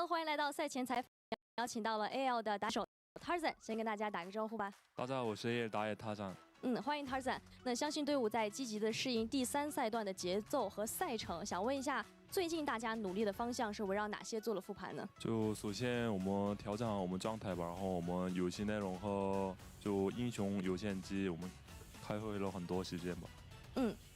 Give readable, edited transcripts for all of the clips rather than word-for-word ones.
Hello， 欢迎来到赛前采访，邀请到了 AL 的打手 Tarzan， 先跟大家打个招呼吧。大家好，我是 AL 打野 Tarzan。欢迎 Tarzan。那相信队伍在积极的适应第3赛段的节奏和赛程，想问一下，最近大家努力的方向是围绕哪些做了复盘呢？就首先我们调整好我们状态吧，然后我们游戏内容和就英雄有限机，我们开会了很多时间吧。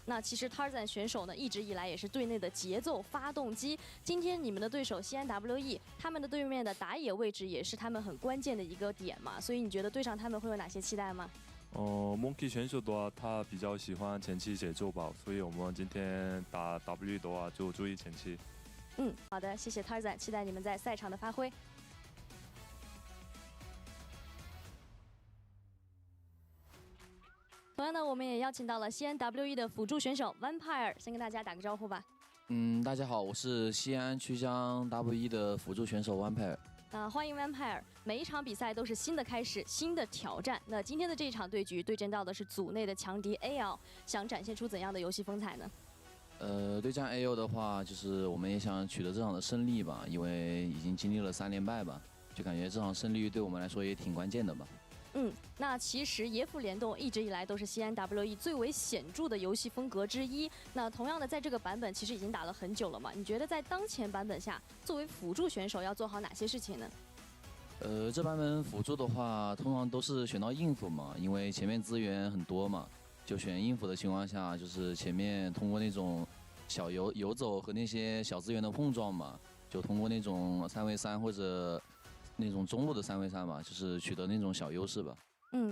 那其实 Tarzan 选手呢，一直以来也是队内的节奏发动机。今天你们的对手西安 WE， 他们的对面的打野位置也是他们很关键的一个点嘛，所以你觉得对上他们会有哪些期待吗？Monkey 选手的话，他比较喜欢前期节奏吧，所以我们今天打 W 的话就注意前期。好的，谢谢 Tarzan， 期待你们在赛场的发挥。同样呢，我们也邀请到了西安 WE 的辅助选手 Vampire， 先跟大家打个招呼吧。大家好，我是西安曲江 WE 的辅助选手 Vampire。欢迎 Vampire。每一场比赛都是新的开始，新的挑战。那今天的这一场对局对阵到的是组内的强敌 AL， 想展现出怎样的游戏风采呢？对战 AL 的话，就是我们也想取得这场的胜利吧，因为已经经历了3连败吧，就感觉这场胜利对我们来说也挺关键的吧。那其实野辅联动一直以来都是西安 WE 最为显著的游戏风格之一。那同样的，在这个版本其实已经打了很久了嘛，你觉得在当前版本下，作为辅助选手要做好哪些事情呢？这版本辅助的话，通常都是选到应辅嘛，因为前面资源很多嘛，就选应辅的情况下，就是前面通过那种小游走和那些小资源的碰撞嘛，就通过那种3v3或者那种中路的3v3吧，就是取得那种小优势吧。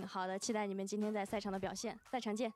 好的，期待你们今天在赛场的表现，赛场见。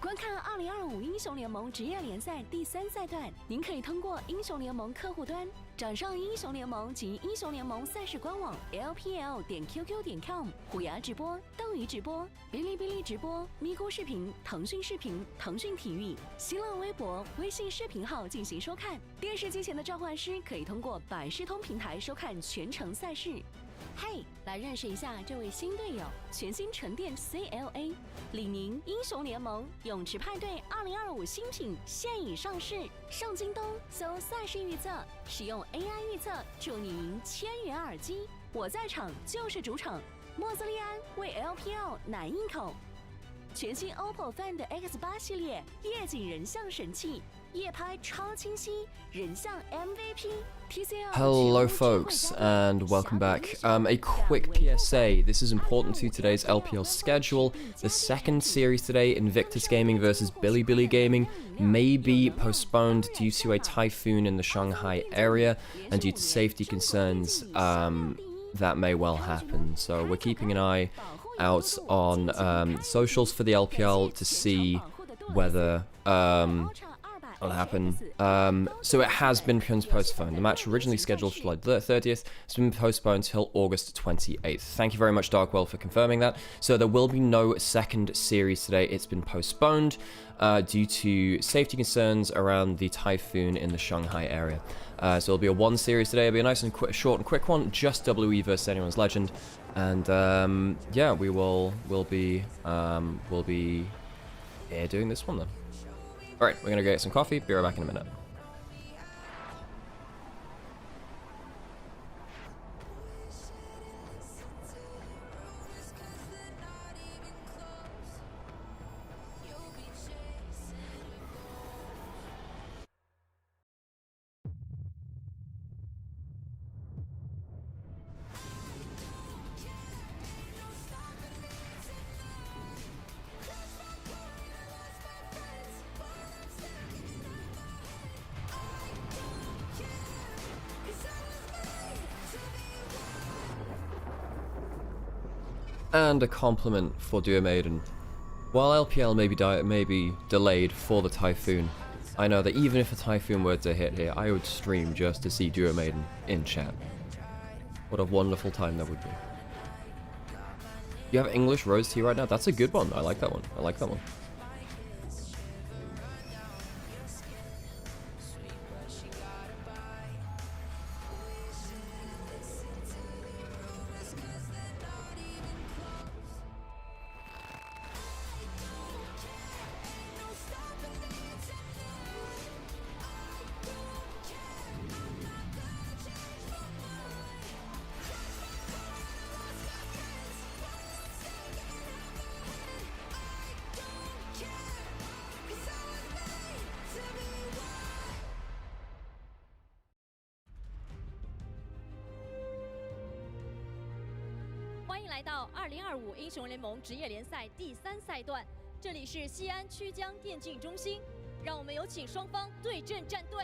观看2025英雄联盟职业联赛第3赛段，您可以通过英雄联盟客户端找上英雄联盟及英雄联盟赛事官网 lpl.qq.com、虎牙直播、斗鱼直播、哔哩哔哩直播、咪咕视频、腾讯视频、腾讯体育、新浪微博、微信视频号进行收看。电视机前的召唤师可以通过百视通平台收看全程赛事。嘿，来认识一下这位新队友，全新沉淀 CLA， 李宁英雄联盟泳池派对2025新品现已上市，上京东搜赛事预测，使用 AI 预测助你赢1000元耳机。我在场就是主场，莫兹利安为 LPL 奶一口。全新 OPPO Find X8 系列夜景人像神器，夜拍超清晰，人像 MVP。Hello folks and welcome back. A quick PSA, this is important to today's LPL schedule. The second series today, Invictus Gaming versus Bilibili Gaming, may be postponed due to a typhoon in the Shanghai area and due to safety concerns. That may well happen. So we're keeping an eye out on socials for the LPL to see whether will happen. So it has been postponed. The match originally scheduled for July 30th has been postponed till August 28th. Thank you very much, Darkwell, for confirming that. So there will be no second series today. It's been postponed due to safety concerns around the typhoon in the Shanghai area. So it'll be a one series today. It'll be a nice and short and quick one, just WE versus Anyone's Legend. And yeah, we'll be here doing this one then. Alright, we're gonna go get some coffee, be right back in a minute. And a compliment for Duo Maiden. While LPL may be delayed for the Typhoon, I know that even if a Typhoon were to hit here, I would stream just to see Duo Maiden in chat. What a wonderful time that would be. You have English Rose Tea right now? That's a good one. I like that one. I like that one.欢迎来到2025英雄联盟职业联赛第3赛段，这里是西安曲江电竞中心，让我们有请双方对阵战队。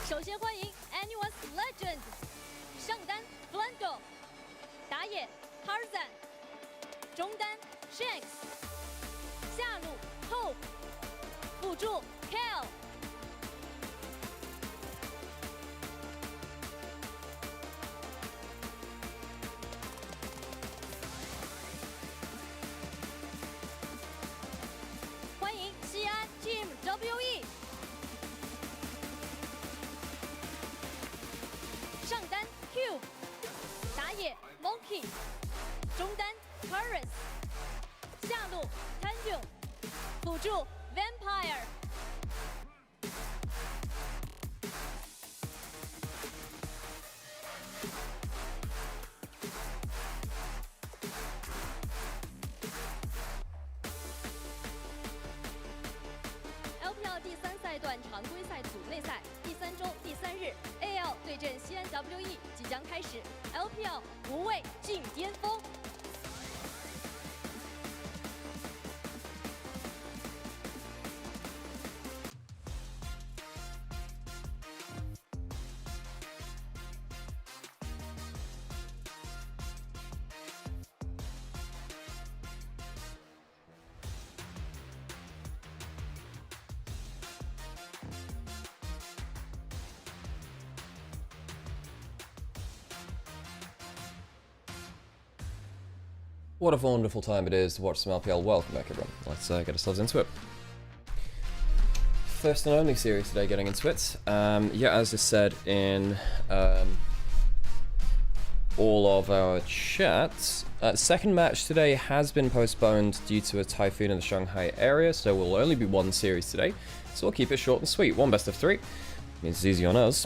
首先欢迎 Anyone's Legend， 上单 Flando， 打野 Tarzan， 中单 Shanks， 下路 Hope， 辅助 Kale。欢迎西安 Team WE。上单 Cube， 打野 Monkey， 中单 Paris， 下路 Tanjung， 辅助 Vampire。第3赛段常规赛组内赛第3周第3日 ，AL 对阵西安 WE 即将开始 ，LPL 无畏尽巅峰。What a wonderful time it is to watch some LPL. Welcome back, everyone. Let's get ourselves into it. First and only series today, getting into it. Yeah, as I said in all of our chats, second match today has been postponed due to a typhoon in the Shanghai area, so will only be one series today. So we'll keep it short and sweet. One best of 3 means it's easy on us,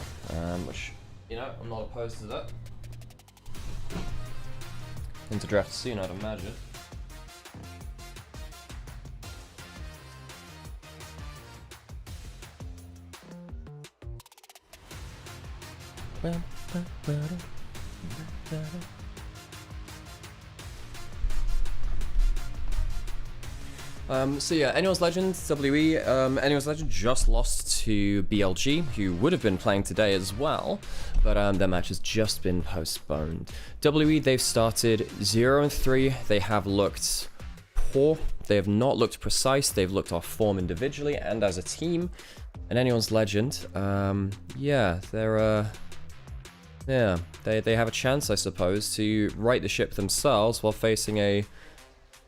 which, you know, I'm not opposed to that. Into draft soon, I'd imagine. So yeah, Anyone's Legend, WE, Anyone's Legend just lost to BLG, who would have been playing today as well, but their match has just been postponed. WE, they've started 0-3, they have looked poor, they have not looked precise, they've looked off form individually and as a team, and Anyone's Legend, yeah, they're, yeah, they have a chance, I suppose, to right the ship themselves while facing a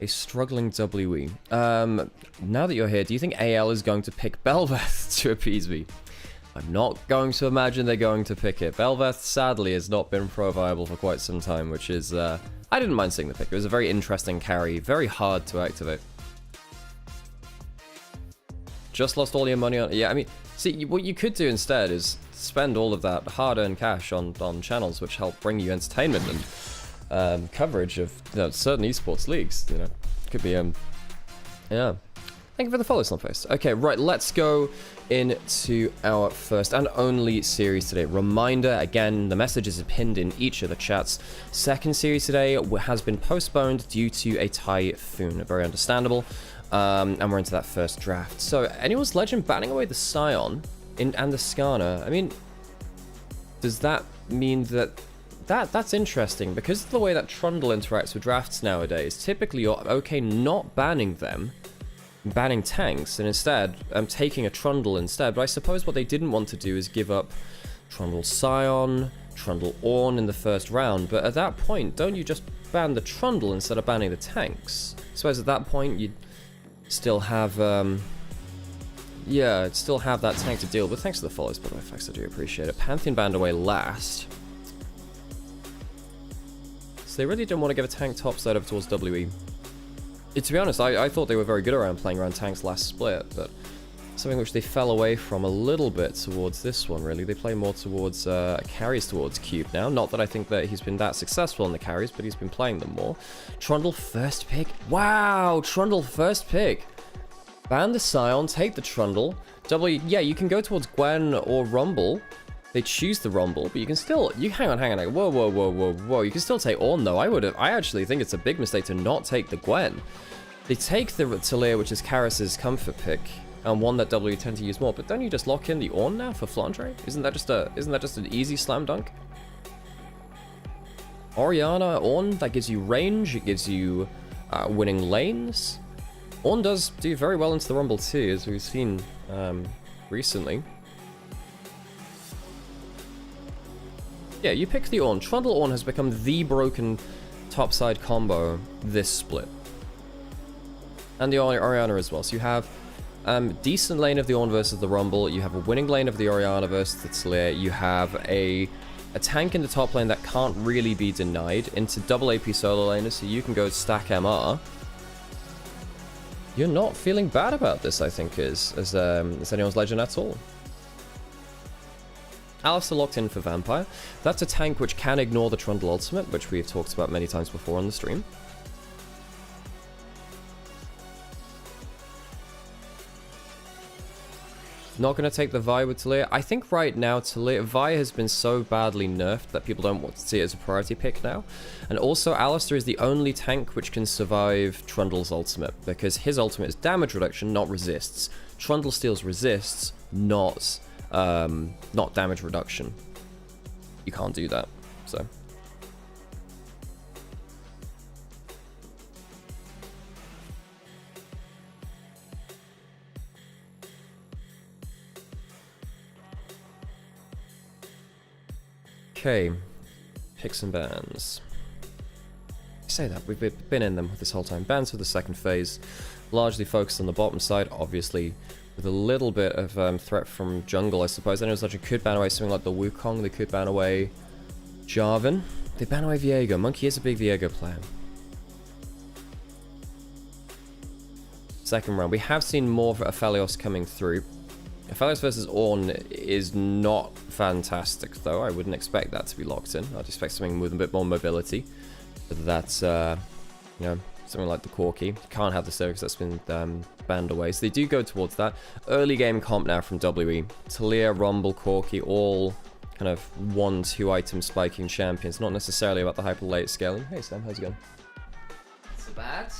struggling WE. Now that you're here, do you think AL is going to pick Belveth to appease me? I'm not going to imagine they're going to pick it. Belveth, sadly, has not been pro-viable for quite some time, which is, I didn't mind seeing the pick. It was a very interesting carry, very hard to activate. Just lost all your money on... Yeah, I mean, see, what you could do instead is spend all of that hard-earned cash on channels which help bring you entertainment and coverage of, you know, certain esports leagues, you know. Could be, yeah. Thank you for the follow, Slumface. Okay, right, let's go into our first and only series today. Reminder, again, the message is pinned in each of the chats. Second series today has been postponed due to a typhoon. Very understandable. And we're into that first draft. So, Anyone's Legend banning away the Scion and the Skarner. I mean, does that mean that... That's interesting, because of the way that Trundle interacts with drafts nowadays, typically you're okay not banning them, banning tanks, and instead taking a Trundle instead, but I suppose what they didn't want to do is give up Trundle Scion, Trundle Ornn in the first round, but at that point, don't you just ban the Trundle instead of banning the tanks? I suppose at that point you'd still have, yeah, still have that tank to deal with. Thanks for the follows, by the way, Fax, I do appreciate it. Pantheon banned away last. They really didn't want to give a tank topside over towards WE. To be honest, I thought they were very good around playing around tanks last split, but something which they fell away from a little bit towards this one, really. They play more towards carries towards Cube now. Not that I think that he's been that successful in the carries, but he's been playing them more. Trundle first pick. Wow, Trundle first pick. Ban the Scion, take the Trundle. Yeah, you can go towards Gwen or Rumble. They choose the Rumble, but you can still... hang on. Whoa. You can still take Ornn, though. I actually think it's a big mistake to not take the Gwen. They take the Talia, which is Karis's comfort pick, and one that W tend to use more, but don't you just lock in the Ornn now for Flandre? Isn't that just an easy slam dunk? Orianna, Ornn, that gives you range, it gives you winning lanes. Ornn does do very well into the Rumble too, as we've seen recently. Yeah, you pick the Ornn. Trundle Ornn has become the broken topside combo this split. And the Orianna as well. So you have decent lane of the Ornn versus the Rumble. You have a winning lane of the Orianna versus the Talia. You have a tank in the top lane that can't really be denied into double AP solo laners, so you can go stack MR. You're not feeling bad about this, I think, as Anyone's Legend at all. Alistair locked in for Vampire. That's a tank which can ignore the Trundle ultimate, which we've talked about many times before on the stream. Not going to take the Vi with Talia. I think right now Vi has been so badly nerfed that people don't want to see it as a priority pick now. And also Alistar is the only tank which can survive Trundle's ultimate, because his ultimate is damage reduction, not resists. Trundle steals resists, not damage reduction. You can't do that, so... Okay, picks and bans. I say that, we've been in them this whole time. Bans for the second phase, largely focused on the bottom side, obviously, with a little bit of threat from jungle, I suppose. I know Legend could ban away something like the Wukong, they could ban away Jarvan. They ban away Viego. Monkey is a big Viego player. Second round, we have seen more of Aphelios coming through. Aphelios versus Ornn is not fantastic, though. I wouldn't expect that to be locked in. I'd expect something with a bit more mobility. But that's, you know, something like the Corki. Can't have the Circus, that's been banned away. So they do go towards that. Early game comp now from WE. Talia, Rumble, Corki, all kind of 1-2 item spiking champions. Not necessarily about the hyper late scaling. Hey Sam, how's it going? So bad.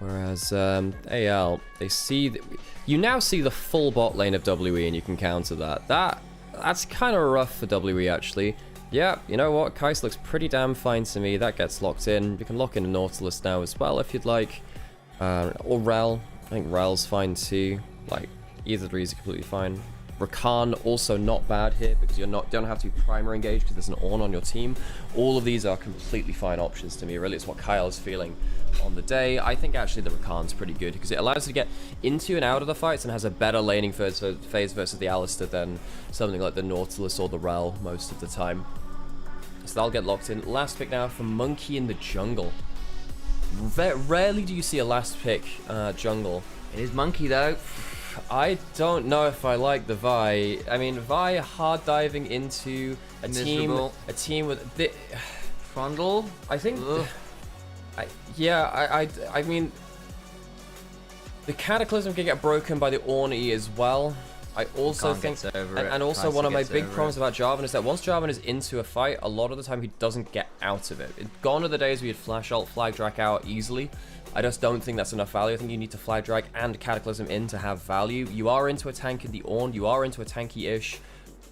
Whereas AL, they see that you now see the full bot lane of WE, and you can counter that. That's kind of rough for WE actually. Yeah, you know what? Kais looks pretty damn fine to me. That gets locked in. You can lock in a Nautilus now as well if you'd like, or Rel. I think Rel's fine too. Like either of these are completely fine. Rakan also not bad here because don't have to primer engage because there's an Ornn on your team. All of these are completely fine options to me. Really, it's what Kyle's feeling on the day. I think actually the Rakan's pretty good because it allows you to get into and out of the fights and has a better laning phase versus the Alistar than something like the Nautilus or the Rel most of the time. So that'll get locked in. Last pick now from Monkey in the jungle. Rarely do you see a last pick jungle. It is Monkey though. I don't know if I like the Vi. I mean, Vi hard diving into a team with the Trundle. I think. I mean, the Cataclysm can get broken by the Ornn E as well. I also think, and also one of my big problems about Jarvan is that once Jarvan is into a fight, a lot of the time he doesn't get out of it. Gone are the days where you'd flash ult, flag drag out easily. I just don't think that's enough value. I think you need to flag drag and Cataclysm in to have value. You are into a tank in the Ornn, you are into a tanky-ish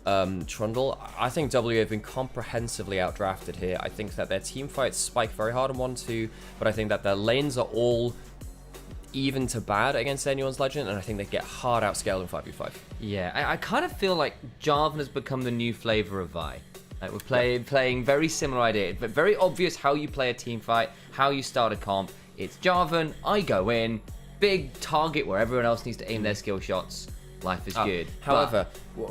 Trundle. I think W have been comprehensively outdrafted here. I think that their team fights spike very hard on 1-2, but I think that their lanes are all even to bad against anyone's Legend, and I think they get hard outscaled in 5v5. Yeah, I kind of feel like Jarvan has become the new flavor of Vi. Like we're playing very similar idea, but very obvious how you play a team fight, how you start a comp. It's Jarvan, I go in, big target where everyone else needs to aim their skill shots. Life is good. However,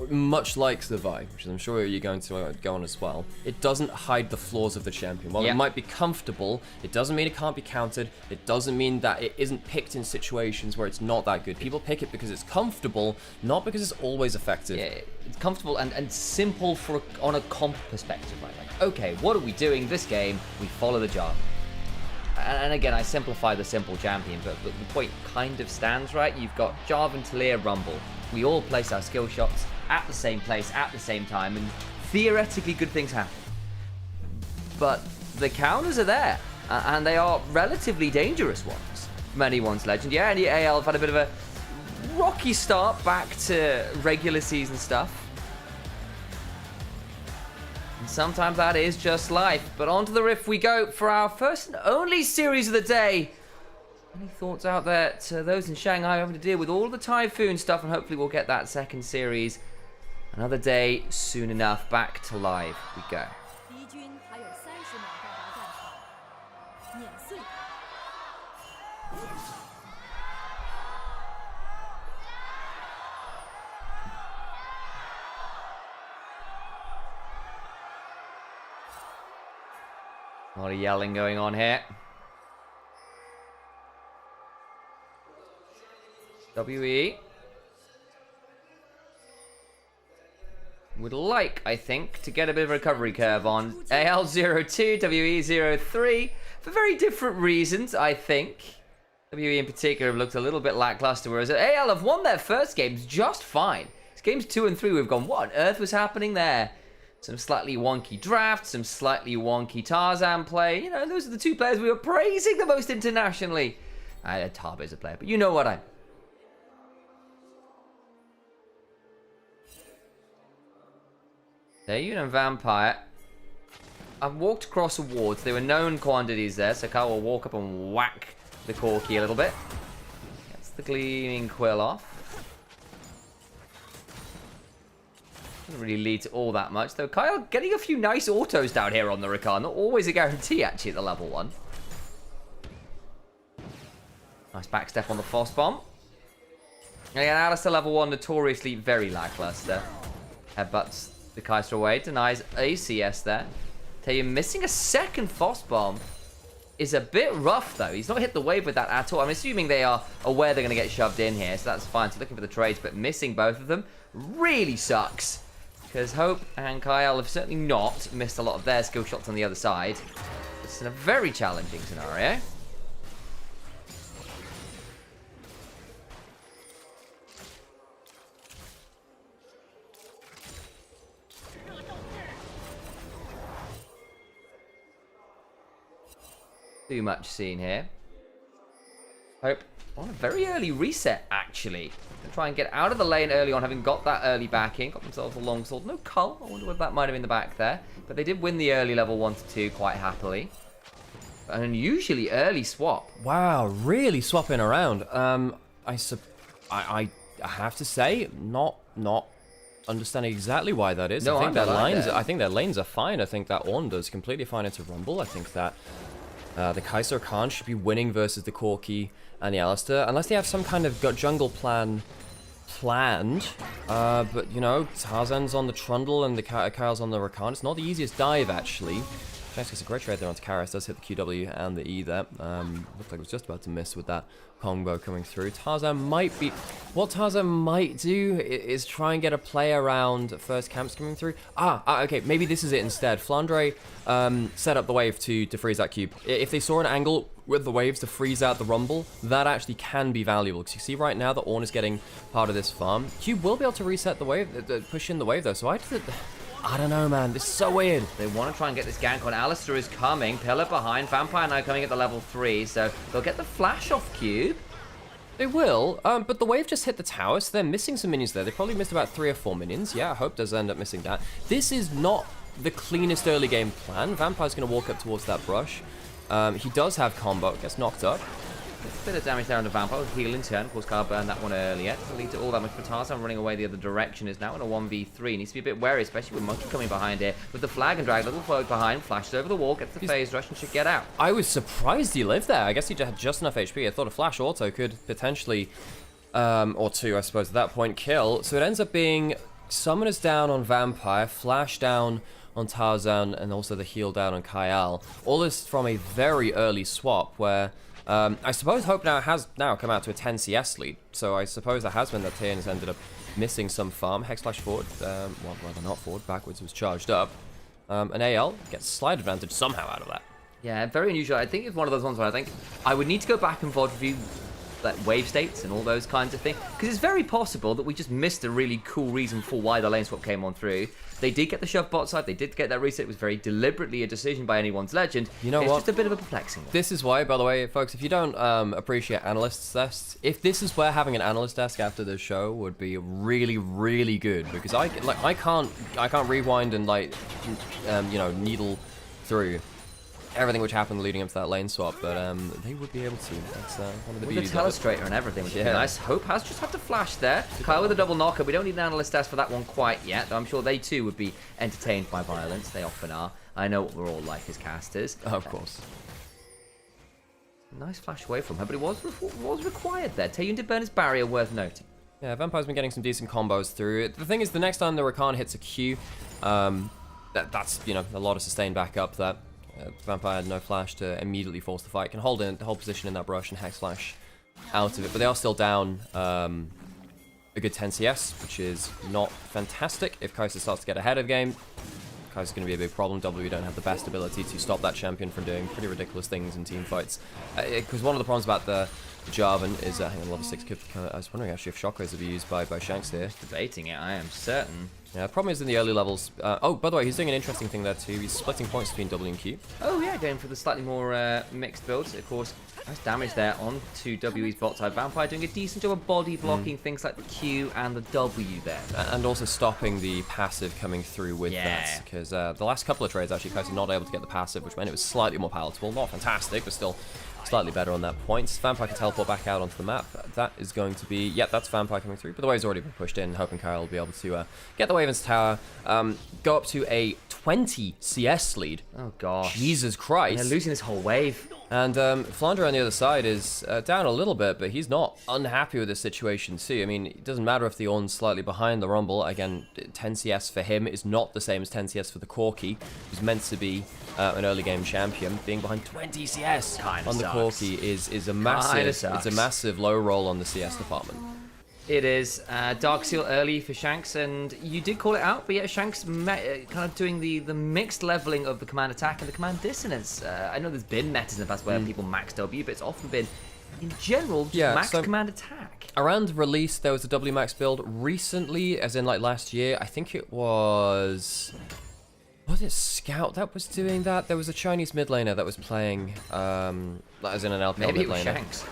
much like the Vi, which I'm sure you're going to go on as well, it doesn't hide the flaws of the champion. While it might be comfortable, it doesn't mean it can't be countered. It doesn't mean that it isn't picked in situations where it's not that good. People pick it because it's comfortable, not because it's always effective. Yeah, it's comfortable and simple on a comp perspective, right? Like, okay, what are we doing this game? We follow the Jarvan. And again, I simplify the simple champion, but the point kind of stands, right? You've got Jarvan, Talia, Rumble. We all place our skill shots at the same place, at the same time, and theoretically good things happen. But the counters are there, and they are relatively dangerous ones from anyone's Legend. Yeah, and the AL have had a bit of a rocky start back to regular season stuff. And sometimes that is just life. But onto the Rift we go for our first and only series of the day. Any thoughts out there to those in Shanghai having to deal with all the Typhoon stuff, and hopefully we'll get that second series another day soon enough. Back to live we go. A lot of yelling going on here. WE would like, I think, to get a bit of a recovery curve on. AL02, WE03, for very different reasons, I think. WE in particular have looked a little bit lackluster, whereas AL have won their first games just fine. It's games 2 and 3 we've gone, what on earth was happening there? Some slightly wonky drafts, some slightly wonky Tarzan play. You know, those are the two players we were praising the most internationally. Tarbo's a player, but you know what I mean. Typhoon and Vampire. I've walked across awards. There were known quantities there, so Kyle will walk up and whack the Corki a little bit. Gets the Gleaming Quill off. Doesn't really lead to all that much, though. Kyle getting a few nice autos down here on the Rakan. Not always a guarantee, actually, at the level 1. Nice backstep on the Foss Bomb. And again, Alistair level 1, notoriously very lackluster. Headbutts the Kaiser away, denies ACS there. Tell you, missing a second Foss Bomb is a bit rough, though. He's not hit the wave with that at all. I'm assuming they are aware they're going to get shoved in here, so that's fine. So looking for the trades, but missing both of them really sucks. Because Hope and Kyle have certainly not missed a lot of their skill shots on the other side. It's in a very challenging scenario. Too much seen here. Hope on a very early reset, actually. To try and get out of the lane early on, having got that early backing. Got themselves a longsword. No cull. I wonder what that might have been in the back there. But they did win the early level 1 to 2 quite happily. An unusually early swap. Wow, really swapping around. I have to say, not understanding exactly why that is. No, I think their lanes are fine. I think that Ornn does completely fine into Rumble. I think that the Kaiser Khan should be winning versus the Corki and the Alistair, unless they have some kind of jungle plan planned. But, you know, Tarzan's on the Trundle and the Kyle's on the Rakan. It's not the easiest dive, actually. Jax gets a great trade there onto Karis. Does hit the QW and the E there. Looked like it was just about to miss with that combo coming through. Tarzan might be... What Tarzan might do is try and get a play around first camps coming through. Okay, maybe this is it instead. Flandre set up the wave to freeze that cube. If they saw an angle with the waves to freeze out the Rumble, that actually can be valuable. Because you see right now that Ornn is getting part of this farm. Cube will be able to reset the wave, push in the wave though. So I don't know, man. This is so weird. They want to try and get this gank on. Alistair is coming. Pillar behind. Vampire now coming at the level 3. So they'll get the flash off Cube. They will, but the wave just hit the tower, so they're missing some minions there. They probably missed about 3 or 4 minions. Yeah, Hope does end up missing that. This is not the cleanest early game plan. Vampire's going to walk up towards that brush. He does have combo. Gets knocked up. A bit of damage there on the Vampire. Heal in turn. Of course, Kyle burned that one earlier. Doesn't lead to all that much for Tarzan. Running away the other direction is now in a 1v3. Needs to be a bit wary, especially with Monkey coming behind here. With the flag and drag, little folk behind. Flashes over the wall. Gets the phase rush and should get out. I was surprised he lived there. I guess he had just enough HP. I thought a flash auto could potentially, or 2, I suppose, at that point, kill. So it ends up being Summoners down on Vampire, Flash down on Tarzan, and also the heal down on Kyle. All this from a very early swap where... I suppose Hope has come out to a 10 CS lead, so I suppose that has been that Tian has ended up missing some farm. Hex Flash forward, well, rather not forward, backwards was charged up. And AL gets slide advantage somehow out of that. Yeah, very unusual. I think it's one of those ones where I think I would need to go back and VOD review like wave states and all those kinds of things, because it's very possible that we just missed a really cool reason for why the lane swap came on through. They did get the shove bot side, they did get that reset. It was very deliberately a decision by anyone's legend. You know it's what? Just a bit of a perplexing one. This is why, by the way, folks, if you don't appreciate analysts' desks, if this is where having an analyst desk after the show would be really, really good, because I can't rewind and you know, needle through everything which happened leading up to that lane swap, but they would be able to. That's one of the beauties of it. With the telestrator and everything, which is nice. Hope has just had to flash there. Kyle with a double knocker. We don't need an analyst test for that one quite yet, though I'm sure they too would be entertained by violence. They often are. I know what we're all like as casters. Of course. Nice flash away from her, but it was required there. Typhoon did burn his barrier, worth noting. Yeah, Vampire's been getting some decent combos through it. The thing is, the next time the Rakan hits a Q, that's, you know, a lot of sustained backup that Vampire had no flash to immediately force the fight. Can hold position in that brush and Hex Flash out of it. But they are still down a good 10 CS, which is not fantastic. If Kaiser starts to get ahead of the game, Kaiser's going to be a big problem. W don't have the best ability to stop that champion from doing pretty ridiculous things in team fights. Because one of the problems about the Jarvan is hang on, level 6. I was wondering actually if Shockwaves would be used by Shanks here. Debating it, I am certain. Yeah, the problem is in the early levels. Oh, by the way, he's doing an interesting thing there too. He's splitting points between W and Q. Oh yeah, going for the slightly more mixed builds. Of course, nice damage there onto WE's bot side. Vampire doing a decent job of body blocking things like the Q and the W there. And also stopping the passive coming through with that. Because the last couple of trades actually, Kaiser not able to get the passive, which meant it was slightly more palatable. Not fantastic, but still slightly better on that point. Vampire can teleport back out onto the map. That is going to be... Yep, that's Vampire coming through. But the wave's already been pushed in. Hoping Kyle will be able to get the wave into tower. Go up to a 20 CS lead. Oh, gosh. Jesus Christ. They're losing this whole wave. And Flandre on the other side is down a little bit, but he's not unhappy with the situation too. I mean, it doesn't matter if the Ornn's slightly behind the Rumble. Again, 10 CS for him is not the same as 10 CS for the Corki, who's meant to be an early game champion. Being behind 20 CS on the Corki is a massive, it's a massive low roll on the CS department. It is Dark Seal early for Shanks, and you did call it out, but yeah, Shanks kind of doing the mixed leveling of the command attack and the command dissonance. I know there's been metas in the past where people max W, but it's often been, in general, just max command attack. Around release, there was a W max build recently, as in like last year. I think it was... Was it Scout that was doing that? There was a Chinese mid laner that was playing, as in an LPL Maybe mid it was laner. Shanks.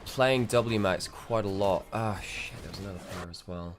Playing W max quite a lot. Ah, shit, there was another player as well.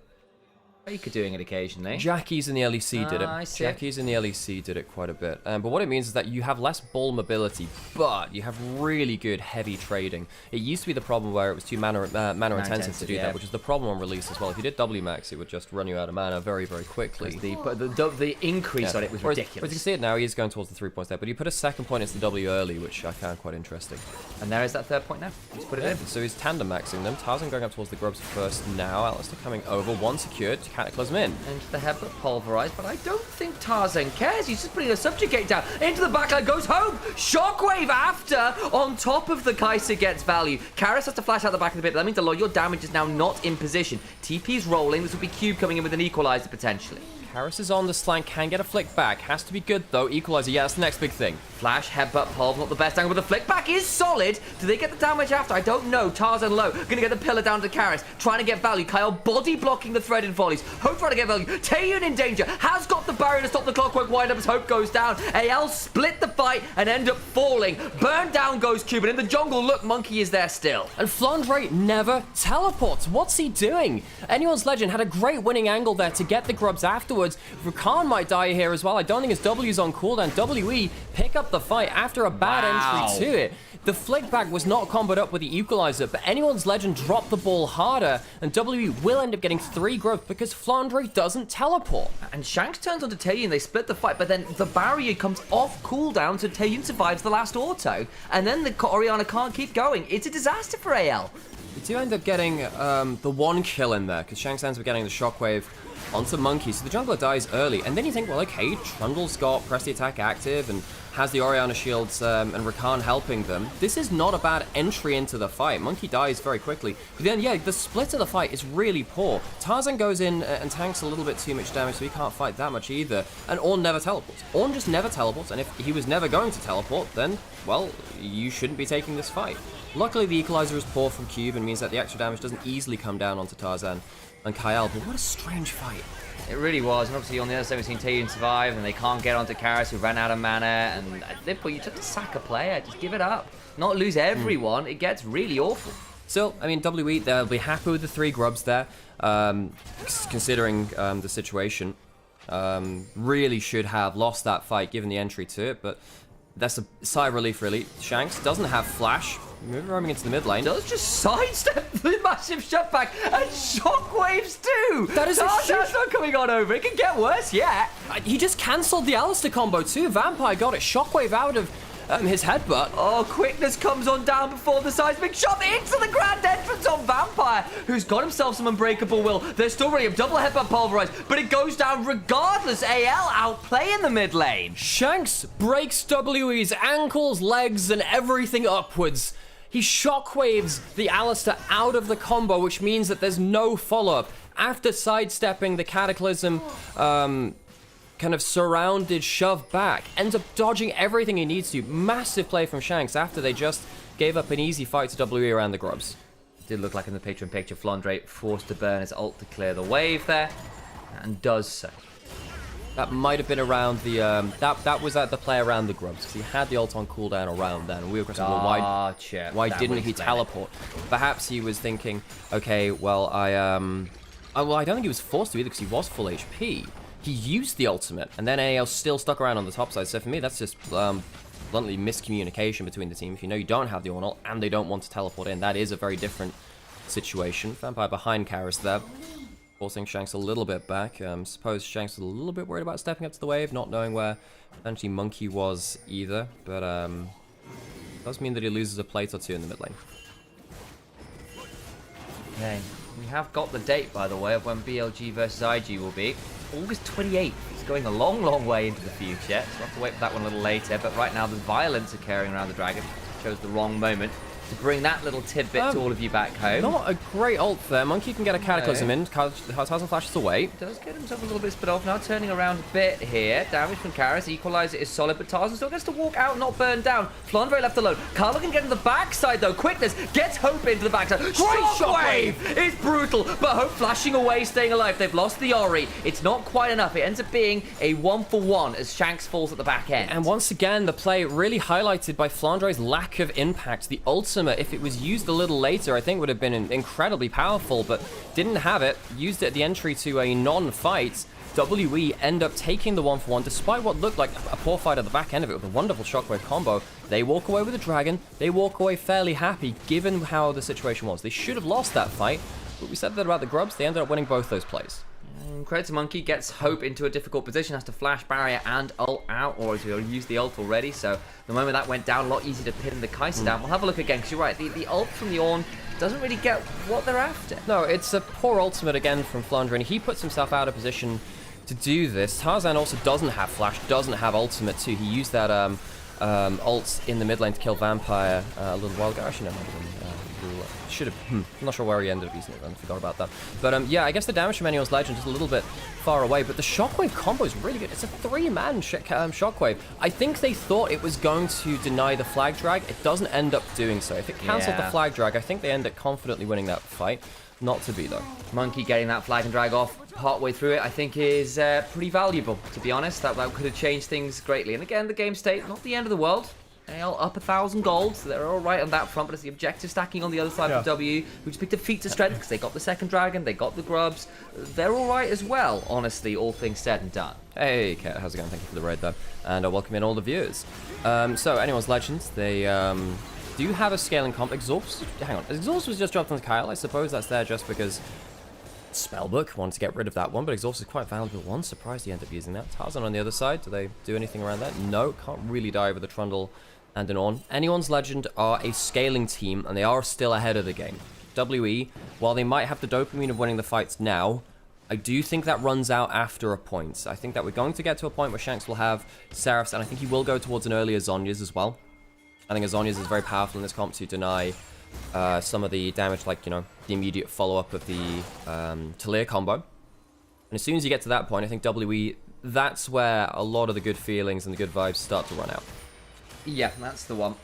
Faker doing it occasionally. Jackie's in the LEC did I it. see. Jackie's in the LEC did it quite a bit. But what it means is that you have less ball mobility, but you have really good heavy trading. It used to be the problem where it was too mana intensive to do that, which is the problem on release as well. If you did W max, it would just run you out of mana very, very quickly. The increase on it was ridiculous. Whereas you can see it now, he is going towards the 3 points there, but he put a second point into the W early, which I found quite interesting. And there is that third point now. Just put it in. So he's tandem maxing them. Tarzan going up towards the Grubs first now. Alistair coming over. One secured. Cataclysm in. And the headbutt pulverized, but I don't think Tarzan cares. He's just putting a subjugate down. Into the backline, goes home. Shockwave after. On top of the Kaiser gets value. Karis has to flash out the back of the pit, but that means a lot of your damage is now not in position. TP's rolling. This will be Cube coming in with an equalizer potentially. Karis is on the slang, can get a flick back. Has to be good though. Equalizer, yeah, that's the next big thing. Flash, headbutt, pulve, not the best angle, but the flick back is solid. Do they get the damage after? I don't know. Tarzan low. Gonna get the pillar down to Karis. Trying to get value. Kyle body blocking the threaded volleys. Hope trying to get value. Taeyun in danger. Has got the barrier to stop the clockwork wind up as Hope goes down. AL split the fight and end up falling. Burn down goes Cube. And in the jungle, look, Monkey is there still. And Flandre never teleports. What's he doing? Anyone's Legend had a great winning angle there to get the Grubs afterwards. Rakan might die here as well. I don't think his W's on cooldown. WE pick up the fight after a bad entry to it. The flick back was not comboed up with the equalizer, but Anyone's Legend dropped the ball harder, and WE will end up getting 3 Grubs because Flandre doesn't teleport. And Shanks turns onto Taeyun, they split the fight, but then the barrier comes off cooldown, so Taeyun survives the last auto, and then the Orianna can't keep going. It's a disaster for AL. We do end up getting the 1 kill in there, because Shanks ends up getting the shockwave onto Monkey, so the jungler dies early, and then you think, well, okay, Trundle's got press the attack active and has the Orianna shields and Rakan helping them. This is not a bad entry into the fight. Monkey dies very quickly, but then, yeah, the split of the fight is really poor. Tarzan goes in and tanks a little bit too much damage, so he can't fight that much either, and Ornn never teleports. Ornn just never teleports, and if he was never going to teleport, then, well, you shouldn't be taking this fight. Luckily, the equalizer is poor from Cube and means that the extra damage doesn't easily come down onto Tarzan and Kyle, but what a strange fight. It really was, and obviously on the other side we've seen Taeyun survive, and they can't get onto Karis, who ran out of mana, and at this point you just have to sack a player, just give it up. Not lose everyone, it gets really awful. Still, I mean, WE, they'll be happy with the 3 Grubs there, considering the situation. Really should have lost that fight given the entry to it, but that's a sigh of relief, really. Shanks doesn't have flash. Roaming into the mid lane. Does just sidestep the massive shot back and shockwaves too. That is that's not coming on over. It can get worse, yeah. He just cancelled the Alistair combo too. Vampire got it. Shockwave out of his headbutt. Oh, quickness comes on down before the seismic shot into the grand entrance on Vampire, who's got himself some unbreakable will. They're still ready. A double headbutt pulverized, but it goes down regardless. AL outplaying the mid lane. Shanks breaks WE's ankles, legs, and everything upwards. He shockwaves the Alistair out of the combo, which means that there's no follow-up. After sidestepping the Cataclysm, kind of surrounded shove back, ends up dodging everything he needs to. Massive play from Shanks after they just gave up an easy fight to WE around the grubs. Did look like in the picture-in-picture, Flandre forced to burn his ult to clear the wave there, and does so. That might have been around the, that was at the play around the grubs, because he had the ult on cooldown around then, and we were questioning, well, why didn't he teleport? Perhaps he was thinking, okay, well, well, I don't think he was forced to either, because he was full HP. He used the ultimate, and then AL still stuck around on the top side, so for me, that's just, bluntly miscommunication between the team. If you know you don't have the ult and they don't want to teleport in, that is a very different situation. Vampire behind Karis there, forcing Shanks a little bit back. Suppose Shanks was a little bit worried about stepping up to the wave, not knowing where potentially Monkey was either, but does mean that he loses a plate or two in the mid lane. Okay, we have got the date, by the way, of when BLG versus IG will be. August 28th. It's going a long, long way into the future. So we'll have to wait for that one a little later. But right now, there's violence occurring around the dragon. Chose the wrong moment to bring that little tidbit to all of you back home. Not a great ult there. Monkey can get a Cataclysm in. Tarzan flashes away. Does get himself a little bit spit off. Now turning around a bit here. Damage from Karis. Equalizer is solid, but Tarzan still gets to walk out, not burn down. Flandre left alone. Carlo can get in the backside, though. Quickness gets Hope into the backside. Great shockwave! It's brutal, but Hope flashing away, staying alive. They've lost the Ori. It's not quite enough. It ends up being a 1-for-1 as Shanks falls at the back end. And once again, the play really highlighted by Flandre's lack of impact. The ultimate, if it was used a little later, I think would have been incredibly powerful, but didn't have it. Used it at the entry to a non-fight. WE end up taking the 1-for-1, despite what looked like a poor fight at the back end of it with a wonderful shockwave combo. They walk away with a dragon. They walk away fairly happy, given how the situation was. They should have lost that fight, but we said that about the grubs. They ended up winning both those plays. Credit to Monkey, gets Hope into a difficult position, has to flash barrier and ult out, or he's used the ult already, so the moment that went down, a lot easier to pin the Kai'Sa down. We'll have a look again, because you're right, the ult from the Ornn doesn't really get what they're after. No, it's a poor ultimate again from Flandre, and he puts himself out of position to do this. Tarzan also doesn't have flash, doesn't have ultimate too. He used that ult in the mid lane to kill Vampire a little while ago. Actually, no, should have. I'm not sure where he ended up using it. I forgot about that. But yeah, I guess the damage from Annual's Legend is a little bit far away. But the shockwave combo is really good. It's a 3-man shockwave. I think they thought it was going to deny the flag drag. It doesn't end up doing so. If it cancelled the flag drag, I think they end up confidently winning that fight. Not to be, though. Monkey getting that flag and drag off partway through it, I think, is pretty valuable, to be honest. That could have changed things greatly. And again, the game state, not the end of the world. AL up 1,000 gold, so they're all right on that front, but it's the objective stacking on the other side for W, who just picked a feat of strength because they got the second dragon, they got the grubs. They're all right as well, honestly, all things said and done. Hey, Kat, how's it going? Thank you for the raid, though. And welcome in all the viewers. So, Anyone's Legends, they do have a scaling comp. Exhaust, hang on. Exhaust was just dropped on Kyle. I suppose that's there just because Spellbook wanted to get rid of that one, but Exhaust is quite valuable one. Surprised he ended up using that. Tarzan on the other side, do they do anything around that? No, can't really die with a Trundle and an Ornn. Anyone's Legend are a scaling team, and they are still ahead of the game. WE, while they might have the dopamine of winning the fights now, I do think that runs out after a point. I think that we're going to get to a point where Shanks will have Seraphs, and I think he will go towards an earlier Zhonya's as well. I think a Zhonya's is very powerful in this comp to deny some of the damage, like, you know, the immediate follow-up of the Talir combo. And as soon as you get to that point, I think WE, that's where a lot of the good feelings and the good vibes start to run out. Yeah, that's the one.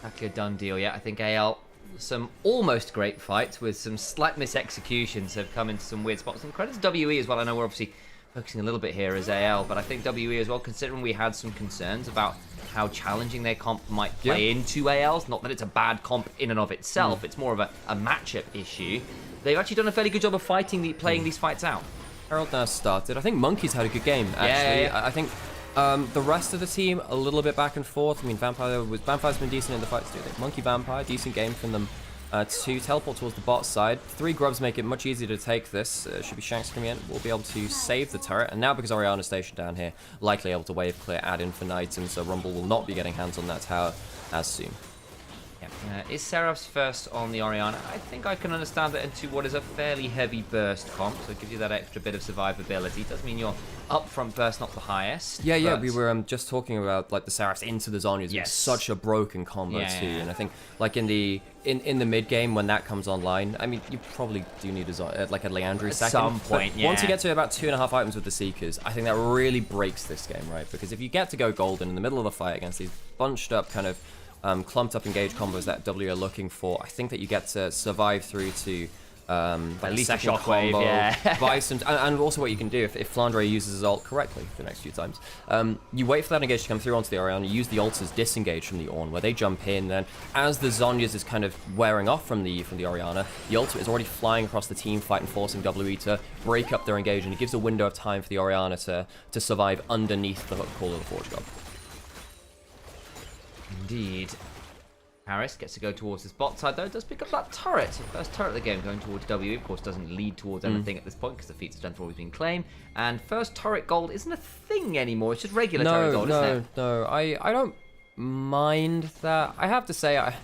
Actually a done deal, yeah. I think AL, some almost great fights with some slight misexecutions have come into some weird spots. And credit to WE as well. I know we're obviously focusing a little bit here as AL, but I think WE as well, considering we had some concerns about how challenging their comp might play into AL's. Not that it's a bad comp in and of itself, it's more of a matchup issue. They've actually done a fairly good job of playing these fights out. Herald now started. I think Monkey's had a good game, actually. Yeah. I think the rest of the team, a little bit back and forth. I mean, Vampire's been decent in the fights too. Monkey Vampire, decent game from them to teleport towards the bot side. 3 grubs make it much easier to take this. Should be Shanks coming in. We'll be able to save the turret. And now, because Oriana's stationed down here, likely able to wave clear, add infinitum, so Rumble will not be getting hands on that tower as soon. Is Seraph's first on the Oriana? I think I can understand that into what is a fairly heavy burst comp, so it gives you that extra bit of survivability. It does mean your upfront burst not the highest. Yeah, we were just talking about like the Seraphs into the Zhonya's. Yes. It's such a broken combo too, and I think like in the mid game when that comes online, I mean you probably do need like a Leandri at second. some point. Once you get to about 2.5 items with the Seekers, I think that really breaks this game, right? Because if you get to go golden in the middle of the fight against these bunched up kind of clumped up engage combos that W are looking for. I think that you get to survive through to at least a second shockwave, combo, yeah. buy some, and also what you can do if Flandre uses his ult correctly the next few times, you wait for that engage to come through onto the Orianna, use the ults as disengage from the Ornn, where they jump in, and as the Zhonya's is kind of wearing off from the Orianna, the ultimate is already flying across the team fight and forcing WE to break up their engage, and it gives a window of time for the Orianna to survive underneath the hook call of the Forge God. Indeed. Harris gets to go towards this bot side, though. Does pick up that turret. So first turret of the game going towards W. Of course, doesn't lead towards anything at this point because the feats of strength have always been claimed. And first turret gold isn't a thing anymore. It's just regular turret gold, isn't it? No. I don't mind that. I have to say, I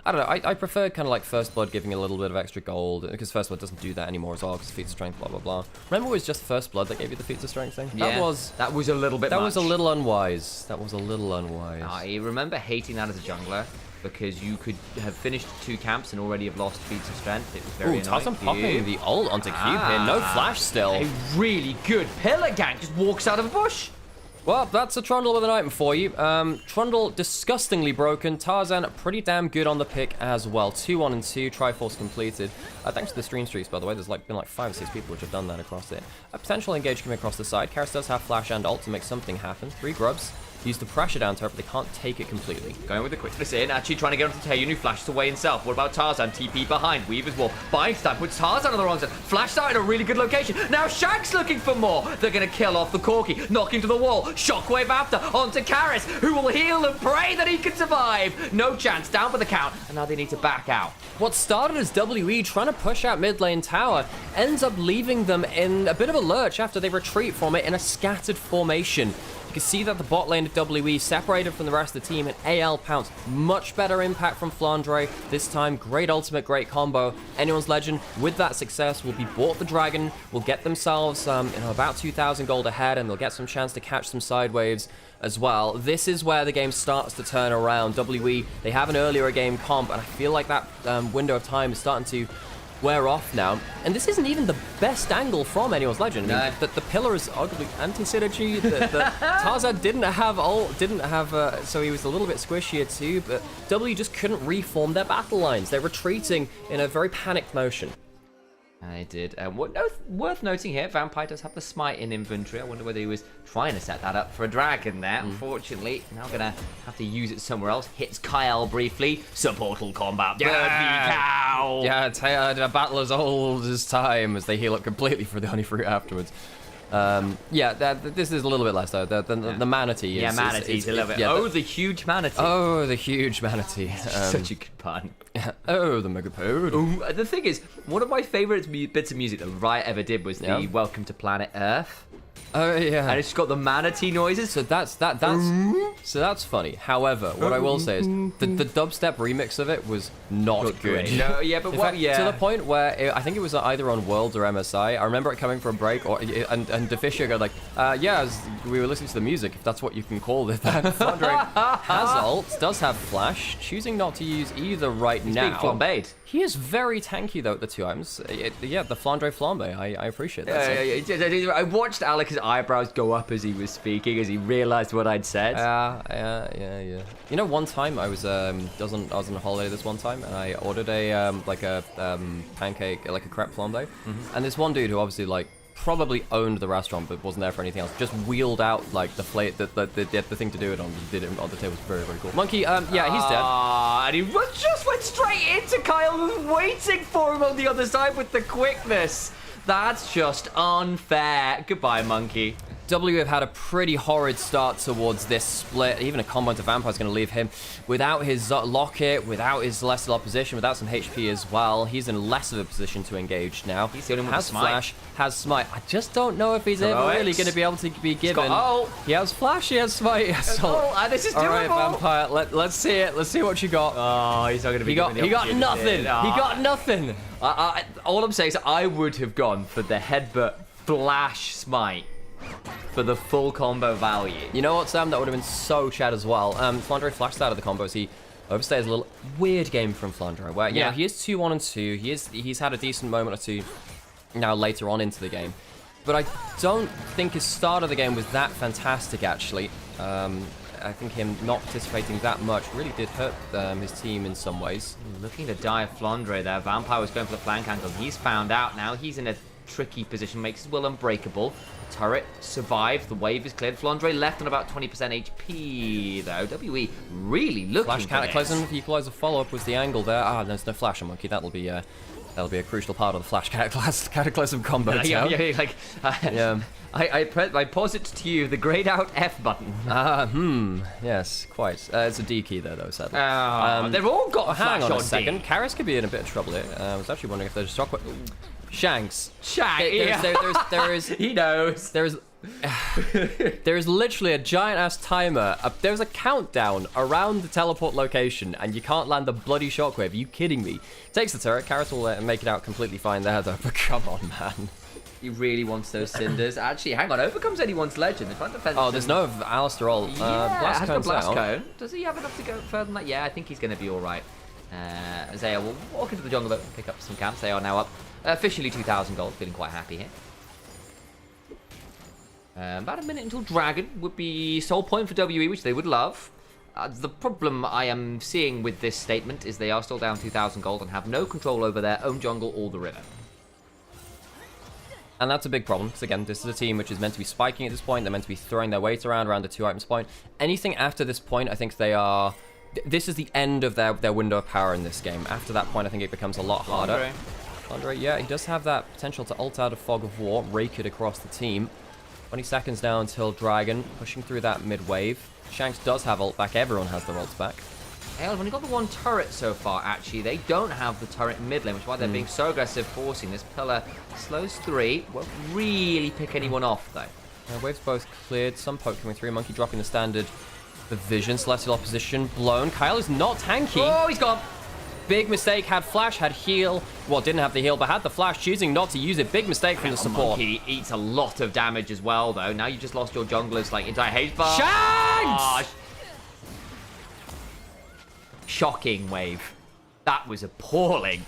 don't know. I prefer kind of like First Blood giving a little bit of extra gold, because First Blood doesn't do that anymore as well, because feats of strength, blah, blah, blah. Remember it was just First Blood that gave you the feats of strength thing? Yeah, that was a little bit much. That was a little unwise. That was a little unwise. I remember hating that as a jungler, because you could have finished 2 camps and already have lost feats of strength. It was very annoying. Tarzan popping the ult onto Cube here. No flash still. A really good pillar gank just walks out of a bush. Well, that's a Trundle with an item for you. Trundle, disgustingly broken. Tarzan, pretty damn good on the pick as well. 2-1 and 2, Triforce completed. Thanks to the stream streaks, by the way. There's been like 5 or 6 people which have done that across it. A potential engage coming across the side. Karras does have flash and ult to make something happen. 3 grubs. Use the pressure down to her, but they can't take it completely. Going with the quickness in, actually trying to get onto Taeyun, who flashes away himself. What about Tarzan? TP behind, Weaver's wall. Buying time puts Tarzan on the wrong side. Flashed out in a really good location. Now Shank's looking for more. They're going to kill off the Corki, knock into the wall. Shockwave after, onto Karras, who will heal and pray that he can survive. No chance, down for the count, and now they need to back out. What started as WE trying to push out mid lane tower ends up leaving them in a bit of a lurch after they retreat from it in a scattered formation. You can see that the bot lane of WE separated from the rest of the team, and AL pounced. Much better impact from Flandre this time. Great ultimate, great combo. Anyone's Legend, with that success, will be bought the dragon, will get themselves about 2,000 gold ahead, and they'll get some chance to catch some side waves as well. This is where the game starts to turn around. WE, they have an earlier game comp, and I feel like that window of time is starting to wear off now. And this isn't even the best angle from Anyone's Legend. I mean, the pillar is arguably anti-synergy. The Tarzan didn't have ult, so he was a little bit squishier too, but W just couldn't reform their battle lines. They're retreating in a very panicked motion. I did. Worth noting here, Vampire does have the smite in inventory. I wonder whether he was trying to set that up for a dragon there. Unfortunately, now going to have to use it somewhere else. Hits Kyle briefly. Supportal combat. Birdie cow. Yeah, it's a battle as old as time as they heal up completely for the honey fruit afterwards. This is a little bit less though. The manatee is... Yeah, manatee's a little bit... Yeah, the huge manatee. Oh, the huge manatee. Such a good pun. Oh, the megapode. The thing is, one of my favourite bits of music that Riot ever did was the Welcome to Planet Earth. Oh yeah. And it's just got the manatee noises. So that's funny. However, what I will say is the dubstep remix of it was not good. No, yeah, but to the point where I think it was either on World or MSI. I remember it coming for a break, and Deficio go like, we were listening to the music, if that's what you can call it. Flandre has ult, does have flash, choosing not to use either right now. He's being flambéed. He is very tanky though at the 2 items. Yeah, the Flandre flambe. I appreciate that. I watched Alex's eyebrows go up as he was speaking, as he realised what I'd said. Yeah. You know, one time I was I was on a holiday this one time, and I ordered a pancake, like a crepe flambe, and this one dude who obviously probably owned the restaurant but wasn't there for anything else, just wheeled out the plate, the thing to do it on, did it on the table. It was very, very cool. Monkey, he's dead. And he just went straight into Kyle, who was waiting for him on the other side with the quickness. That's just unfair. Goodbye, Monkey. W have had a pretty horrid start towards this split. Even a combo into Vampire is going to leave him without his locket, without his Celestial Opposition, without some HP as well. He's in less of a position to engage now. He's the only one has flash, has smite. I just don't know if he's ever really going to be able to be given. He has flash, he has smite, he has ult. And this is doable. All right, Vampire, let's see it. Let's see what you got. Oh, he's not going to be given the He got nothing. He got nothing. All I'm saying is I would have gone for the headbutt flash smite for the full combo value. You know what, Sam? That would have been so Chad as well. Flandre flashed out of the combos. He overstays a little weird game from Flandre, where he is 2-1 and 2. He's had a decent moment or two now later on into the game, but I don't think his start of the game was that fantastic actually. I think him not participating that much really did hurt his team in some ways. Looking to dive Flandre there. Vampire was going for the flank angle. He's found out now. He's in a tricky position. Makes his will unbreakable. The turret survived. The wave is cleared. Flandre left on about 20% HP though. WE really looking Flash for Cataclysm, this. Equalizer follow-up was the angle there. Ah, there's no Flash Monkey. That'll be a crucial part of the Flash Cataclysm combo. Yeah, like, I posit to you the grayed out F button. Yes, quite. It's a D key there, though, sadly. They've all got a flash hang on a on second. D. Karras could be in a bit of trouble here. I was actually wondering if there's a shockwave. Shanks. There is. He knows. There is literally a giant-ass timer. There's a countdown around the teleport location, and you can't land the bloody shockwave. Are you kidding me? Takes the turret. Karras will make it out completely fine there, though. But come on, man. He really wants those cinders. Actually, hang on. Overcomes anyone's legend. The front defense. Oh, there's no Alistair ult. Blast has got cone's blast out. cone. Does he have enough to go further than that? Yeah, I think he's going to be all right. Zaya will walk into the jungle though, pick up some camps. They are now up officially 2,000 gold. Feeling quite happy here. About a minute until Dragon would be sole point for WE, which they would love. The problem I am seeing with this statement is they are still down 2,000 gold and have no control over their own jungle or the river. And that's a big problem, because again, this is a team which is meant to be spiking at this point. They're meant to be throwing their weight around the 2 items point. Anything after this point, I think they are... This is the end of their window of power in this game. After that point, I think it becomes a lot harder. Andre, yeah, he does have that potential to ult out of Fog of War, rake it across the team. 20 seconds now until Dragon, pushing through that mid-wave. Shanks does have ult back, everyone has their ults back. They've only got the one turret so far, actually. They don't have the turret in mid lane, which is why they're being so aggressive, forcing this pillar. Slows 3, won't really pick anyone off, though. Waves both cleared, some poke coming through, Monkey dropping the standard. The Vision, Celestial Opposition, blown. Kyle is not tanky. Oh, he's gone. Big mistake, had flash, had heal. Well, didn't have the heal, but had the flash, choosing not to use it. Big mistake from the support. Monkey eats a lot of damage as well, though. Now you just lost your junglers, like, entire haze bar. Shanks! Shocking wave. That was appalling.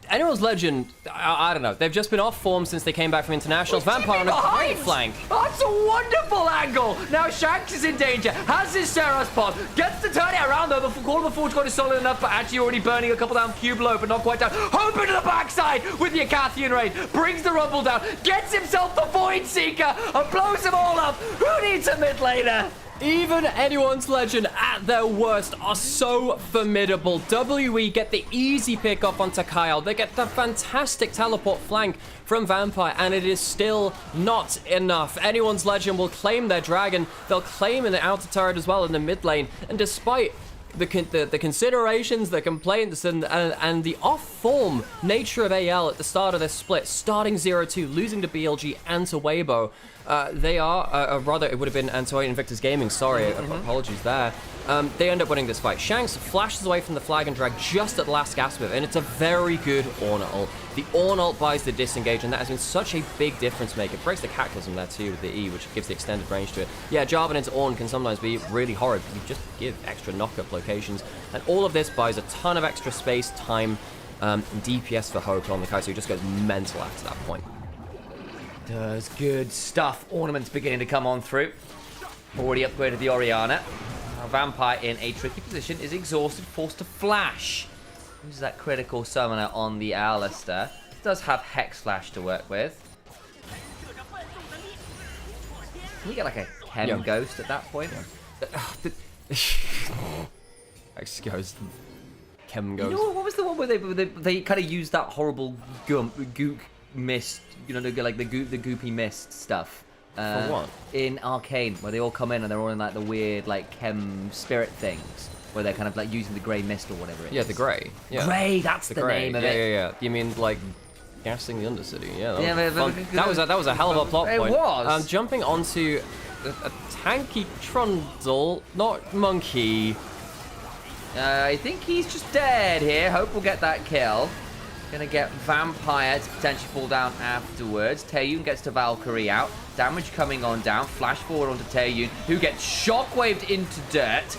Anyone's legend, I don't know. They've just been off form since they came back from internationals. Vampire on a great flank. That's a wonderful angle. Now Shanks is in danger. Has his Seras pod. Gets to turn it around though. The call of the Forge God is solid enough, but actually already burning a couple down. Cube low, but not quite down. Hope into the backside with the Acathian raid. Brings the Rumble down. Gets himself the Void Seeker and blows them all up. Who needs a mid laner? Even anyone's legend at their worst are so formidable. WE get the easy pick up onto Kyle. They get the fantastic teleport flank from Vampire, and it is still not enough. Anyone's legend will claim their dragon. They'll claim in the outer turret as well in the mid lane. And despite the considerations, the complaints, and the off-form nature of AL at the start of this split, starting 0-2, losing to BLG and to Weibo, they are, rather, it would have been Antoine Invictus Gaming, sorry, apologies there. They end up winning this fight. Shanks flashes away from the flag and drag just at the last gasp with it, and it's a very good Ornn ult. The Ornn ult buys the disengage, and that has been such a big difference maker. It breaks the Cataclysm there too with the E, which gives the extended range to it. Yeah, Jarvan into Ornn can sometimes be really horrid, because you just give extra knock-up locations, and all of this buys a ton of extra space, time, and DPS for Hope on the Kai'Sa, who just goes mental after that point. Does good stuff. Ornaments beginning to come on through. Already upgraded the Orianna. Now Vampire in a tricky position, is exhausted, forced to flash. Uses that critical summoner on the Alistair. Does have Hex Flash to work with. Can we get like a Chem Ghost at that point? Hex Ghost. Chem Ghost. You know, what was the one where they kind of used that horrible gook mist, you know, like the goopy mist stuff. For what? In Arcane, where they all come in and they're all in like the weird like chem spirit things, where they're kind of like using the grey mist or whatever it is. Yeah, the grey. Yeah. Grey, that's the grey. name of it. Yeah. You mean like gassing the Undercity? Yeah. That was a hell of a plot point. It was. Jumping onto a tanky Trundle, not Monkey. I think he's just dead here. Hope we'll get that kill. Gonna get Vampire to potentially fall down afterwards. Taeyun gets to Valkyrie out. Damage coming on down. Flash forward onto Taeyun, who gets shockwaved into dirt.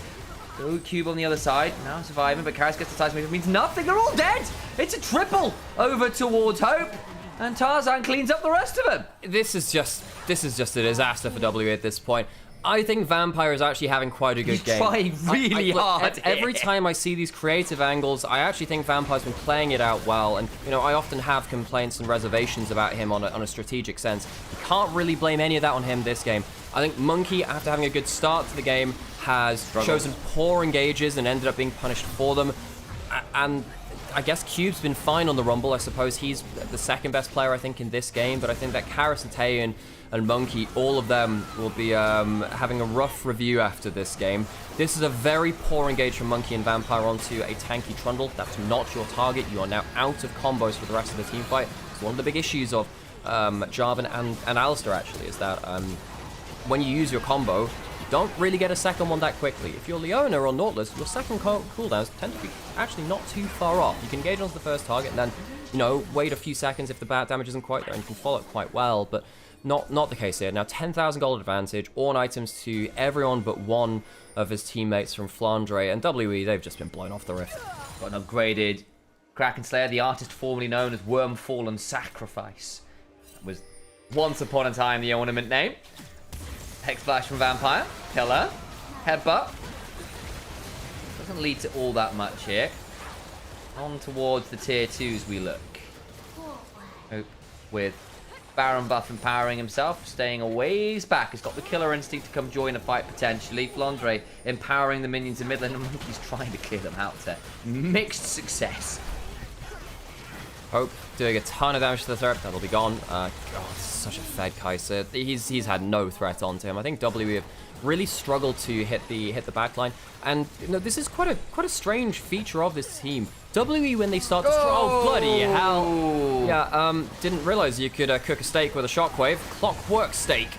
Go Cube on the other side. Now surviving, but Karras gets the seismic. It means nothing. They're all dead. It's a triple over towards Hope. And Tarzan cleans up the rest of them. This is just a disaster for W at this point. I think Vampire is actually having quite a good game. He's trying really hard. Every time I see these creative angles, I actually think Vampire's been playing it out well. And, you know, I often have complaints and reservations about him on a strategic sense. You can't really blame any of that on him this game. I think Monkey, after having a good start to the game, has chosen poor engages and ended up being punished for them. And I guess Cube's been fine on the Rumble. I suppose he's the second best player, I think, in this game. But I think that Karis and Taeyeon and Monkey, all of them will be having a rough review after this game. This is a very poor engage from Monkey and Vampire onto a tanky Trundle. That's not your target. You are now out of combos for the rest of the team fight. It's one of the big issues of Jarvan and Alistar, actually, is that when you use your combo, you don't really get a second one that quickly. If you're Leona or Nautilus, your second cooldowns tend to be actually not too far off. You can engage onto the first target and then, you know, wait a few seconds if the bad damage isn't quite there and you can follow it quite well, but not the case here. Now, 10,000 gold advantage, all items to everyone but one of his teammates from Flandre, and WE, they've just been blown off the rift. Got an upgraded Kraken Slayer, the artist formerly known as Wormfallen Sacrifice. That was once upon a time the ornament name. Hex Flash from Vampire, Killer, Headbutt. Doesn't lead to all that much here. On towards the tier 2s we look. Hope with Baron buff empowering himself, staying a ways back. He's got the killer instinct to come join a fight potentially. Flandre empowering the minions in mid lane, and Monkey's trying to clear them out there. Mixed success. Hope doing a ton of damage to the threat. That'll be gone. God, such a fed Kai'Sa. He's had no threat onto him. I think WE have really struggled to hit the backline, and you know, this is quite a strange feature of this team. WE, when they start to oh bloody hell! Yeah, didn't realize you could cook a steak with a shockwave. Clockwork steak.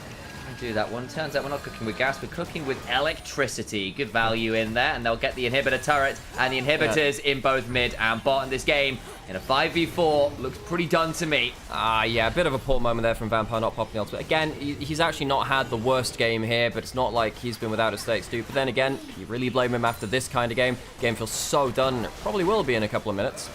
Do that one. Turns out we're not cooking with gas, we're cooking with electricity. Good value in there, and they'll get the inhibitor turret and the inhibitors in both mid and bot. In this game, in a 5v4, looks pretty done to me. Yeah, a bit of a poor moment there from Vampire not popping the ultimate. Again, he's actually not had the worst game here, but it's not like he's been without a stakes, dude. But then again, you really blame him after this kind of game. Game feels so done, and it probably will be in a couple of minutes.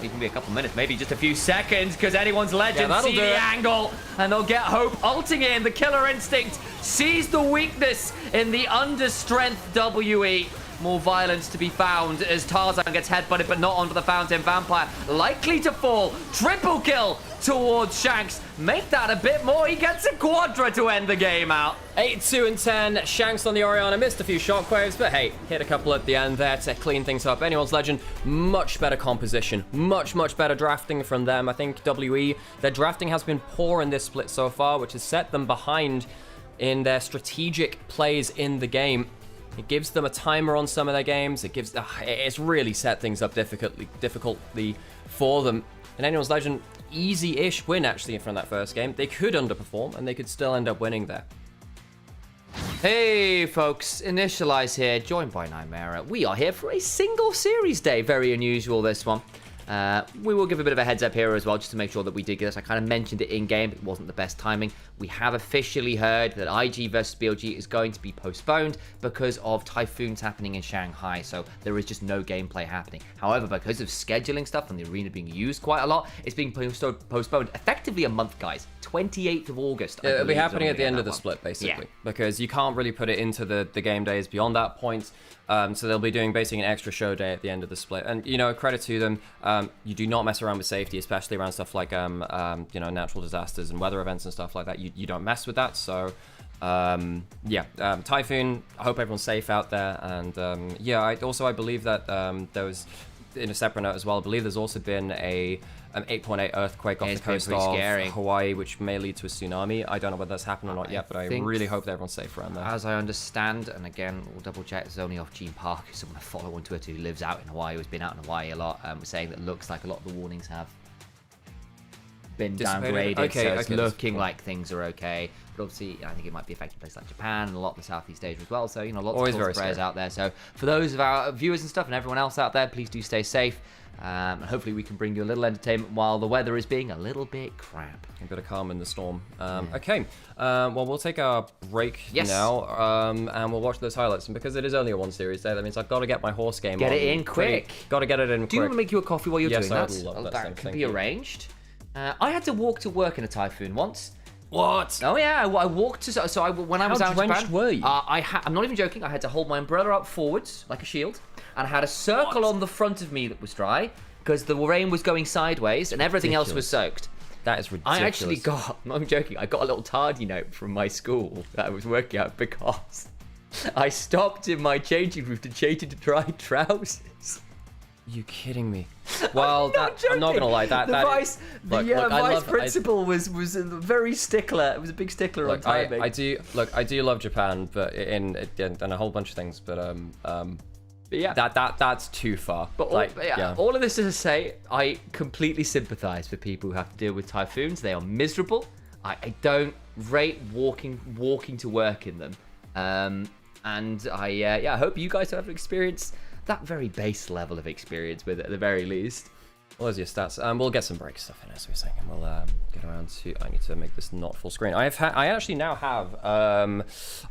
It can be a couple minutes, maybe just a few seconds, because anyone's legend see do the it. angle, and they'll get Hope ulting in. The killer instinct sees the weakness in the under-strength WE. More violence to be found as Tarzan gets headbutted, but not onto the fountain. Vampire likely to fall. Triple kill towards Shanks. Make that a bit more. He gets a quadra to end the game out. 8-2 and 10. Shanks on the Orianna. Missed a few shockwaves, but hey, hit a couple at the end there to clean things up. Anyone's legend, much better composition. Much better drafting from them. I think WE, their drafting has been poor in this split so far, which has set them behind in their strategic plays in the game. It gives them a timer on some of their games. It's really set things up difficultly for them. And Anyone's Legend, easy-ish win actually from that first game. They could underperform and they could still end up winning there. Hey folks, Initialise here, joined by Nymaera. We are here for a single series day. Very unusual, this one. We will give a bit of a heads up here as well, just to make sure that we did get this. I kind of mentioned it in-game, but it wasn't the best timing. We have officially heard that IG versus BLG is going to be postponed because of typhoons happening in Shanghai, so there is just no gameplay happening. However, because of scheduling stuff and the arena being used quite a lot, it's being postponed effectively a month, guys. 28th of August. It'll be happening at the end of the split, basically, because you can't really put it into the game days beyond that point. So they'll be doing basically an extra show day at the end of the split. And, you know, credit to them, you do not mess around with safety, especially around stuff like, you know, natural disasters and weather events and stuff like that. You don't mess with that. So, Typhoon, I hope everyone's safe out there. And, yeah, I believe that there was, in a separate note as well, I believe there's also been an 8.8 earthquake off the coast of Hawaii, which may lead to a tsunami. I don't know whether that's happened or not yet, but I really hope that everyone's safe around there. As I understand, and again, we'll double check, it's only off Gene Park, someone I follow on Twitter who lives out in Hawaii, who's been out in Hawaii a lot, saying that it looks like a lot of the warnings have been downgraded, so it's looking like things are okay. But obviously, I think it might be affecting places like Japan and a lot of the Southeast Asia as well. So, you know, lots of prayers out there. So, for those of our viewers and stuff and everyone else out there, please do stay safe. And hopefully we can bring you a little entertainment while the weather is being a little bit crap. A bit of calm in the storm. Okay, well, we'll take our break now, and we'll watch those highlights. And because it is only a one series day, that means I've got to get my horse game on. Get it in quick. Got to get it in quick. Do you want to make you a coffee while you're doing that? Yes, I would love that. That can be arranged. I had to walk to work in a typhoon once. What? Oh yeah, I walked to. So when I was out in drenched Japan, were you? I'm not even joking. I had to hold my umbrella up forwards like a shield, and I had a circle on the front of me that was dry because the rain was going sideways and everything else was soaked. That is ridiculous. I actually got. I'm not even joking. I got a little tardy note from my school that I was working at because I stopped in my changing room to change into dry trousers. You kidding me? Well, I'm not joking. gonna lie. The vice principal was a very stickler. It was a big stickler on timing. I do love Japan, but in a whole bunch of things, but yeah, that's too far. But all of this is to say, I completely sympathise with people who have to deal with typhoons. They are miserable. I don't rate walking to work in them. And I hope you guys have experienced that very base level of experience with it at the very least. Well, there's your stats. We'll get some break stuff in as we were saying, and we'll get around to. I need to make this not full screen. I actually now have. I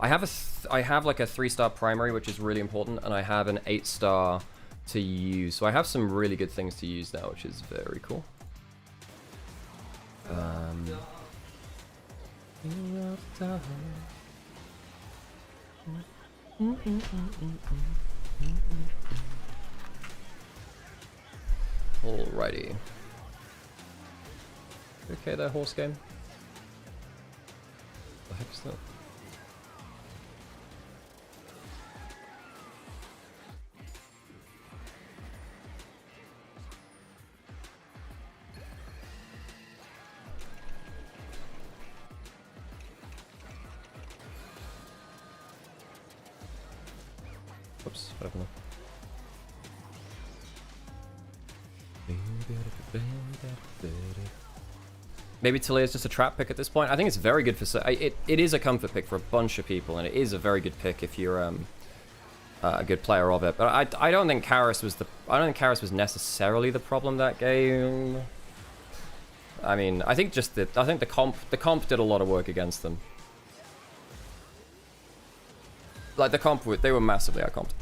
have like a 3-star primary, which is really important, and I have an 8-star to use. So I have some really good things to use now, which is very cool. Alrighty. Okay, there, horse game. The heck's that? Whoops, what happened there? Maybe Talia is just a trap pick at this point. I think it's very good for... It is a comfort pick for a bunch of people, and it is a very good pick if you're a good player of it. But I don't think Karis was was necessarily the problem that game. I mean, I think the comp did a lot of work against them. Like the comp, they were massively outcomped.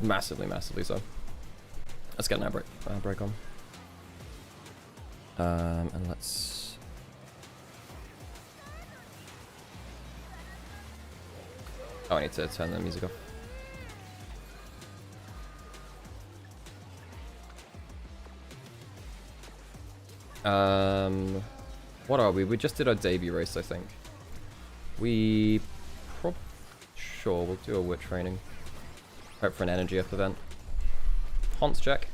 Massively so. Let's get an air break on. And let's... Oh, I need to turn the music off. What are we? We just did our debut race, I think. Sure, we'll do a wit training. Hope for an energy up event. Haunts check.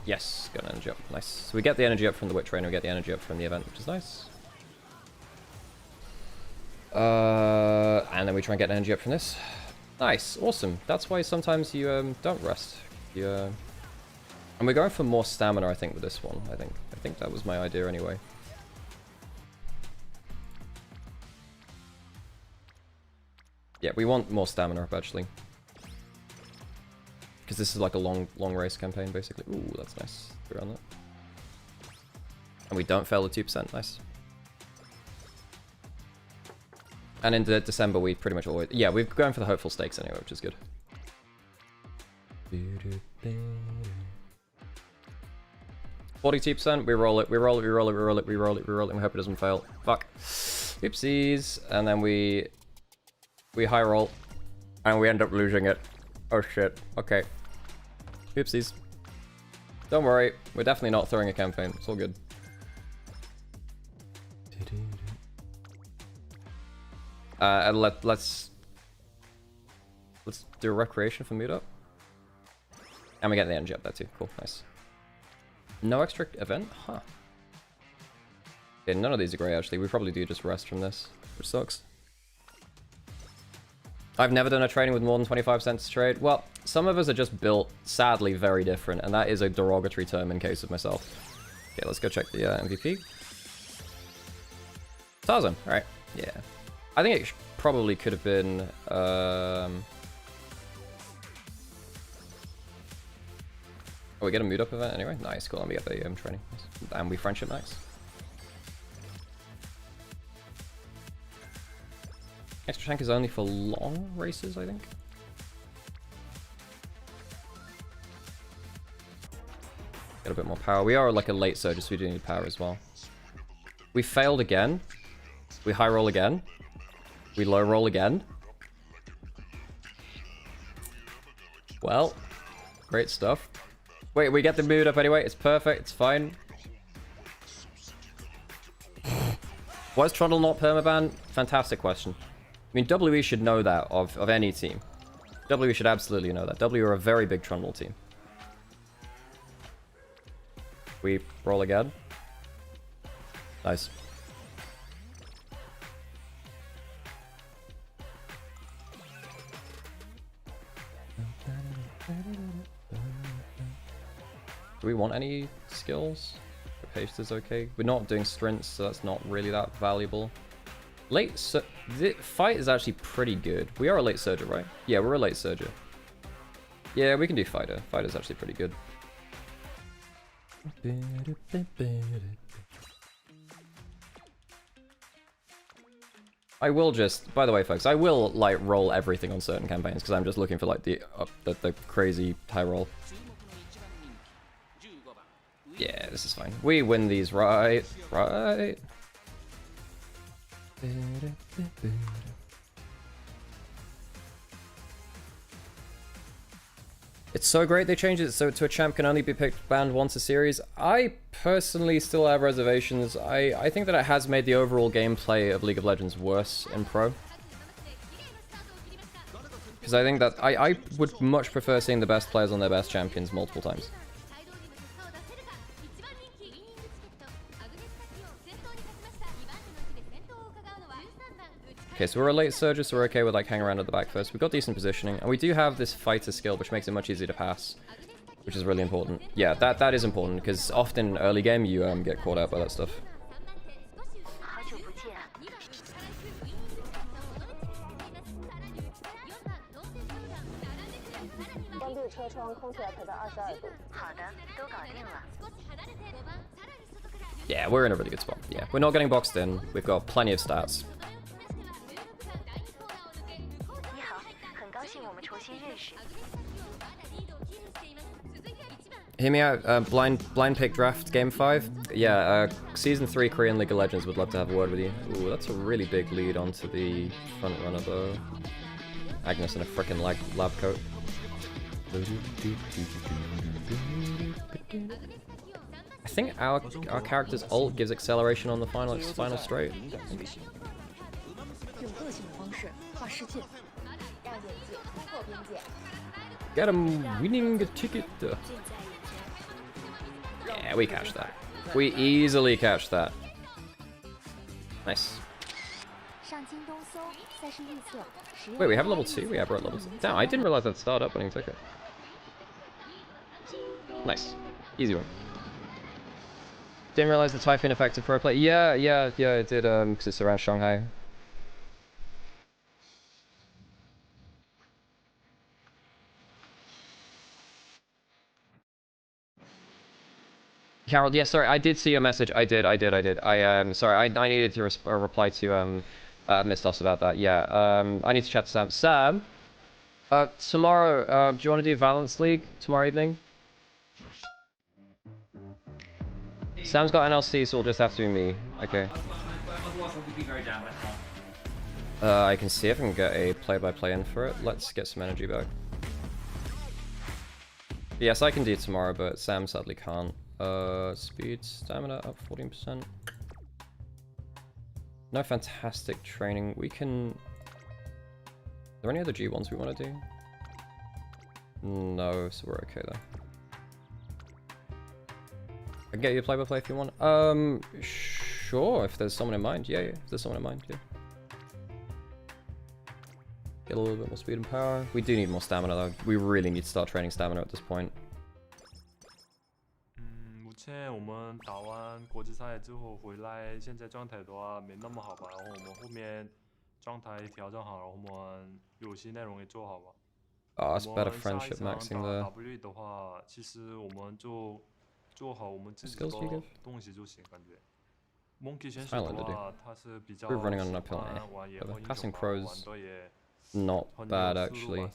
Yes, got an energy up. Nice. So we get the energy up from the wit trainer, we get the energy up from the event, which is nice. And then we try and get energy up from this. Nice, awesome. That's why sometimes you don't rest. And we're going for more stamina, I think, with this one. I think that was my idea anyway. Yeah, we want more stamina up actually. Because this is like a long race campaign, basically. Ooh, that's nice. Around that. And we don't fail the 2%. Nice. And in December, we pretty much always... Yeah, we're going for the hopeful stakes anyway, which is good. 42%. We roll it. We roll it. We roll it. We roll it. We roll it. We roll it. And we hope it doesn't fail. Fuck. Oopsies. And then we high roll. And we end up losing it. Oh shit. Okay. Oopsies. Don't worry. We're definitely not throwing a campaign. It's all good. And let's do a recreation for meetup. And we get the energy up there too. Cool. Nice. No extra event? Huh. Yeah, none of these are great actually. We probably do just rest from this, which sucks. I've never done a training with more than 25 cents to trade. Well, some of us are just built, sadly, very different, and that is a derogatory term in case of myself. Okay, let's go check the MVP. Tarzan, alright. Yeah. I think it probably could have been... Oh, we get a mood up event anyway? Nice, cool, and we get the training. Nice. And we friendship max. Extra tank is only for long races, I think. Get a bit more power. We are like a late surge, so we do need power as well. We failed again. We high roll again. We low roll again. Well, great stuff. Wait, we get the mood up anyway. It's perfect. It's fine. Why is Trundle not permaban? Fantastic question. I mean, WE should know that of any team. WE should absolutely know that. W are a very big Trundle team. We roll again. Nice. Do we want any skills? Pace is okay. We're not doing sprints, so that's not really that valuable. The fight is actually pretty good. We are a late surger, right? Yeah, we're a late surger. Yeah, we can do fighter. Fighter's actually pretty good. I will just, by the way, folks, I will like roll everything on certain campaigns because I'm just looking for like the crazy high roll. Yeah, this is fine. We win these, right? Right. It's so great they changed it so to a champ can only be picked banned once a series. I personally still have reservations. I think that it has made the overall gameplay of League of Legends worse in Pro. Because I think that I would much prefer seeing the best players on their best champions multiple times. Okay, so we're a late surger, so we're okay with like hanging around at the back first. We've got decent positioning, and we do have this fighter skill, which makes it much easier to pass, which is really important. Yeah, that is important, because often early game you get caught out by that stuff. Yeah, we're in a really good spot. Yeah, we're not getting boxed in. We've got plenty of stats. Hear me out, blind pick draft game 5. Yeah, season 3 Korean League of Legends would love to have a word with you. Ooh, that's a really big lead onto the front runner though. Agnes in a frickin' lab coat. I think our character's ult gives acceleration on the final straight. Get him winning a ticket. Yeah, we catch that. We easily catch that. Nice. Wait, we have level 2? We have level 2. Damn, I didn't realize that started up when he took it. Nice. Easy one. Didn't realize the Typhoon affected pro play. Yeah, it did, because it's around Shanghai. Carol, yeah, sorry, I did see your message. I did. Sorry, I needed to reply to Mistos about that. Yeah, I need to chat to Sam. Sam, tomorrow, do you want to do Valence League tomorrow evening? Sam's got NLC, so it'll just have to be me. Okay. I can see if I can get a play-by-play in for it. Let's get some energy back. Yes, I can do it tomorrow, but Sam sadly can't. Speed, stamina up 14%. No fantastic training. We can... Are there any other G1s we want to do? No, so we're okay though. I can get you a play-by-play if you want. Sure, if there's someone in mind. Yeah, if there's someone in mind, yeah. Get a little bit more speed and power. We do need more stamina though. We really need to start training stamina at this point. 目前我们打完国际赛之后回来，现在状态的话没那么好吧，然后我们后面状态调整好，然后我们游戏内容也做好吧。Oh, it's better friendship maxing there. W 的话，其实我们就做好我们自己的东西就行，感觉。Monkey 选手的话，他是比较 running on an uphill, passing pros not bad actually.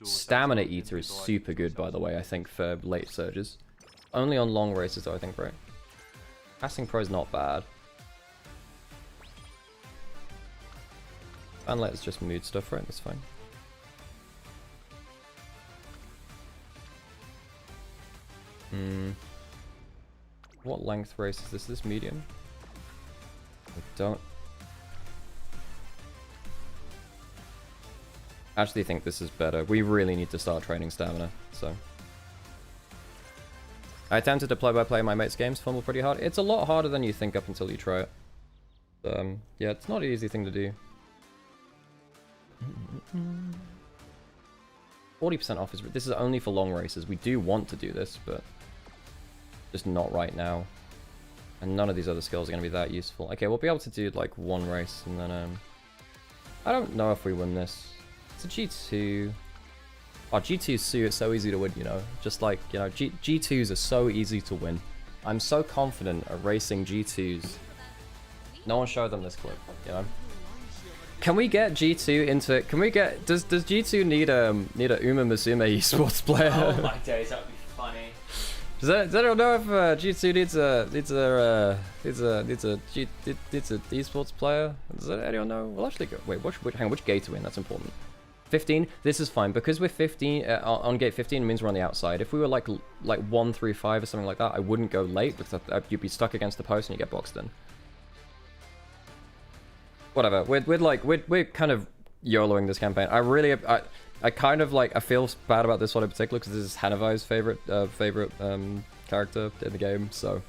Stamina Eater is super good by the way, I think, for late surges. only on long races though, I think, right? Passing Pro is not bad. Unless it's just mood stuff, right? That's fine. What length race is this? Is this medium? I don't actually think this is better. We really need to start training stamina, so. I attempted to play-by-play my mate's games, fumble pretty hard. It's a lot harder than you think up until you try it. Yeah, it's not an easy thing to do. 40% off is... This is only for long races. We do want to do this, but just not right now. And none of these other skills are going to be that useful. Okay, we'll be able to do like one race, and then... I don't know if we win this. It's a G2. Oh, G2 is so easy to win, you know. Just like, you know, G2s are so easy to win. I'm so confident at racing G2s. No one showed them this clip, you know. Can we get G2 into... Can we get... Does G2 need a Uma Musume esports player? Oh my days, that would be funny. Does anyone know if G2 needs a esports player? Does anyone know? Well, actually, wait, hang on, which gate are we in? That's important. 15. This is fine because we're 15 on gate 15. It means we're on the outside. If we were like 1 through 5 or something like that, I wouldn't go late because you'd be stuck against the post and you get boxed in. Whatever. We're kind of YOLOing this campaign. I kind of like, I feel bad about this one in particular because this is Hanavai's favorite character in the game, so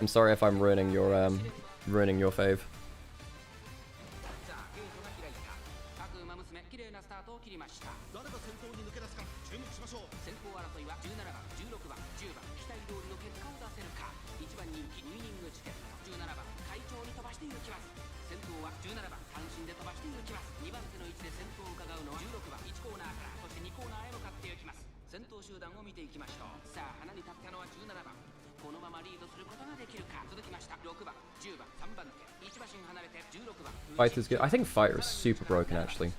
I'm sorry if I'm ruining your fave. Fighter's good. I think Fighter is super broken actually.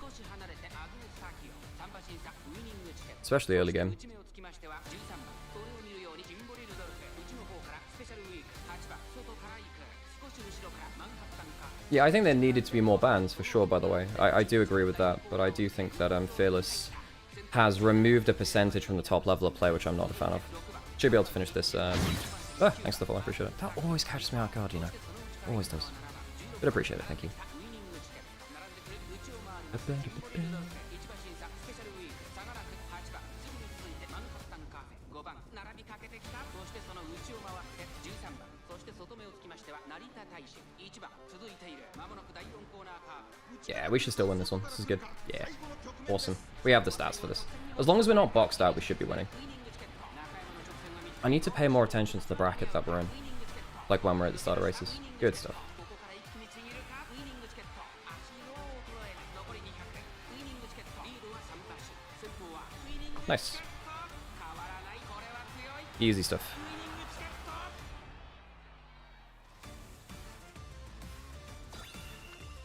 Especially early game. Yeah, I think there needed to be more bans for sure, by the way. I do agree with that, but I do think that Fearless has removed a percentage from the top level of play, which I'm not a fan of. Should be able to finish this. Thanks for the follow, I appreciate it. That always catches me out guard, you know. Always does. But appreciate it, thank you. Yeah, we should still win this one. This is good. Yeah. Awesome. We have the stats for this. As long as we're not boxed out, we should be winning. I need to pay more attention to the bracket that we're in. Like when we're at the start of races. Good stuff. Nice. Easy stuff.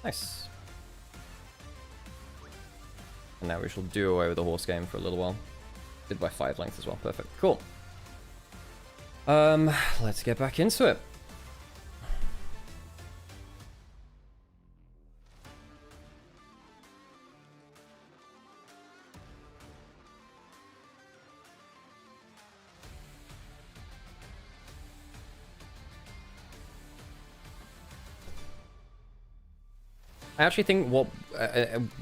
Nice. And now we shall do away with the horse game for a little while. Did by 5 lengths as well. Perfect. Cool. Let's get back into it. I actually think what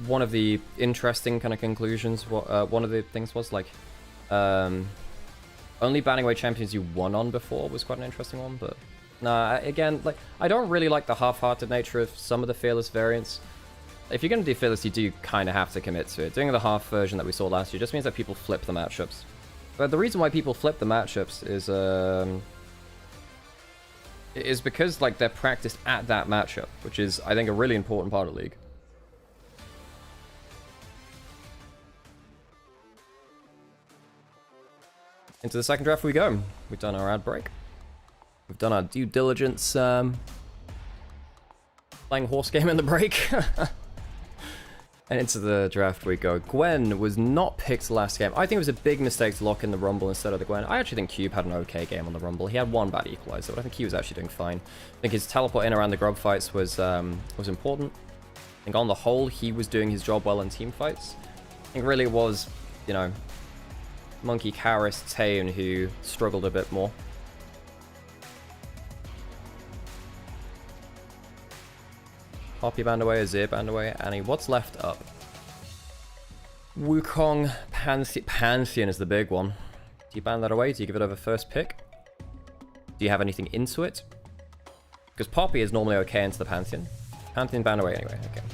one of the interesting kind of conclusions, one of the things was like, only banning away champions you won on before was quite an interesting one, but nah, again, like, I don't really like the half-hearted nature of some of the Fearless variants. If you're going to do Fearless, you do kind of have to commit to it. Doing the half version that we saw last year just means that people flip the matchups. But the reason why people flip the matchups is because, like, they're practiced at that matchup, which is, I think, a really important part of League. Into the second draft we go. We've done our ad break. We've done our due diligence, playing horse game in the break. And into the draft we go. Gwen was not picked last game. I think it was a big mistake to lock in the Rumble instead of the Gwen. I actually think Cube had an okay game on the Rumble. He had one bad equalizer, but I think he was actually doing fine. I think his teleport in around the grub fights was important. I think on the whole, he was doing his job well in team fights. I think really it was, you know, Monkey, Karis, Tane who struggled a bit more. Poppy banned away, Azir banned away, Annie. What's left up? Wukong, Pantheon is the big one. Do you ban that away? Do you give it over first pick? Do you have anything into it? Because Poppy is normally okay into the Pantheon. Pantheon banned away anyway, okay.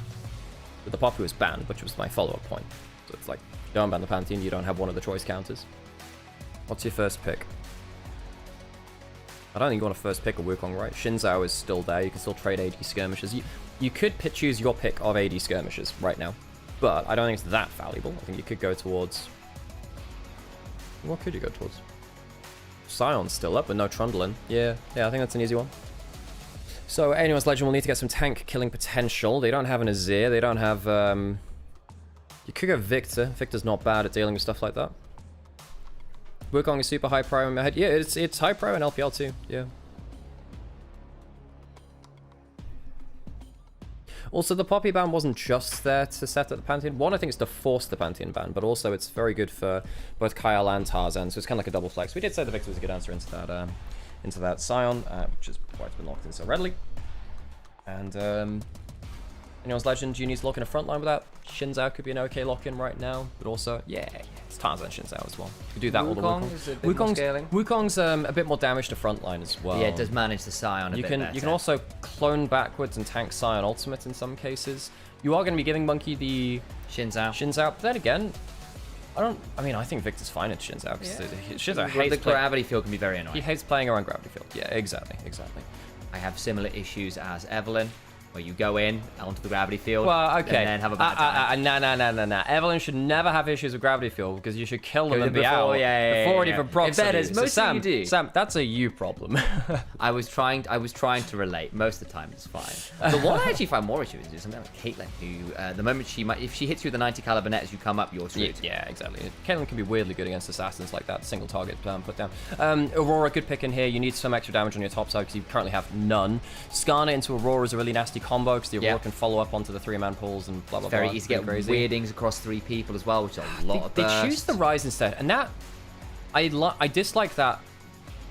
But the Poppy was banned, which was my follow-up point. So it's like, you don't ban the Pantheon, you don't have one of the choice counters. What's your first pick? I don't think you want to first pick a Wukong, right? Xin Zhao is still there, you can still trade AD skirmishes. You could choose your pick of AD skirmishes right now, but I don't think it's that valuable. I think you could go towards... What could you go towards? Sion's still up, but no Trundle. Yeah, I think that's an easy one. So anyone's Legend will need to get some tank killing potential. They don't have an Azir, they don't have... You could go Victor. Victor's not bad at dealing with stuff like that. Wukong is super high pro in my head. Yeah, it's high pro in LPL too, yeah. Also, the Poppy ban wasn't just there to set up the Pantheon. One, I think it's to force the Pantheon ban, but also it's very good for both Kyle and Tarzan, so it's kind of like a double flex. We did say the Victor was a good answer into that Sion, which is why it's been locked in so readily. And anyone's Legend, you need to lock in a front line with that. Xin Zhao could be an okay lock-in right now, but also, yeah, it's Tarzan and Xin Zhao as well. You could do that with the Wukong. Is a bit more scaling. Wukong's a bit more damage to front line as well. Yeah, it does manage the Sion a bit better. You can also clone backwards and tank Sion ultimate in some cases. You are going to be giving Monkey the Xin Zhao. But then again, I think Victor's fine at Xin Zhao. Xin Zhao hates the gravity field can be very annoying. He hates playing around gravity field. Yeah, exactly. I have similar issues as Evelyn, where you go in onto the gravity field, well, okay, and then have a bad time. Nah. Evelyn should never have issues with gravity field because you should kill them and be out before it even procs. Most of you do. Sam, that's a you problem. I was trying to relate. Most of the time, it's fine. The one I actually find more issues is something like Caitlyn, who the moment if she hits you with the 90 caliber net as you come up, you're screwed. Yeah, exactly. Caitlyn can be weirdly good against assassins like that. Single target put down. Aurora, good pick in here. You need some extra damage on your top side because you currently have none. Skarner into Aurora is a really nasty combo because the Aurora can follow up onto the 3-man pulls and blah, blah, blah. Very easy to get weirdings across 3 people as well, which is a lot of burst. They choose the Rise instead, and that... I dislike that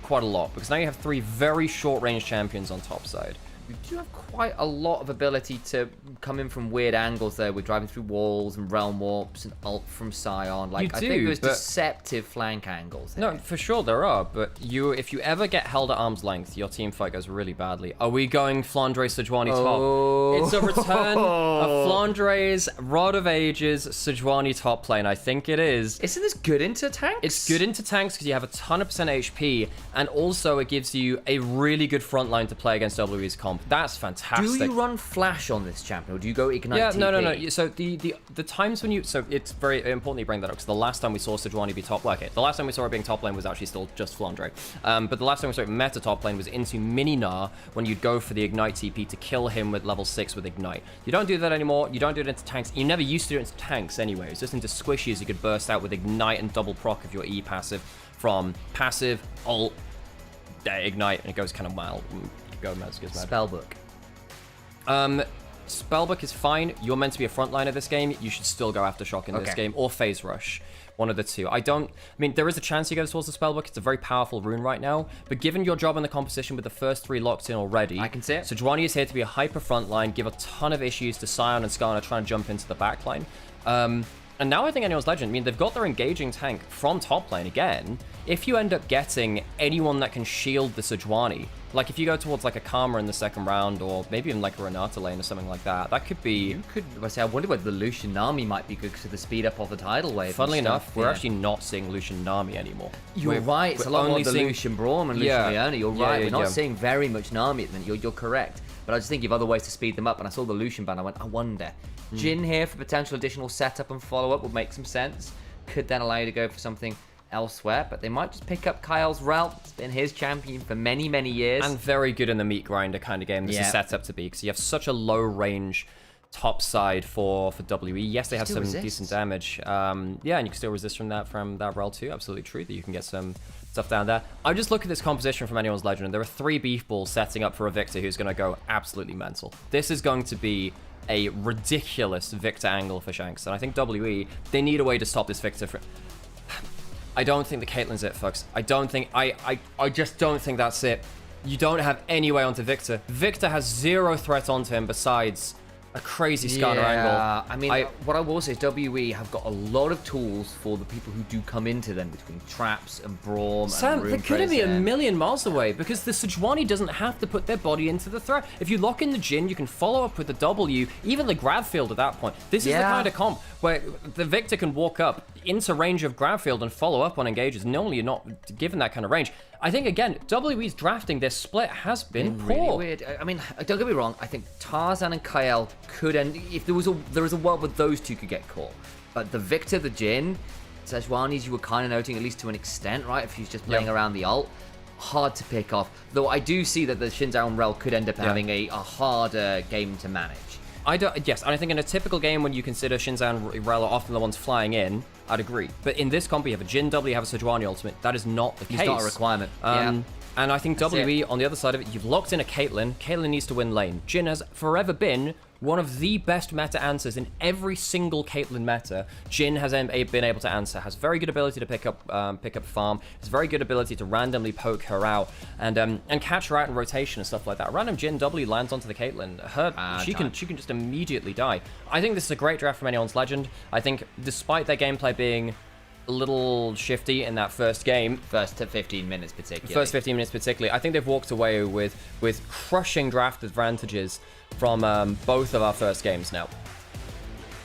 quite a lot, because now you have 3 very short-range champions on top side. You do have quite a lot of ability to come in from weird angles there. We're driving through walls and realm warps and ult from Sion. Like, I think there's deceptive flank angles there. No, for sure there are, but if you ever get held at arm's length, your team fight goes really badly. Are we going Flandre Sejuani top? It's a return of Flandre's Rod of Ages Sejuani top lane. I think it is. Isn't this good into tanks? It's good into tanks because you have a ton of percent HP, and also it gives you a really good front line to play against WE's comp. That's fantastic. Do you run flash on this champion, or do you go ignite TP? No. So the times when so it's very important you bring that up, because the last time we saw Sejuani be top, the last time we saw her being top lane was actually still just Flandre. But the last time we saw it meta top lane was into Mini-Gnar, when you'd go for the ignite TP to kill him with level 6 with ignite. You don't do that anymore. You don't do it into tanks. You never used to do it into tanks anyway. It's just into squishies you could burst out with ignite and double proc of your E passive from passive, ult, ignite, and it goes kind of wild. Go mad. Spellbook. Spellbook is fine. You're meant to be a frontliner this game. You should still go after Shock in this game, or Phase Rush. One of the two. There is a chance you go towards the Spellbook. It's a very powerful rune right now. But given your job in the composition with the first 3 locked in already, I can see it. Sejuani is here to be a hyper frontline, give a ton of issues to Sion and Skarner trying to jump into the backline. And now I think anyone's Legend. They've got their engaging tank from top lane again. If you end up getting anyone that can shield the Sejuani, like if you go towards like a Karma in the second round, or maybe even like a Renata lane or something like that, that could be... I wonder whether the Lucian Nami might be good to the speed up of the tidal wave. Funnily enough, we're actually not seeing Lucian Nami anymore. You're right. It's a lot more the Lucian Braum and Lucian Leone. You're right. We're not seeing very much Nami at the minute. You're correct. But I just think you have other ways to speed them up. And I saw the Lucian ban. I went, I wonder. Jhin here for potential additional setup and follow-up would make some sense. Could then allow you to go for something elsewhere, but they might just pick up Kyle's route. It's been his champion for many, many years. And very good in the meat grinder kind of game. This is set up to be, because you have such a low range top side for WE. Yes, they have Still some resist. decent damage. Yeah, and you can still resist from that rel too. Absolutely true that you can get some stuff down there. I just look at this composition from Anyone's Legend, and there are 3 beef balls setting up for a Victor who's going to go absolutely mental. This is going to be a ridiculous Victor angle for Shanks, and I think WE, they need a way to stop this Victor. I don't think the Caitlyn's it, folks. I don't think, I just don't think that's it. You don't have any way onto Victor. Victor has 0 threat onto him besides a crazy scanner angle. I mean, what I will say is WE have got a lot of tools for the people who do come into them between traps and brawn Sam, and they're room going to be a prison. million miles away because the Sejuani doesn't have to put their body into the threat. If you lock in the Jhin, you can follow up with the W, even the grab field at that point. This is the kind of comp where the Victor can walk up into range of grab field and follow up on engages. Normally, you're not given that kind of range. I think, again, WE's drafting, their split has been poor. Really weird. I mean, don't get me wrong. I think Tarzan and Kael could end. If there was a world where those two could get caught, but the Victor, the Jhin, Sejuani's, you were kind of noting at least to an extent, right? If he's just playing around the ult, hard to pick off. Though I do see that the Shinzao and Rel could end up having a harder game to manage. Yes, and I think in a typical game when you consider Shinzao and Rel are often the ones flying in, I'd agree. But in this comp, you have a Jhin W, you have a Sejuani ultimate. That is not the case. It's not a requirement. And I think WE, on the other side of it, you've locked in a Caitlyn. Caitlyn needs to win lane. Jhin has forever been one of the best meta answers in every single Caitlyn meta. Jhin has been able to answer, has very good ability to pick up farm, has very good ability to randomly poke her out and catch her out in rotation and stuff like that. A random Jhin W lands onto the Caitlyn. She can just immediately die. I think this is a great draft from Anyone's Legend. I think despite their gameplay being a little shifty in that first game. First 15 minutes particularly. First 15 minutes particularly. I think they've walked away with crushing draft advantages from both of our first games now.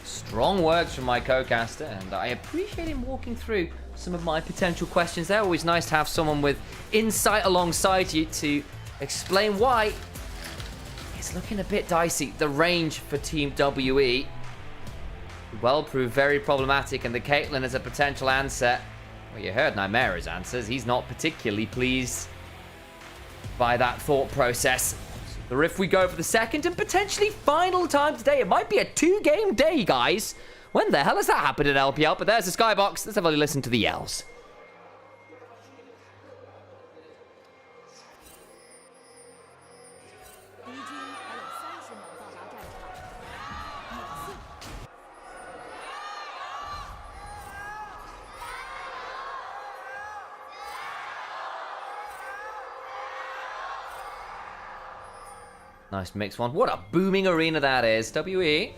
Strong words from my co-caster, and I appreciate him walking through some of my potential questions there. Always nice to have someone with insight alongside you to explain why it's looking a bit dicey. The range for Team WE well proved very problematic, and the Caitlyn as a potential answer. Well, you heard Nymaera's answers. He's not particularly pleased by that thought process. The Rift we go for the second and potentially final time today. It might be a 2-game day, guys. When the hell has that happened in LPL? But there's the Skybox. Let's have a listen to the yells. Nice mixed one. What a booming arena that is. WE.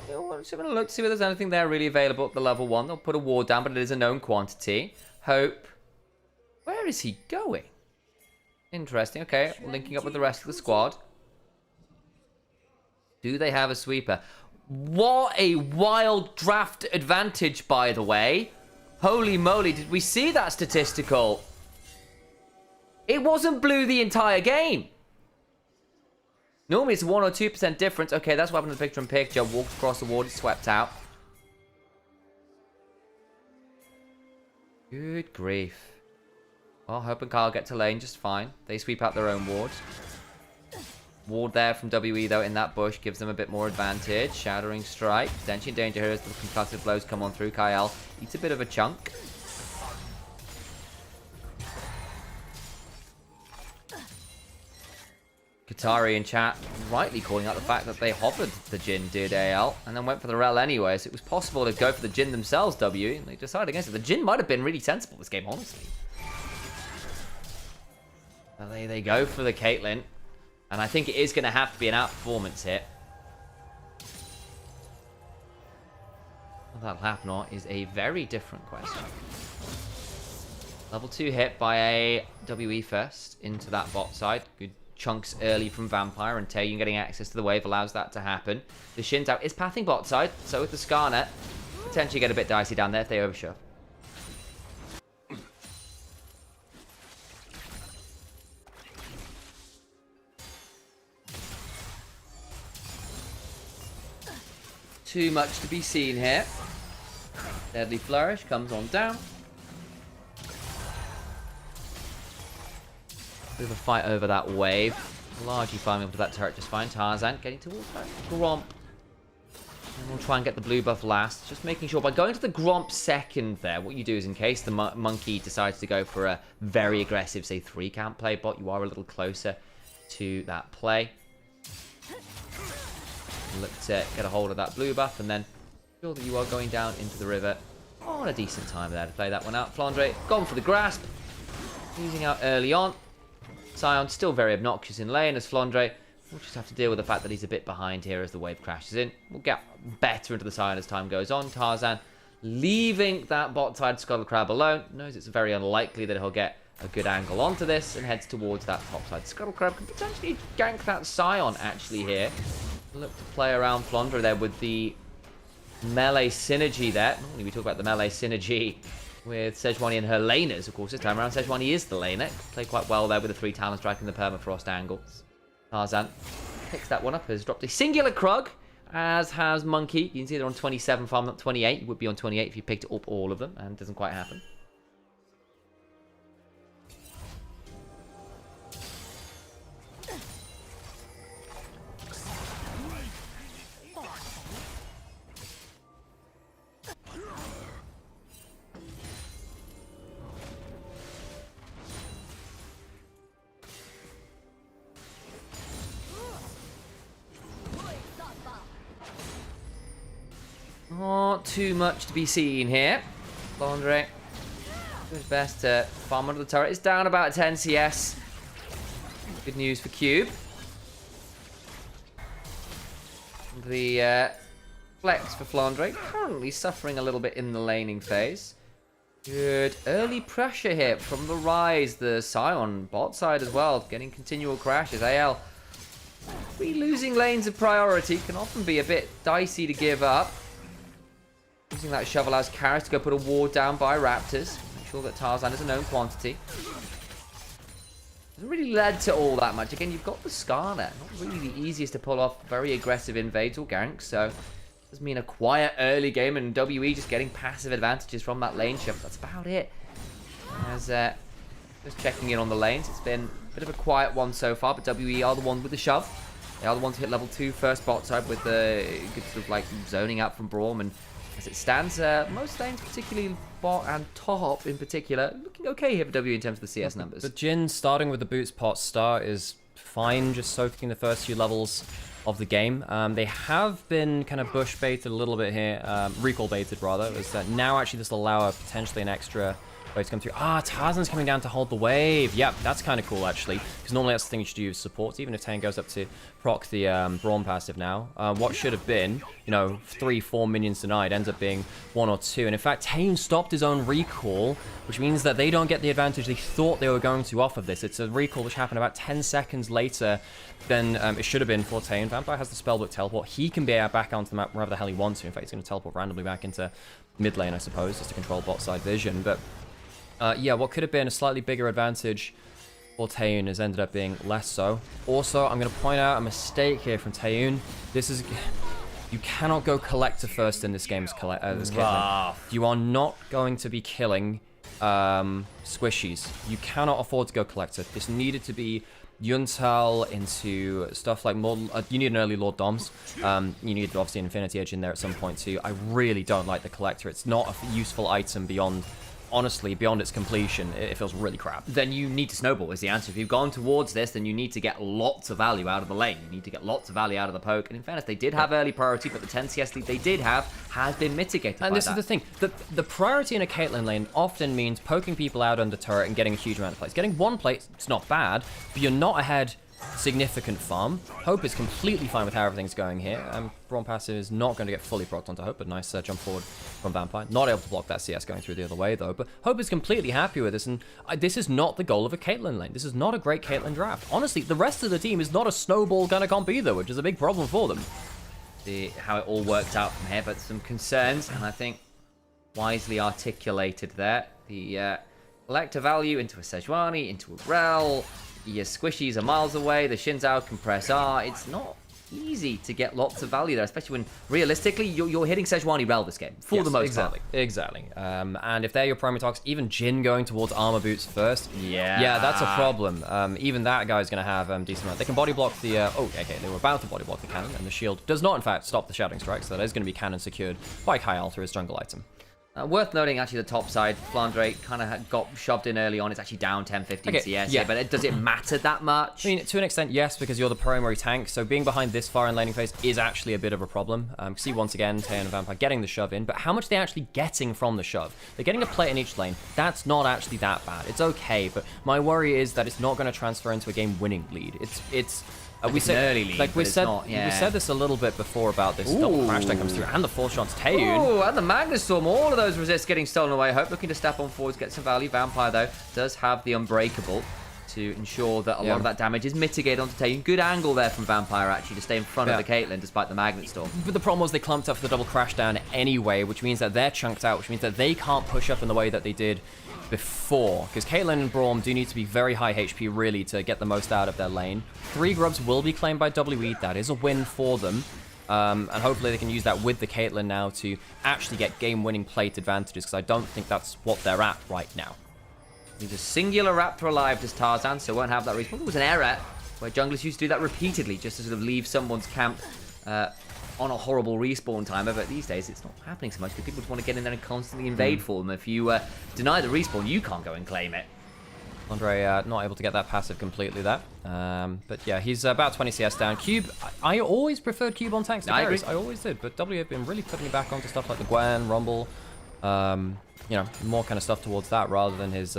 I'm just going to look to see if there's anything there really available at the level 1. They'll put a ward down, but it is a known quantity. Hope. Where is he going? Interesting. Okay, linking up with the rest of the squad. Do they have a sweeper? What a wild draft advantage, by the way. Holy moly, did we see that statistical? It wasn't blue the entire game. Normally it's a 1 or 2% difference. Okay, that's what happened to the picture-in-picture. Walked across the ward, it's swept out. Good grief. Well, Hope and Kyle get to lane just fine. They sweep out their own wards. Ward there from WE, though, in that bush. Gives them a bit more advantage. Shattering Strike. Potentially in danger here as the concussive blows come on through. Kyle eats a bit of a chunk. Qatari in chat rightly calling out the fact that they hovered the Jhin, did AL, and then went for the Rel anyway, so it was possible to go for the Jhin themselves, W, and they decided against it. The Jhin might have been really sensible this game, honestly. Well, they go for the Caitlyn, and I think it is going to have to be an outperformance hit. What that'll happen or is a very different question. Level 2 hit by a WE first into that bot side. Good chunks early from Vampire, and Taeyun getting access to the wave allows that to happen. The Shinzao is pathing bot side, so with the Skarner, potentially get a bit dicey down there if they overshove. Too much to be seen here. Deadly Flourish comes on down. Bit of a fight over that wave. largely farming up to that turret just fine. Tarzan getting towards that Gromp. And we'll try and get the blue buff last. Just making sure by going to the Gromp second there, what you do is in case the monkey decides to go for a very aggressive, say, 3-camp play bot, you are a little closer to that play. Look to get a hold of that blue buff and then feel that you are going down into the river on a decent time there to play that one out. Flandre gone for the grasp. Losing out early on. Sion still very obnoxious in lane as Flandre will just have to deal with the fact that he's a bit behind here as the wave crashes in. We'll get better into the Sion as time goes on. Tarzan leaving that bot side Scuttle Crab alone. Knows it's very unlikely that he'll get a good angle onto this and heads towards that top side. Scuttle Crab can potentially gank that Sion actually here. Look to play around Flandre there with the melee synergy there. Normally we talk about the melee synergy with Sejuani and her laners. Of course, this time around Sejuani is the laner. Played quite well there with the 3 Talon Strike and the Permafrost angles. Tarzan picks that one up, has dropped a singular Krug, as has Monkey. You can see they're on 27 farm, not 28. You would be on 28 if you picked up all of them, and it doesn't quite happen. Not too much to be seen here. Flandre does his best to farm under the turret. It's down about 10 CS. Good news for Cube. The flex for Flandre currently suffering a little bit in the laning phase. Good early pressure here from the Rise. The Sion bot side as well, getting continual crashes. AL losing lanes of priority can often be a bit dicey to give up. Using that shovel as Karis to go put a ward down by Raptors. Make sure that Tarzan is a known quantity. Hasn't really led to all that much. Again, you've got the Scar there. Not really the easiest to pull off very aggressive invades or ganks. So, does mean a quiet early game and WE just getting passive advantages from that lane shift. That's about it. As just checking in on the lanes. It's been a bit of a quiet one so far, but WE are the one with the shove. They are the ones to hit level 2 first bot side with the good sort of like zoning out from Braum. And as it stands, most lanes, particularly bot and top in particular, looking okay here for W in terms of the CS numbers. The Jhin starting with the boots pot start is fine, just soaking the first few levels of the game. They have been kind of bush baited a little bit here, recall baited rather, is that now actually this will allow potentially an extra way to come through. Tarzan's coming down to hold the wave. Yep, that's kind of cool actually, because normally that's the thing you should use support, even if Tane goes up to proc the Braum passive now. What should have been, 3-4 minions denied ends up being 1 or 2. And in fact, Tane stopped his own recall, which means that they don't get the advantage they thought they were going to off of this. It's a recall which happened about 10 seconds later than it should have been for Tane. Vampire has the spellbook teleport. He can be back onto the map wherever the hell he wants to. In fact, he's going to teleport randomly back into mid lane, I suppose, just to control bot side vision. But yeah, what could have been a slightly bigger advantage for Typhoon has ended up being less so. Also, I'm going to point out a mistake here from Typhoon. You cannot go collector first in this game as Caitlyn. You are not going to be killing squishies. You cannot afford to go collector. This needed to be Yuntal into stuff like more. You need an early Lord Doms. You need obviously an Infinity Edge in there at some point too. I really don't like the collector. It's not a useful item beyond its completion. It feels really crap. Then you need to snowball is the answer. If you've gone towards this, then you need to get lots of value out of the lane. You need to get lots of value out of the poke. And in fairness, they did have early priority, but the 10 CS lead they did have has been mitigated by that. And this is the thing. The priority in a Caitlyn lane often means poking people out under turret and getting a huge amount of plays. Getting one play, it's not bad, but you're not ahead significant farm. Hope is completely fine with how everything's going here. Braum passive is not going to get fully procced onto Hope, but nice jump forward from Vampire. Not able to block that CS going through the other way though, but Hope is completely happy with this, and this is not the goal of a Caitlyn lane. This is not a great Caitlyn draft. Honestly, the rest of the team is not a snowball kind of comp either, which is a big problem for them. See how it all works out from here, but some concerns, and I think wisely articulated there. The collector value into a Sejuani, into a Rel. Your squishies are miles away. The Shinzao can press R. It's not easy to get lots of value there, especially when realistically you're hitting Sejuani Rel this game for the most part. Exactly. And if they're your primary targets, even Jin going towards armor boots first, yeah, that's a problem. Even that guy's going to have decent amount. They can body block the. They were about to body block the cannon, and the shield does not, in fact, stop the shouting strike. So that is going to be cannon secured by Kyle through his jungle item. Worth noting, actually, the top side, Flandre kind of got shoved in early on. It's actually down 10-15 CS here, but does it matter that much? I mean, to an extent, yes, because you're the primary tank, so being behind this far in laning phase is actually a bit of a problem. See, once again, Taeyeon and Vampire getting the shove in, but how much are they actually getting from the shove? They're getting a plate in each lane. That's not actually that bad. It's okay, but my worry is that it's not going to transfer into a game-winning lead. We said early lead, we said this a little bit before about this double crash that comes through, and the 4 shots Taeyeon. Oh, and the Magnustorm, all of those resists getting stolen away. Hope looking to step on forwards, get some value. Vampire, though, does have the Unbreakable to ensure that a lot of that damage is mitigated onto Taeyeon. Good angle there from Vampire, actually, to stay in front of the Caitlyn despite the Magnustorm. But the problem was they clumped up for the double crash down anyway, which means that they're chunked out, which means that they can't push up in the way that they did before, because Caitlyn and Braum do need to be very high HP really to get the most out of their lane. 3 grubs will be claimed by WE. That is a win for them, and hopefully they can use that with the Caitlyn now to actually get game-winning plate advantages, because I don't think that's what they're at right now. He's a singular Raptor alive, does Tarzan, so won't have that respawn. It was an error where junglers used to do that repeatedly just to sort of leave someone's camp on a horrible respawn timer, but these days it's not happening so much because people just want to get in there and constantly invade for them. If you deny the respawn, you can't go and claim it. Andre not able to get that passive completely there. But yeah, he's about 20 CS down. Cube, I always preferred Cube on tanks to carries. I always did, but W have been really putting me back onto stuff like the Gwen, Rumble, you know, more kind of stuff towards that rather than his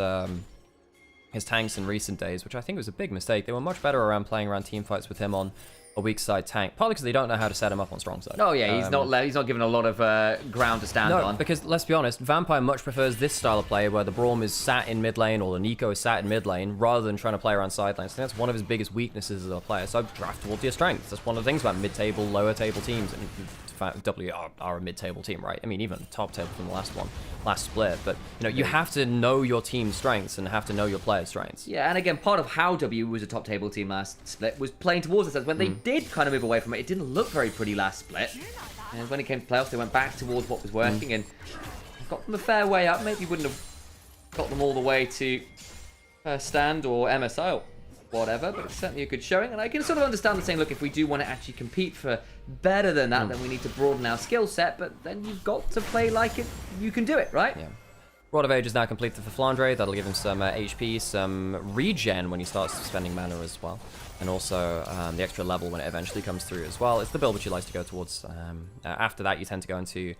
tanks in recent days, which I think was a big mistake. They were much better around playing around team fights with him on a weak side tank, partly because they don't know how to set him up on strong side. Oh yeah, he's not given a lot of ground to stand on. Because let's be honest, Vampire much prefers this style of play where the Braum is sat in mid lane or the Nico is sat in mid lane rather than trying to play around side lanes. I think that's one of his biggest weaknesses as a player. So draft towards your strengths. That's one of the things about mid-table, lower table teams. And W are a mid-table team, right? I mean, even top table from the last split. But you know, you have to know your team's strengths and have to know your players' strengths. Yeah, and again, part of how W was a top table team last split was playing towards us. When they did kind of move away from it, it didn't look very pretty last split. And when it came to playoffs, they went back towards what was working and got them a fair way up. Maybe wouldn't have got them all the way to stand or MSI or whatever, but it's certainly a good showing. And I can sort of understand the saying, look, if we do want to actually compete for better than that, then we need to broaden our skill set, but then you've got to play like it. You can do it, right? Yeah. Rod of Age is now completed for Flandre. That'll give him some HP, some regen when he starts spending mana as well. And also the extra level when it eventually comes through as well. It's the build which he likes to go towards. After that, you tend to go into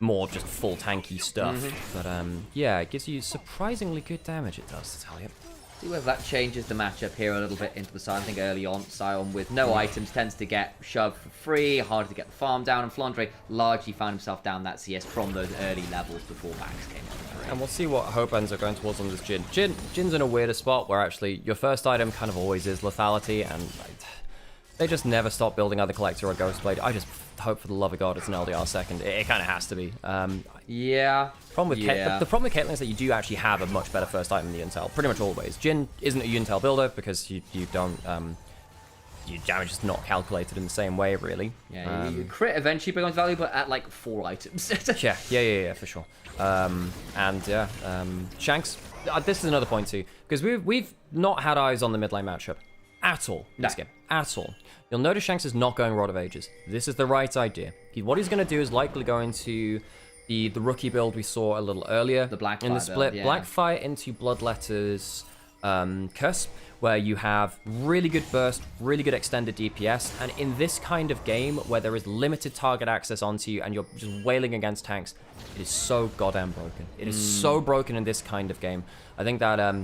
more just full tanky stuff. But yeah, it gives you surprisingly good damage, it does, to tell you. See whether that changes the matchup here a little bit into the side. I think early on, Sion with no items tends to get shoved for free, harder to get the farm down, and Flandre largely found himself down that CS from those early levels before Max came on. And we'll see what Hope ends up going towards on this Jin. Jin's in a weirder spot where actually your first item kind of always is lethality, and they just never stop building either Collector or Ghostblade. I just hope for the love of God it's an LDR second. It kind of has to be. Yeah. The problem with Caitlyn is that you do actually have a much better first item than the Intel, pretty much always. Jin isn't a Intel builder because you don't, your damage is not calculated in the same way, really. Yeah, you crit eventually becomes valuable at like 4 items. yeah, for sure. Shanks, this is another point too, because we've not had eyes on the mid lane matchup at all in this game, at all. You'll notice Shanks is not going Rod of Ages. This is the right idea. What he's going to do is likely go into the rookie build we saw a little earlier in the split. Build, Blackfire into Bloodletter's Curse, where you have really good burst, really good extended DPS, and in this kind of game where there is limited target access onto you and you're just wailing against tanks, it is so goddamn broken. It is so broken in this kind of game. I think that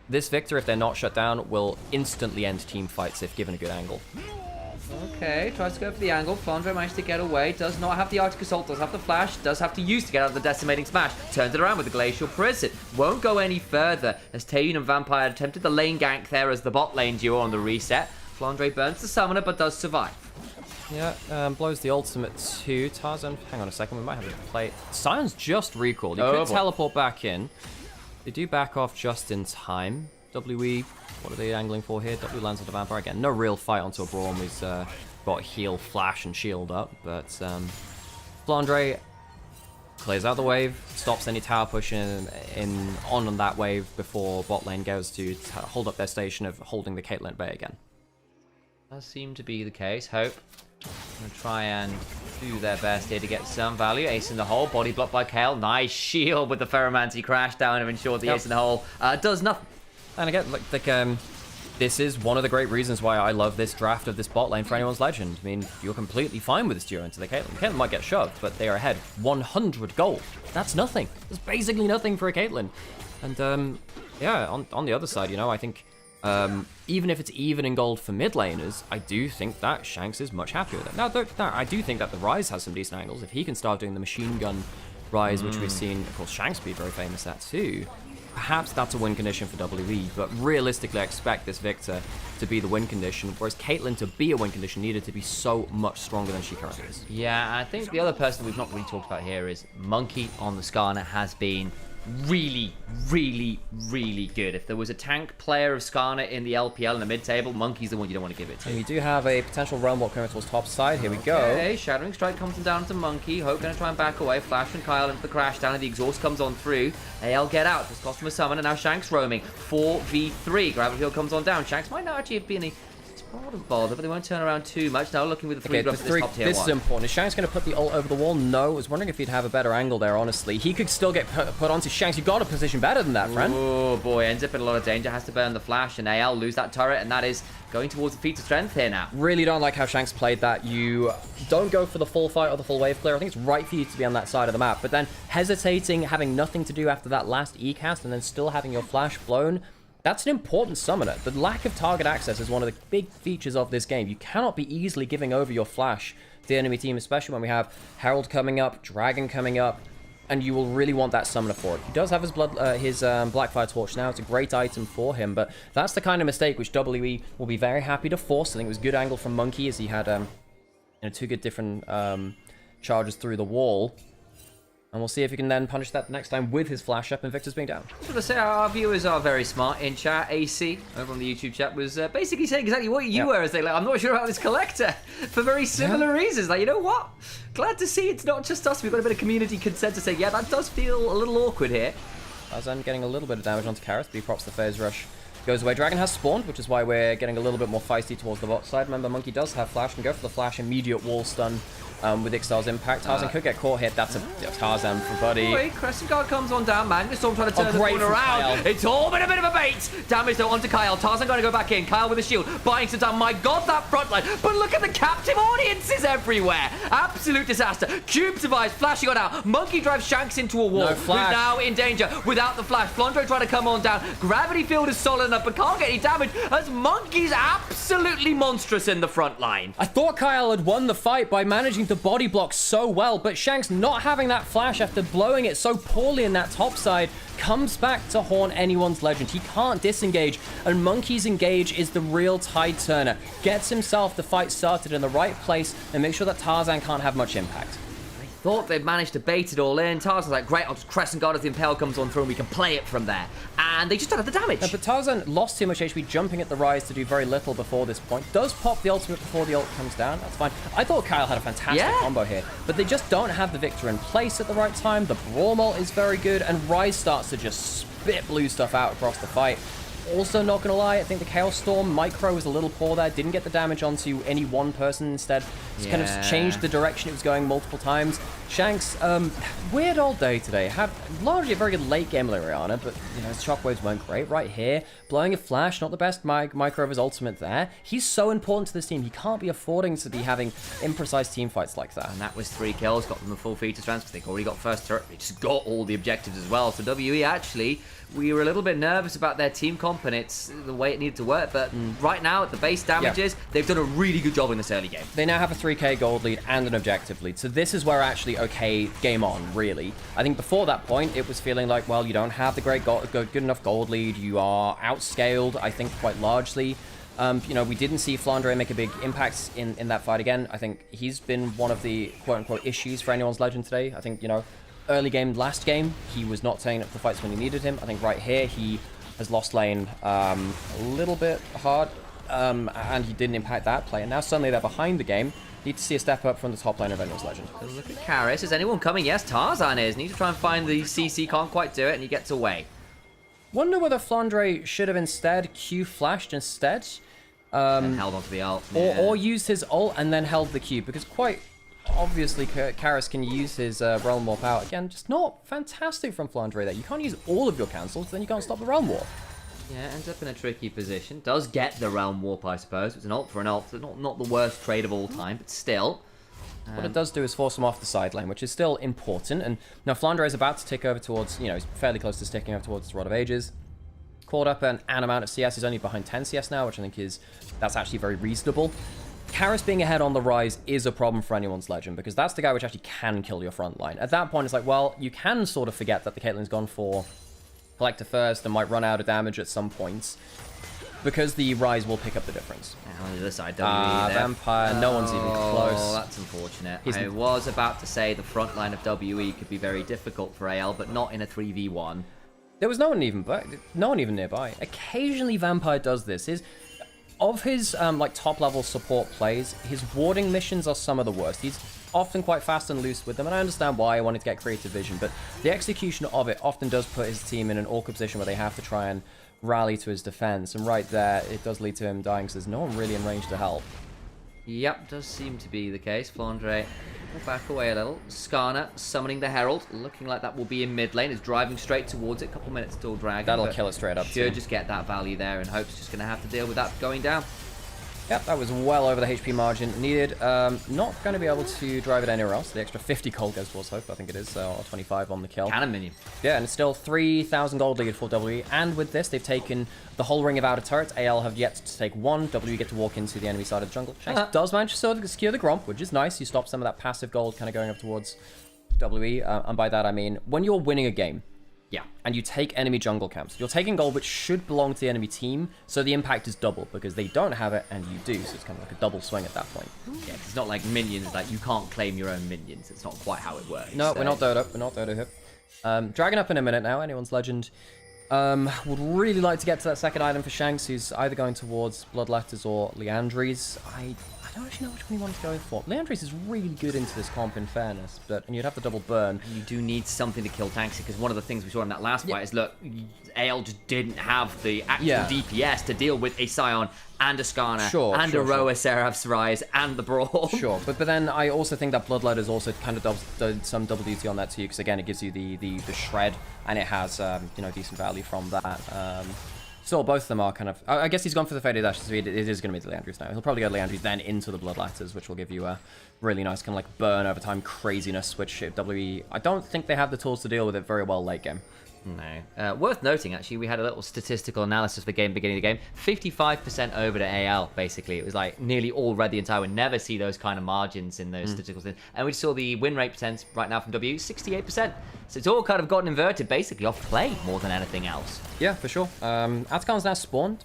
this Victor, if they're not shut down, will instantly end team fights if given a good angle. Okay, tries to go for the angle. Flandre managed to get away. Does not have the Arctic Assault. Does have the flash. Does have to use to get out of the Decimating Smash. Turns it around with the Glacial Prison. Won't go any further as Taeyeon and Vampire attempted the lane gank there as the bot lane duo on the reset. Flandre burns the Summoner but does survive. Yeah, blows the ultimate too. Tarzan, hang on a second, we might have to play. Sion's just recalled. He could teleport back in. They do back off just in time. WE, what are they angling for here? W lands on the Vampire again. No real fight onto a Braum who's got heal, flash, and shield up, but Flandre clears out the wave, stops any tower push on that wave before bot lane goes to hold up their station of holding the Caitlyn at bay again. Does seem to be the case. Hope gonna try and do their best here to get some value. Ace in the hole, body blocked by Kale. Nice shield with the Ferromancy crash down and ensure the ace in the hole does nothing. And again, this is one of the great reasons why I love this draft of this bot lane for anyone's legend. I mean, you're completely fine with this duo into the Caitlyn. Caitlyn might get shoved, but they are ahead 100 gold. That's nothing. That's basically nothing for a Caitlyn. And yeah, on the other side, you know, I think even if it's even in gold for mid laners, I do think that Shanks is much happier with it. Now, I do think that the Rise has some decent angles. If he can start doing the machine gun Rise, which we've seen, of course, Shanks be very famous at too, perhaps that's a win condition for WE, but realistically I expect this Victor to be the win condition, whereas Caitlyn to be a win condition needed to be so much stronger than she currently is. Yeah, I think the other person we've not really talked about here is Monkey on the Skarner has been really, really, really good. If there was a tank player of Skarner in the LPL in the mid-table, Monkey's the one you don't want to give it to. And we do have a potential realm walk coming towards top side. Here we go. Okay, Shattering Strike comes down to Monkey. Hope going to try and back away. Flash and Kyle into the crash down, and the exhaust comes on through. AL get out. Just cost him a summon, and now Shanks roaming. 4v3. Gravity Field comes on down. Shanks might not actually have been a bother, but they won't turn around too much. Now looking with the three drops at this top tier. This is important. Is Shanks going to put the ult over the wall? No. I was wondering if he'd have a better angle there, honestly. He could still get put onto Shanks. You've got a position better than that, friend. Oh boy, ends up in a lot of danger. Has to burn the flash, and AL lose that turret, and that is going towards the feat of strength here now. Really don't like how Shanks played that. You don't go for the full fight or the full wave clear. I think it's right for you to be on that side of the map, but then hesitating, having nothing to do after that last E-cast, and then still having your flash blown, that's an important summoner. The lack of target access is one of the big features of this game. You cannot be easily giving over your flash to the enemy team, especially when we have Herald coming up, Dragon coming up, and you will really want that summoner for it. He does have his Blackfire Torch now. It's a great item for him, but that's the kind of mistake which WE will be very happy to force. I think it was a good angle from Monkey as he had two good different charges through the wall. And we'll see if he can then punish that next time with his flash up and Victor's being down. I was going to say, our viewers are very smart in chat. AC, over on the YouTube chat, was basically saying exactly what you were. As they like, I'm not sure about this collector for very similar reasons. Like, you know what? Glad to see it's not just us. We've got a bit of community consensus saying, yeah, that does feel a little awkward here. Tarzan getting a little bit of damage onto Karras, but he props the phase rush. Goes away. Dragon has spawned, which is why we're getting a little bit more feisty towards the bot side. Remember, Monkey does have flash, and go for the flash, immediate wall stun with Ixtal's impact. Tarzan could get caught hit. That's a Tarzan for buddy. Wait, Crescent Guard comes on down. Magnustorm trying to turn the corner around. Kyle. It's all been a bit of a bait. Damage though onto Kyle. Tarzan going to go back in. Kyle with a shield, buying some time. My God, that front line. But look at the captive audiences everywhere. Absolute disaster. Cube survives, flashing on out. Monkey drives Shanks into a wall. No flash. Who's now in danger without the flash. Flandre trying to come on down. Gravity Field is solid enough, but can't get any damage as Monkey's absolutely monstrous in the front line. I thought Kyle had won the fight by managing to body block so well, but Shanks not having that flash after blowing it so poorly in that top side comes back to haunt anyone's legend. He can't disengage, and Monkey's engage is the real tide turner. Gets himself the fight started in the right place and makes sure that Tarzan can't have much impact. Thought they'd managed to bait it all in. Tarzan's like, great, I'll just Crescent Guard as the Impale comes on through and we can play it from there. And they just don't have the damage. But Tarzan lost too much HP jumping at the Rise to do very little before this point. Does pop the ultimate before the ult comes down. That's fine. I thought Kyle had a fantastic combo here, but they just don't have the Victor in place at the right time. The Braum ult is very good, and Rise starts to just spit blue stuff out across the fight. Also, not gonna lie, I think the Chaos Storm micro was a little poor there. Didn't get the damage onto any one person. Instead, it's kind of changed the direction it was going multiple times. Shanks, weird old day today. Had largely a very good late game Liriana, but you know, his shockwaves weren't great. Right here, blowing a flash, not the best micro of his ultimate there. He's so important to this team. He can't be affording to be having imprecise team fights like that. And that was 3 kills, got them the full feat of strength because they've already got first turret. They just got all the objectives as well. So WE actually, we were a little bit nervous about their team comp and it's the way it needed to work, but right now at the base damages, they've done a really good job in this early game. They now have a 3k gold lead and an objective lead, so this is where actually, okay, game on, really. I think before that point, it was feeling like, well, you don't have the good enough gold lead, you are outscaled, I think, quite largely. You know, we didn't see Flandre make a big impact in that fight again. I think he's been one of the quote-unquote issues for anyone's legend today. I think, you know, early game, last game, he was not taking up the fights when he needed him. I think right here, he has lost lane a little bit hard, and he didn't impact that play. And now suddenly they're behind the game. Need to see a step up from the top lane of Anyone's Legend. Look at Karis. Is anyone coming? Yes, Tarzan is. Need to try and find the CC. Can't quite do it, and he gets away. Wonder whether Flandre should have instead Q flashed instead. And held onto the ult. Or used his ult and then held the Q, because quite obviously Karis can use his Realm Warp out. Again, just not fantastic from Flandre there. You can't use all of your cancels, then you can't stop the Realm Warp. Yeah, ends up in a tricky position. Does get the Realm Warp, I suppose. It's an ult for an ult. So not the worst trade of all time, but still. What it does do is force him off the side lane, which is still important. And now Flandre is about to tick over towards, he's fairly close to sticking over towards the Rod of Ages. Caught up an amount of CS. He's only behind 10 CS now, which I think that's actually very reasonable. Karis being ahead on the rise is a problem for Anyone's Legend, because that's the guy which actually can kill your front line. At that point, it's like, well, you can sort of forget that the Caitlyn's gone for Collector first and might run out of damage at some points, because the rise will pick up the difference. On the other side, WE there. Vampire, no one's even close. Oh, that's unfortunate. I was about to say the front line of WE could be very difficult for AL, but not in a 3v1. There was no one even nearby. Occasionally Vampire does this. Of his like top level support plays, his warding missions are some of the worst. He's often quite fast and loose with them, and I understand why I wanted to get creative vision, but the execution of it often does put his team in an awkward position where they have to try and rally to his defense, and right there it does lead to him dying because there's no one really in range to help. Yep, does seem to be the case. Flandre will back away a little. Skarner summoning the Herald, looking like that will be in mid lane. Is driving straight towards it. Couple minutes till Dragon. That'll kill it straight up. Should just get that value there, and Hope's just going to have to deal with that going down. Yep, that was well over the HP margin needed. Not going to be able to drive it anywhere else. The extra 50 gold goes towards Hope, I think it is, or 25 on the kill. Cannon minion. Yeah, and it's still 3,000 gold lead for WE, and with this, they've taken the whole ring of outer turrets. AL have yet to take one. WE get to walk into the enemy side of the jungle. Shanks does manage to secure the Gromp, which is nice. You stop some of that passive gold kind of going up towards WE, and by that I mean, when you're winning a game, yeah, and you take enemy jungle camps, you're taking gold which should belong to the enemy team, so the impact is double, because they don't have it and you do, so it's kind of like a double swing at that point. Yeah, it's not like minions, like you can't claim your own minions. It's not quite how it works. No, we're not Dodo. We're not Dodo here. Dragon up in a minute now, Anyone's Legend. Would really like to get to that second item for Shanks, who's either going towards Bloodletters or Leandries. I don't actually know which one he wanted to go for. Leandries is really good into this comp, in fairness, and you'd have to double burn. You do need something to kill Tanksy, because one of the things we saw in that last fight is, look, AL just didn't have the actual DPS to deal with a Scion and a Skarner and a Roa Seraph's Rise and the Brawl. Sure, but then I also think that Bloodletters also kind of does some double duty on that too, because again, it gives you the shred, and it has decent value from that. Still, both of them are kind of... I guess he's gone for the Faded Ashes, so it is going to be the Leandries now. He'll probably go Leandries, then into the Bloodletters, which will give you a really nice kind of like burn over time craziness, which WE... I don't think they have the tools to deal with it very well late game. No. Worth noting, actually, we had a little statistical analysis of the game beginning of the game. 55% over to AL, basically. It was like nearly all red the entire way. Never see those kind of margins in those statistical things. And we saw the win rate percent right now from W, 68%. So it's all kind of gotten inverted, basically, off play more than anything else. Yeah, for sure. Atakan's now spawned.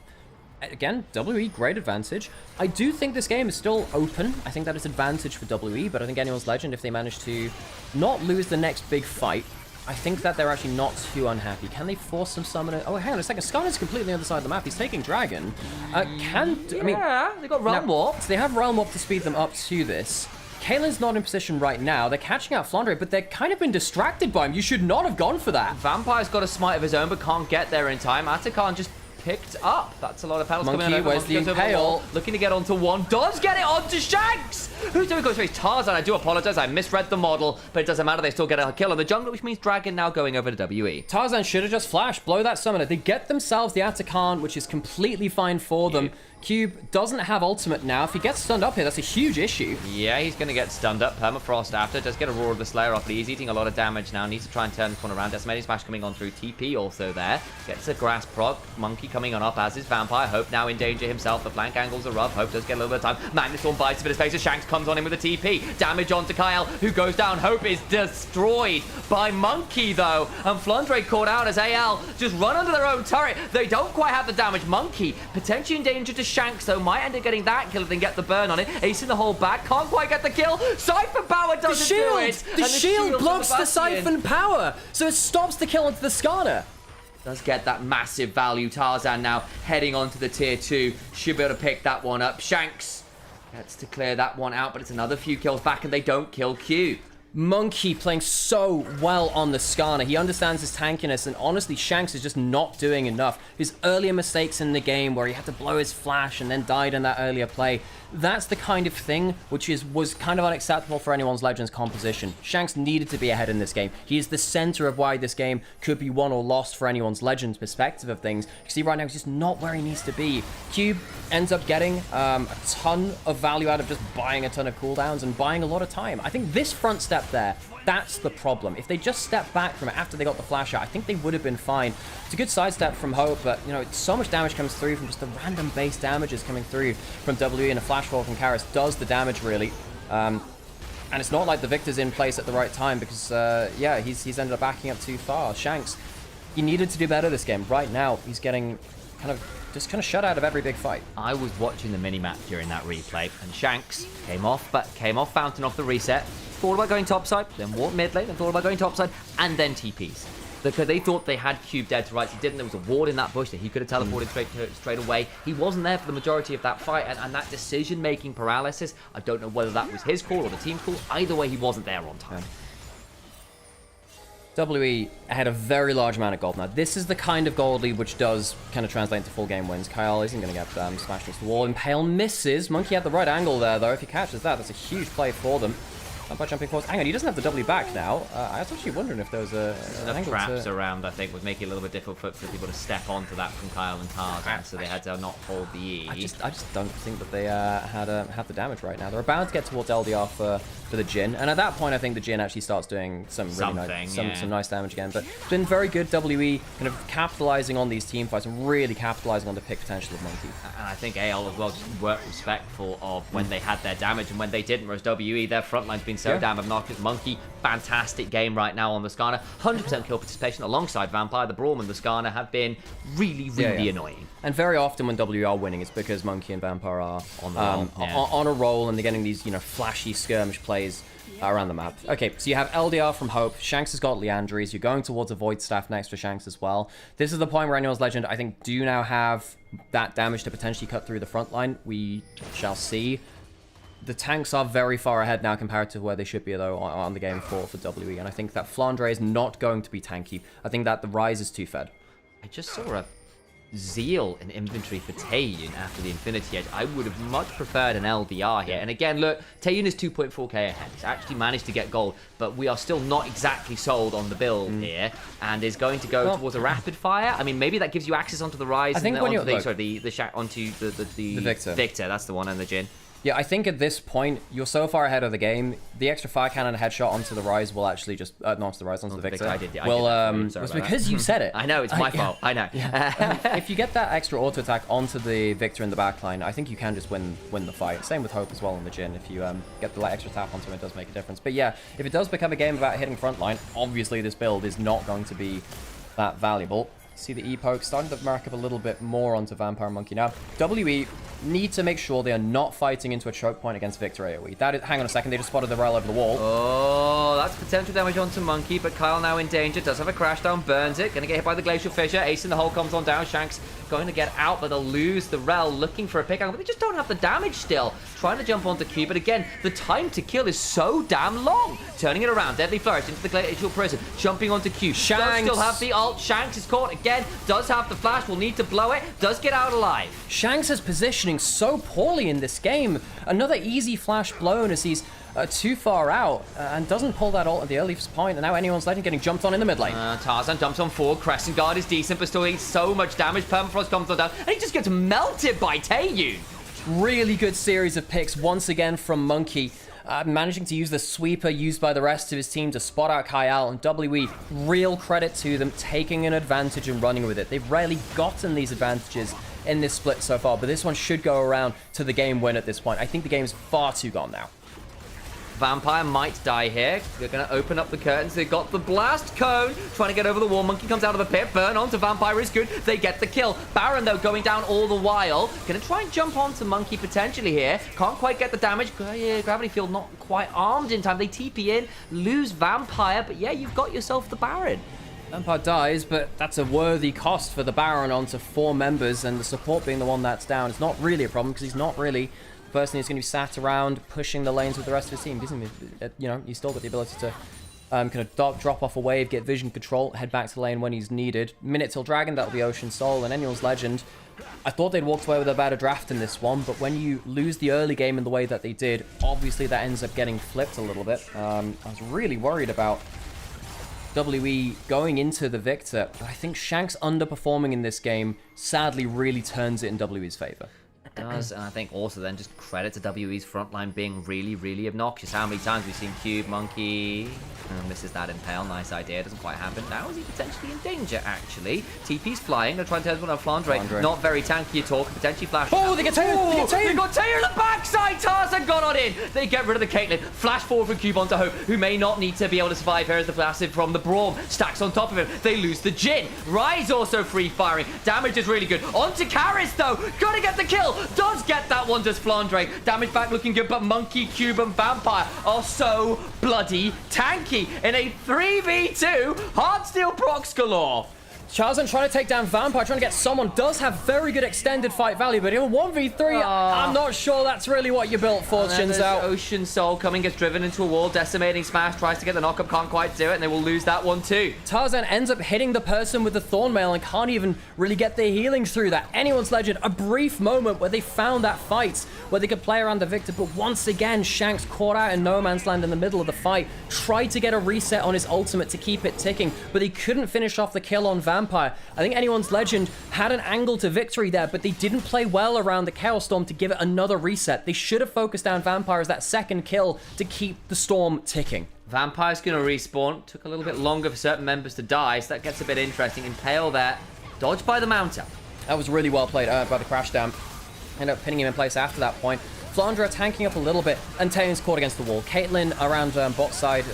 Again, WE, great advantage. I do think this game is still open. I think that is advantage for WE, but I think Anyone's Legend, if they manage to not lose the next big fight, I think that they're actually not too unhappy. Can they force some summoner? Oh, hang on a second. Skarner's completely on the other side of the map. He's taking Dragon. Yeah, they got Realm Warp. So they have Realm Warp to speed them up to this. Caitlyn's not in position right now. They're catching out Flandre, but they're kind of been distracted by him. You should not have gone for that. Vampire's got a smite of his own, but can't get there in time. Atakan just picked up. That's a lot of pedals coming over. Where's the Impale? Looking to get onto one. Does get it onto Shanks! Who's doing goes straight? Tarzan, I do apologize. I misread the model, but it doesn't matter. They still get a kill on the jungle, which means Dragon now going over to WE. Tarzan should have just flashed. Blow that summoner. They get themselves the Atakan, which is completely fine for them. Cube doesn't have ultimate now. If he gets stunned up here, that's a huge issue. Yeah, he's going to get stunned up. Permafrost after. Does get a Roar of the Slayer off, but he's eating a lot of damage now. Needs to try and turn this one around. Decimating Smash coming on through. TP also there. Gets a Grass proc. Monkey coming on up, as is Vampire. Hope now in danger himself. The flank angles are rough. Hope does get a little bit of time. Magnustorm bites a bit of space as Shanks comes on him with a TP. Damage onto Kyle, who goes down. Hope is destroyed by Monkey, though. And Flandre caught out as AL just run under their own turret. They don't quite have the damage. Monkey potentially in danger to Shanks, though. Might end up getting that kill if they can get the burn on it. Ace in the hole back. Can't quite get the kill. Siphon Power doesn't do it. The shield blocks the Siphon Power, so it stops the kill onto the Skarner. does get that massive value. Tarzan now heading on to the tier 2. Should be able to pick that one up. Shanks gets to clear that one out, but it's another few kills back, and they don't kill Q. Monkey playing so well on the Skarner. He understands his tankiness, and honestly, Shanks is just not doing enough. His earlier mistakes in the game where he had to blow his flash and then died in that earlier play, that's the kind of thing which was kind of unacceptable for anyone's Legends composition. Shanks needed to be ahead in this game. He is the center of why this game could be won or lost for anyone's Legends perspective of things. You see right now, he's just not where he needs to be. Cube ends up getting a ton of value out of just buying a ton of cooldowns and buying a lot of time. I think this front step there, that's the problem. If they just stepped back from it after they got the flash out, I think they would have been fine. It's a good sidestep from Hope, but you know, so much damage comes through from just the random base damages coming through from WE, and a flash fall from Karis does the damage really. And it's not like the Victor's in place at the right time because, yeah, he's ended up backing up too far. Shanks, he needed to do better this game. Right now, he's getting kind of shut out of every big fight. I was watching the minimap during that replay, and Shanks came off Fountain off the reset, thought about going topside, then walked mid lane, and thought about going topside, and then TPs. Because they thought they had Cube dead to rights. He didn't. There was a ward in that bush that he could have teleported straight away. He wasn't there for the majority of that fight, and that decision-making paralysis, I don't know whether that was his call or the team's call. Either way, he wasn't there on time. WE had a very large amount of gold. Now, this is the kind of gold lead which does kind of translate into full game wins. Kyle isn't going to get smashed into the wall. Impale misses. Monkey had the right angle there, though. If he catches that, that's a huge play for them. By jumping forward. Hang on, he doesn't have the W back now. I was actually wondering if there was an angle traps around, I think, would make it a little bit difficult for people to step onto that from Kyle and Tarzan, so they had to not hold the E. I just don't think that they have the damage right now. They're about to get towards LDR for the Jhin, and at that point, I think the Jhin actually starts doing some really some nice damage again. But it's been very good. WE kind of capitalizing on these team fights and really capitalizing on the pick potential of Monkey. And I think AL as well just weren't respectful of when they had their damage and when they didn't. Whereas WE, their front line's been so damn obnoxious. Monkey, fantastic game right now on the Skarner. 100% kill participation alongside Vampire. The Braum and the Skarner have been really annoying. And very often when WE are winning, it's because Monkey and Vampire are on a roll, and they're getting these, you know, flashy skirmish plays around the map. Okay, so you have LDR from Hope. Shanks has got Leandries. You're going towards a Void Staff next to Shanks as well. This is the point where anyone's Legend, I think, do now have that damage to potentially cut through the front line. We shall see. The tanks are very far ahead now compared to where they should be, though, on the game for WE. And I think that Flandre is not going to be tanky. I think that the Rise is too fed. I just saw a Zeal in inventory for Taeyun after the Infinity Edge. I would have much preferred an LDR here. And again, look, Taeyun is 2.4k ahead. He's actually managed to get gold, but we are still not exactly sold on the build here, and is going to go towards a rapid fire. I mean, maybe that gives you access onto the Rise. I think onto the Victor. That's the one, and the Jhin. Yeah, I think at this point, you're so far ahead of the game, the extra fire cannon headshot onto the Rise will actually just... not onto the Rise, onto the Victor. I did it was because you said it. I know, it's my fault. I know. If you get that extra auto attack onto the Victor in the backline, I think you can just win the fight. Same with Hope as well on the Jhin. If you get the extra tap onto him, it does make a difference. But yeah, if it does become a game about hitting frontline, obviously this build is not going to be that valuable. See the E-poke starting to mark up a little bit more onto Vampire Monkey. Now, WE need to make sure they are not fighting into a choke point against Victor AoE. That is, hang on a second, they just spotted the rail over the wall. Oh, that's potential damage onto Monkey, but Kyle now in danger. Does have a crash down, burns it. Gonna get hit by the Glacial Fissure. Ace in the hole comes on down. Shanks going to get out, but they'll lose the rel, looking for a pick out, but they just don't have the damage still. Trying to jump onto Q, but again, the time to kill is so damn long. Turning it around, Deadly Flourish into the Glacial Prison, jumping onto Q. Shanks does still have the ult. Shanks is caught again, does have the flash, will need to blow it, does get out alive. Shanks is positioning so poorly in this game. Another easy flash blown as he's too far out and doesn't pull that ult at the earliest point, and now anyone's Legend getting jumped on in the mid lane. Tarzan jumps on forward, Crescent Guard is decent, but still eats so much damage. Permafrost comes on down, and he just gets melted by Taeyun. Really good series of picks once again from Monkey. Managing to use the sweeper used by the rest of his team to spot out Kyle, and WE, real credit to them taking an advantage and running with it. They've rarely gotten these advantages in this split so far, but this one should go around to the game win at this point. I think the game's far too gone now. Vampire might die here. They're going to open up the curtains. They got the blast cone. Trying to get over the wall. Monkey comes out of the pit. Burn onto Vampire is good. They get the kill. Baron, though, going down all the while. Going to try and jump onto Monkey potentially here. Can't quite get the damage. Gravity Field not quite armed in time. They TP in. Lose Vampire. But yeah, you've got yourself the Baron. Vampire dies, but that's a worthy cost for the Baron onto 4 members, and the support being the one that's down. It's not really a problem because he's not really the person who's going to be sat around pushing the lanes with the rest of his team. You know, he's still got the ability to kind of drop off a wave, get vision control, head back to the lane when he's needed. Minute till Dragon, that'll be Ocean Soul, and Anyone's Legend. I thought they'd walked away with a better draft in this one, but when you lose the early game in the way that they did, obviously that ends up getting flipped a little bit. I was really worried about WE going into the victor, but I think Shanks underperforming in this game sadly really turns it in WE's favor. It does, and I think also then just credit to WE's frontline being really, really obnoxious. How many times we've seen Cube, Monkey, misses that Impale, nice idea, doesn't quite happen. Now is he potentially in danger, actually? TP's flying, they're trying to turn one on Flandre. Not very tanky at all, can potentially flash. Oh, they get Taylor! They got Taylor on the backside, Tarzan got on in! They get rid of the Caitlyn, flash forward from Cube onto Hope, who may not need to be able to survive here as the passive from the Braum stacks on top of him. They lose the Jhin. Rise also free firing, damage is really good. Onto Karis though, gotta get the kill! Does get that one, does Flandre. Damage back looking good, but Monkey, Cube, and Vampire are so bloody tanky in a 3v2 Heartsteel procs galore. Charzan trying to take down Vampire, trying to get someone, does have very good extended fight value, but in a 1v3, I'm not sure that's really what you built for, Shinzao. Ocean Soul coming, gets driven into a wall, decimating smash, tries to get the knockup, can't quite do it, and they will lose that one too. Tarzan ends up hitting the person with the Thornmail and can't even really get their healing through that. Anyone's Legend, a brief moment where they found that fight, where they could play around the victor, but once again, Shanks caught out in no man's land in the middle of the fight, tried to get a reset on his ultimate to keep it ticking, but he couldn't finish off the kill on Vampire. I think Anyone's Legend had an angle to victory there, but they didn't play well around the Chaos Storm to give it another reset. They should have focused down Vampire as that second kill to keep the Storm ticking. Vampire's going to respawn. Took a little bit longer for certain members to die, so that gets a bit interesting. Impale there. Dodged by the Mounter. That was really well played by the Crash Dam. Ended up pinning him in place after that point. Flandre tanking up a little bit, and Taeyeon's caught against the wall. Caitlyn around bot side.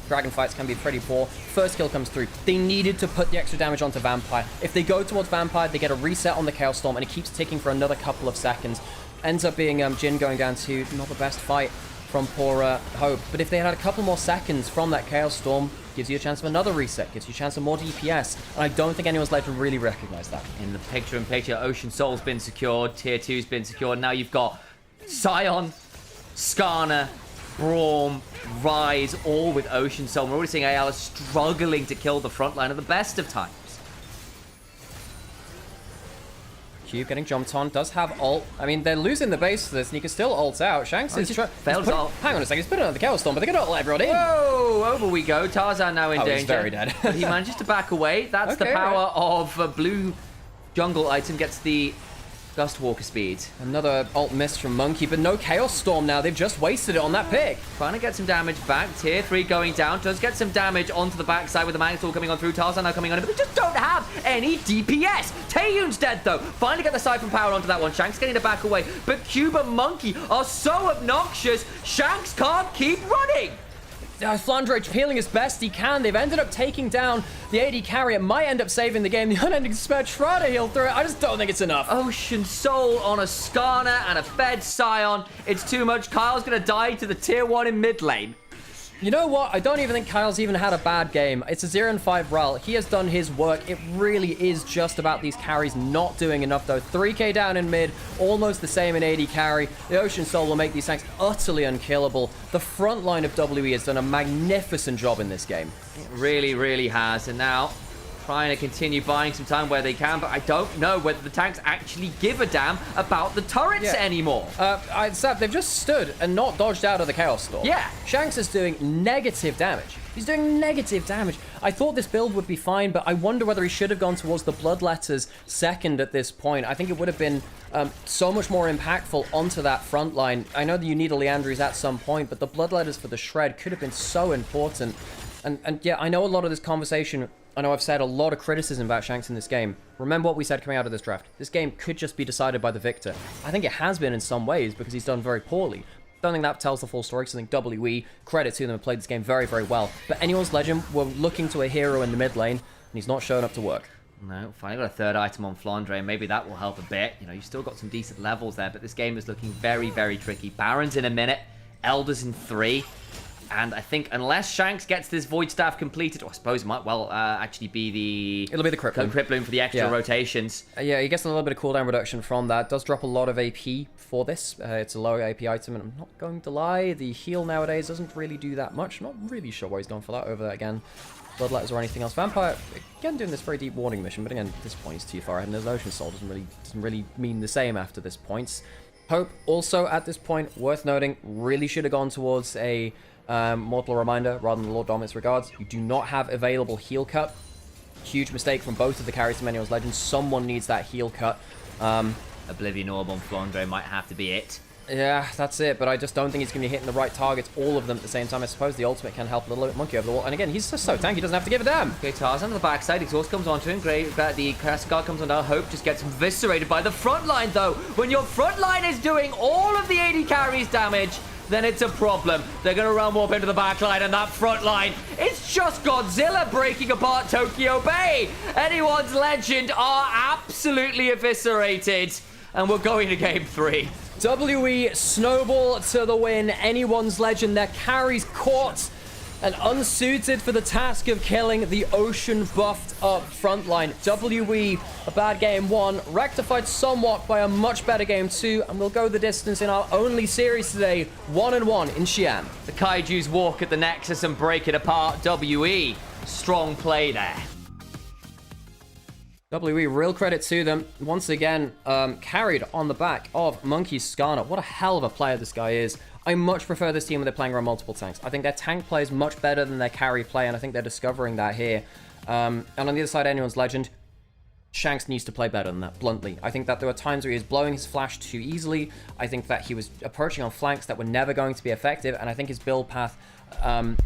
Dragon fights can be pretty poor. First kill comes through. They needed to put the extra damage onto Vampire. If they go towards Vampire, they get a reset on the Chaos Storm, and it keeps ticking for another couple of seconds. Ends up being Jhin going down to not the best fight from poor Hope. But if they had a couple more seconds from that Chaos Storm, gives you a chance of another reset, gives you a chance of more DPS. And I don't think Anyone's Legend really recognized that. In the picture-in-picture, Ocean Soul's been secured, Tier 2's been secured. Now you've got Sion, Skarner, Braum, Rise, all with Ocean Soul. We're already seeing Ayala struggling to kill the front line at the best of times. Cube getting jumped on, does have ult. I mean, they're losing the base for this, and he can still ult out. Shanks is failed ult. Hang on a second, he's putting another Chaos Storm, but they're going to ult everyone in. Whoa, over we go. Tarzan now in danger. He's very dead. But he manages to back away. That's the power of a blue jungle item. Gets the Gust Walker speed. Another ult miss from Monkey, but no Chaos Storm now. They've just wasted it on that pick. Trying to get some damage back. Tier 3 going down. Does get some damage onto the backside with the Magnetor coming on through. Tarzan now coming on in, but they just don't have any DPS. Taeyeon's dead though. Finally get the Siphon power onto that one. Shanks getting to back away, but Cube and Monkey are so obnoxious. Shanks can't keep running. Flandre peeling as best he can. They've ended up taking down the AD carry. It might end up saving the game. The unending spare try to heal through it. I just don't think it's enough. Ocean Soul on a Skarner and a fed Sion. It's too much. Kyle's going to die to the tier 1 in mid lane. You know what? I don't even think Kyle's even had a bad game. It's a 0-5 Ral. He has done his work. It really is just about these carries not doing enough, though. 3k down in mid, almost the same in AD carry. The Ocean Soul will make these tanks utterly unkillable. The front line of WE has done a magnificent job in this game. It really, really has. And now, trying to continue buying some time where they can, but I don't know whether the tanks actually give a damn about the turrets anymore. They've just stood and not dodged out of the Chaos Storm. Yeah. Shanks is doing negative damage. He's doing negative damage. I thought this build would be fine, but I wonder whether he should have gone towards the Bloodletters second at this point. I think it would have been so much more impactful onto that front line. I know that you need a Leandries at some point, but the Bloodletters for the Shred could have been so important. And yeah, I know a lot of this conversation, I know I've said a lot of criticism about Shanks in this game. Remember what we said coming out of this draft. This game could just be decided by the victor. I think it has been in some ways because he's done very poorly. Don't think that tells the full story, because I think WE, credit to them, have played this game very, very well. But Anyone's Legend were looking to a hero in the mid lane, and he's not showing up to work. No, finally got a third item on Flandre. Maybe that will help a bit. You know, you've still got some decent levels there, but this game is looking very, very tricky. Baron's in a minute. Elders in 3. And I think unless Shanks gets this Void Staff completed, or I suppose it might well actually be the... It'll be the Crypt Bloom. Crypt Bloom for the extra rotations. Yeah, he gets a little bit of cooldown reduction from that. Does drop a lot of AP for this. It's a low AP item, and I'm not going to lie, the heal nowadays doesn't really do that much. I'm not really sure why he's going for that over that again. Bloodletters or anything else. Vampire, again, doing this very deep warning mission, but again, at this point, he's too far ahead, and his Ocean Soul doesn't really mean the same after this point. Hope, also, at this point, worth noting, really should have gone towards a Mortal Reminder rather than Lord Dominant's Regards. You do not have available heal cut. Huge mistake from both of the carries from anyone's Legends. Someone needs that heal cut. Oblivion Orb on Flandre might have to be it. Yeah, that's it, but I just don't think he's going to be hitting the right targets, all of them at the same time. I suppose the ultimate can help a little bit. Monkey over the wall, and again, he's just so tanky, he doesn't have to give a damn. Okay, Tarzan on the backside, Exhaust comes onto him, great, but the Classic Guard comes on down. Hope just gets eviscerated by the front line, though. When your front line is doing all of the AD carries damage, then it's a problem. They're going to run warp into the back line, and that front line, it's just Godzilla breaking apart Tokyo Bay. Anyone's Legend are absolutely eviscerated, and we're going to game 3. WE Snowball to the win. Anyone's Legend, their carries caught and unsuited for the task of killing the ocean buffed up frontline. WE, a bad game 1, rectified somewhat by a much better game 2, and we'll go the distance in our only series today, 1-1 in Xi'an. The Kaijus walk at the Nexus and break it apart. WE, strong play there. WE, real credit to them. Once again, carried on the back of Monkey Skarner. What a hell of a player this guy is. I much prefer this team when they're playing around multiple tanks. I think their tank play is much better than their carry play, and I think they're discovering that here. And on the other side, Anyone's Legend, Shanks needs to play better than that, bluntly. I think that there were times where he was blowing his flash too easily. I think that he was approaching on flanks that were never going to be effective, and I think his build path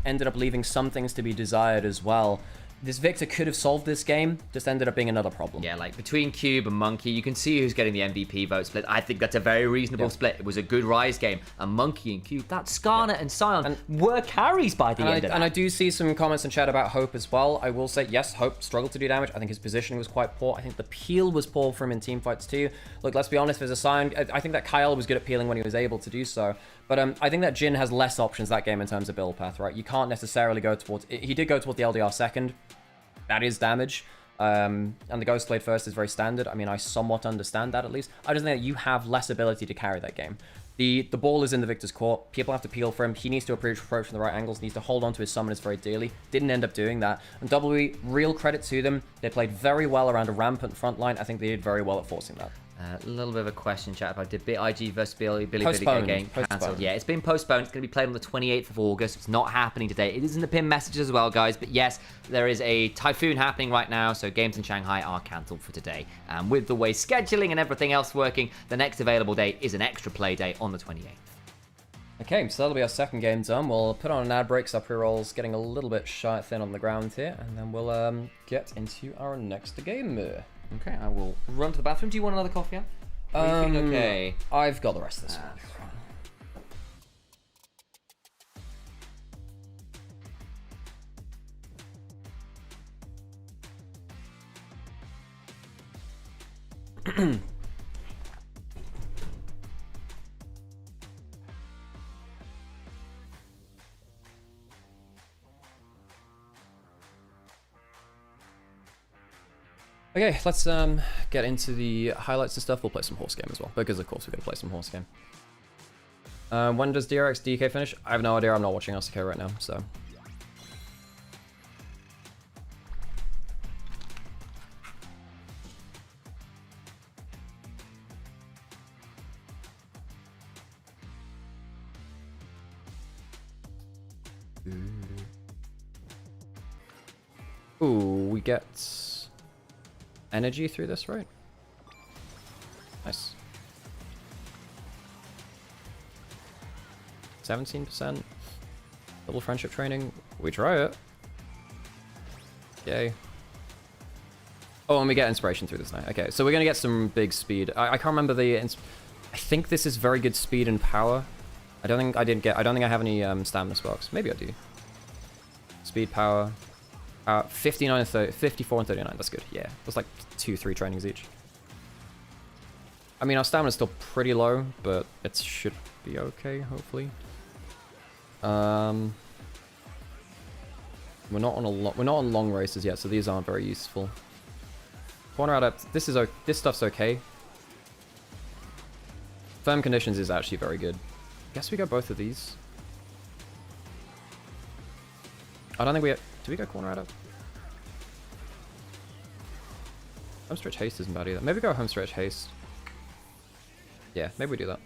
ended up leaving some things to be desired as well. This Victor could have solved this game, just ended up being another problem. Yeah, like between Cube and Monkey, you can see who's getting the MVP vote split. I think that's a very reasonable split. It was a good Rise game. And Monkey and Cube, that Skarner and Sion were carries by the end of that. And I do see some comments in chat about Hope as well. I will say, yes, Hope struggled to do damage. I think his positioning was quite poor. I think the peel was poor for him in teamfights too. Look, let's be honest, there's a Sion. I think that Kyle was good at peeling when he was able to do so. But I think that Jin has less options that game in terms of build path, right? You can't necessarily go towards... He did go towards the LDR second. That is damage. And the Ghost Blade first is very standard. I mean, I somewhat understand that at least. I just think that you have less ability to carry that game. The ball is in the Victor's court. People have to peel for him. He needs to approach from the right angles. He needs to hold on to his summoners very dearly. Didn't end up doing that. And WE, real credit to them. They played very well around a rampant front line. I think they did very well at forcing that. A little bit of a question, chat, about did IG versus Billy get game cancelled? Yeah, it's been postponed. It's going to be played on the 28th of August. It's not happening today. It is in the pin messages as well, guys. But yes, there is a typhoon happening right now, so games in Shanghai are cancelled for today. And with the way scheduling and everything else working, the next available day is an extra play day on the 28th. Okay, so that'll be our second game done. We'll put on an ad break, so our pre-roll's getting a little bit thin on the ground here, and then we'll get into our next game. Okay, I will run to the bathroom. Do you want another coffee? Okay. I've got the rest of this one. Okay, let's get into the highlights and stuff. We'll play some horse game as well, because of course we're going to play some horse game. When does DRX DK finish? I have no idea. I'm not watching LCK right now, so... Ooh, we get... energy through this, right? Nice. 17%. Double friendship training. We try it. Yay. Oh, and we get inspiration through this now. Okay, so we're gonna get some big speed. I can't remember the... I think this is very good speed and power. I don't think I have any stamina sparks. Maybe I do. Speed, power... 59 and 30, 54 and 39, that's good. Yeah, that's like 2-3 trainings each. I mean, our stamina's still pretty low, but it should be okay, hopefully. We're not on long races yet, so these aren't very useful. Corner adept. This stuff's okay. Firm conditions is actually very good. Guess we go both of these. I don't think we... Do we go corner adept? Home stretch haste isn't bad either. Maybe go home stretch haste. Yeah, maybe we do that.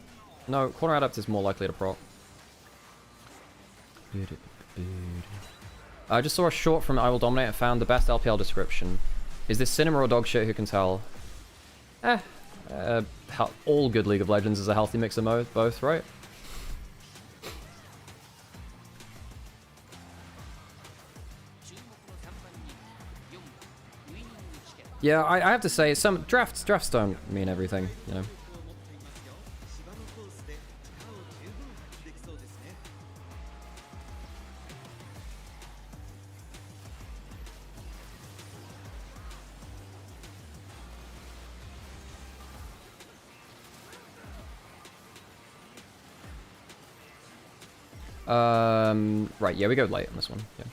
No, corner adept is more likely to proc. I just saw a short from I Will Dominate and found the best LPL description. Is this cinema or dog shit? Who can tell? All good League of Legends is a healthy mix of both, right? Yeah, I have to say, some drafts don't mean everything, you know. Right, yeah, we go late on this one, yeah.